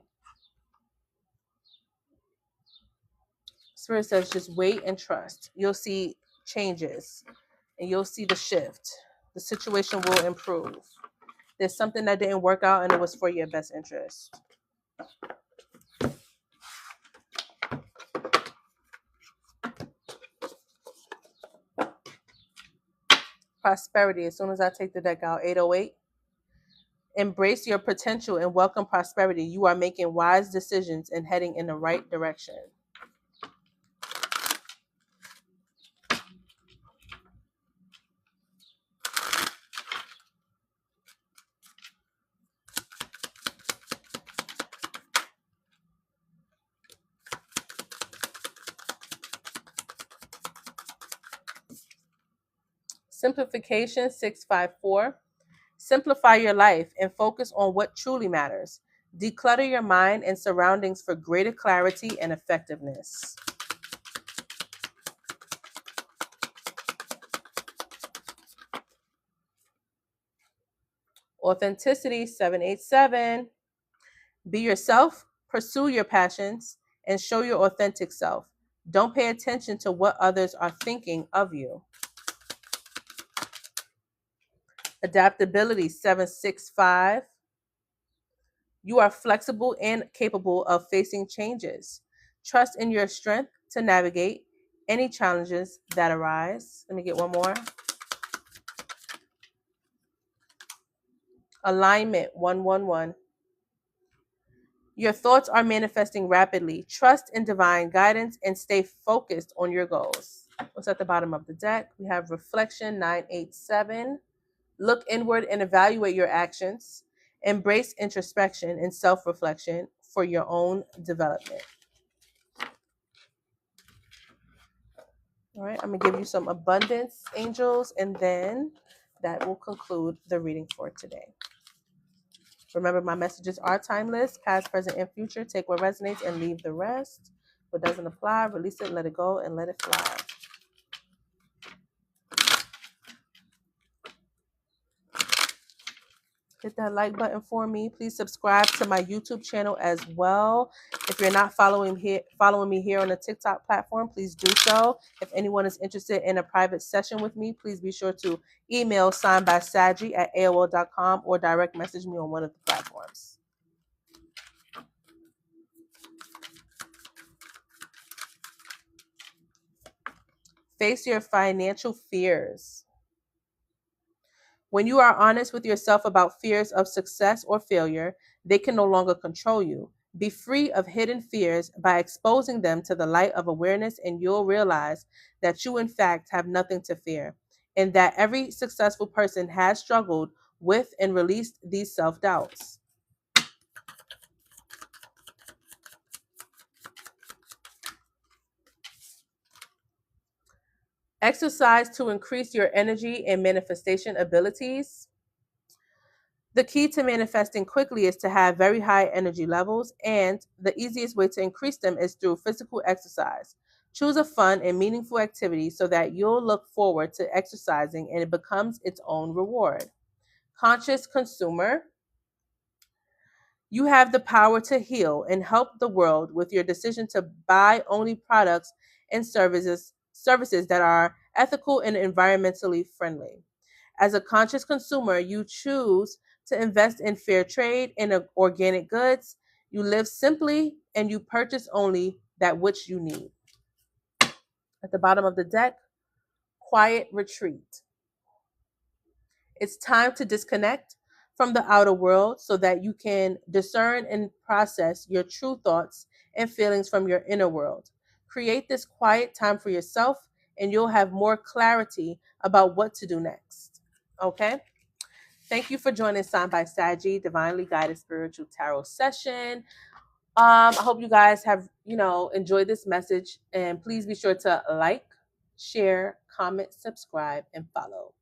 Spirit says just wait and trust. You'll see changes and you'll see the shift. The situation will improve. There's something that didn't work out and it was for your best interest. Prosperity. As soon as I take the deck out, 808. Embrace your potential and welcome prosperity. You are making wise decisions and heading in the right direction. Simplification 654. Simplify your life and focus on what truly matters. Declutter your mind and surroundings for greater clarity and effectiveness. Authenticity 787. Be yourself, pursue your passions, and show your authentic self. Don't pay attention to what others are thinking of you. Adaptability 765. You are flexible and capable of facing changes. Trust in your strength to navigate any challenges that arise. Let me get one more. Alignment 111. Your thoughts are manifesting rapidly. Trust in divine guidance and stay focused on your goals. What's at the bottom of the deck? We have reflection 987. Look inward and evaluate your actions. Embrace introspection and self-reflection for your own development. All right, I'm going to give you some abundance angels, and then that will conclude the reading for today. Remember, my messages are timeless, past, present, and future. Take what resonates and leave the rest. What doesn't apply, release it, let it go, and let it fly. Hit that like button for me. Please subscribe to my YouTube channel as well. If you're not following me here on the TikTok platform, please do so. If anyone is interested in a private session with me, please be sure to email SignedBySagi@AOL.com or direct message me on one of the platforms. Face your financial fears. When you are honest with yourself about fears of success or failure, they can no longer control you. Be free of hidden fears by exposing them to the light of awareness, and you'll realize that you, in fact, have nothing to fear, and that every successful person has struggled with and released these self-doubts. Exercise to increase your energy and manifestation abilities. The key to manifesting quickly is to have very high energy levels, and the easiest way to increase them is through physical exercise. Choose a fun and meaningful activity so that you'll look forward to exercising and it becomes its own reward. Conscious consumer, you have the power to heal and help the world with your decision to buy only products and services that are ethical and environmentally friendly. As a conscious consumer, you choose to invest in fair trade and organic goods. You live simply and you purchase only that which you need. At the bottom of the deck, quiet retreat. It's time to disconnect from the outer world so that you can discern and process your true thoughts and feelings from your inner world. Create this quiet time for yourself, and you'll have more clarity about what to do next. Okay? Thank you for joining SignedBySagi, Divinely Guided Spiritual Tarot Session. I hope you guys have, enjoyed this message. And please be sure to like, share, comment, subscribe, and follow.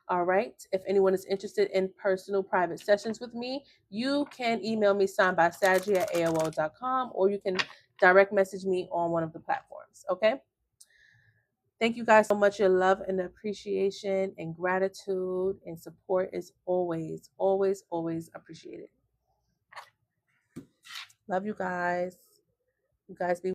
All right. If anyone is interested in personal private sessions with me, you can email me signedbysagi@aol.com, or you can direct message me on one of the platforms. Okay. Thank you guys so much. Your love and appreciation and gratitude and support is always, always, always appreciated. Love you guys. You guys be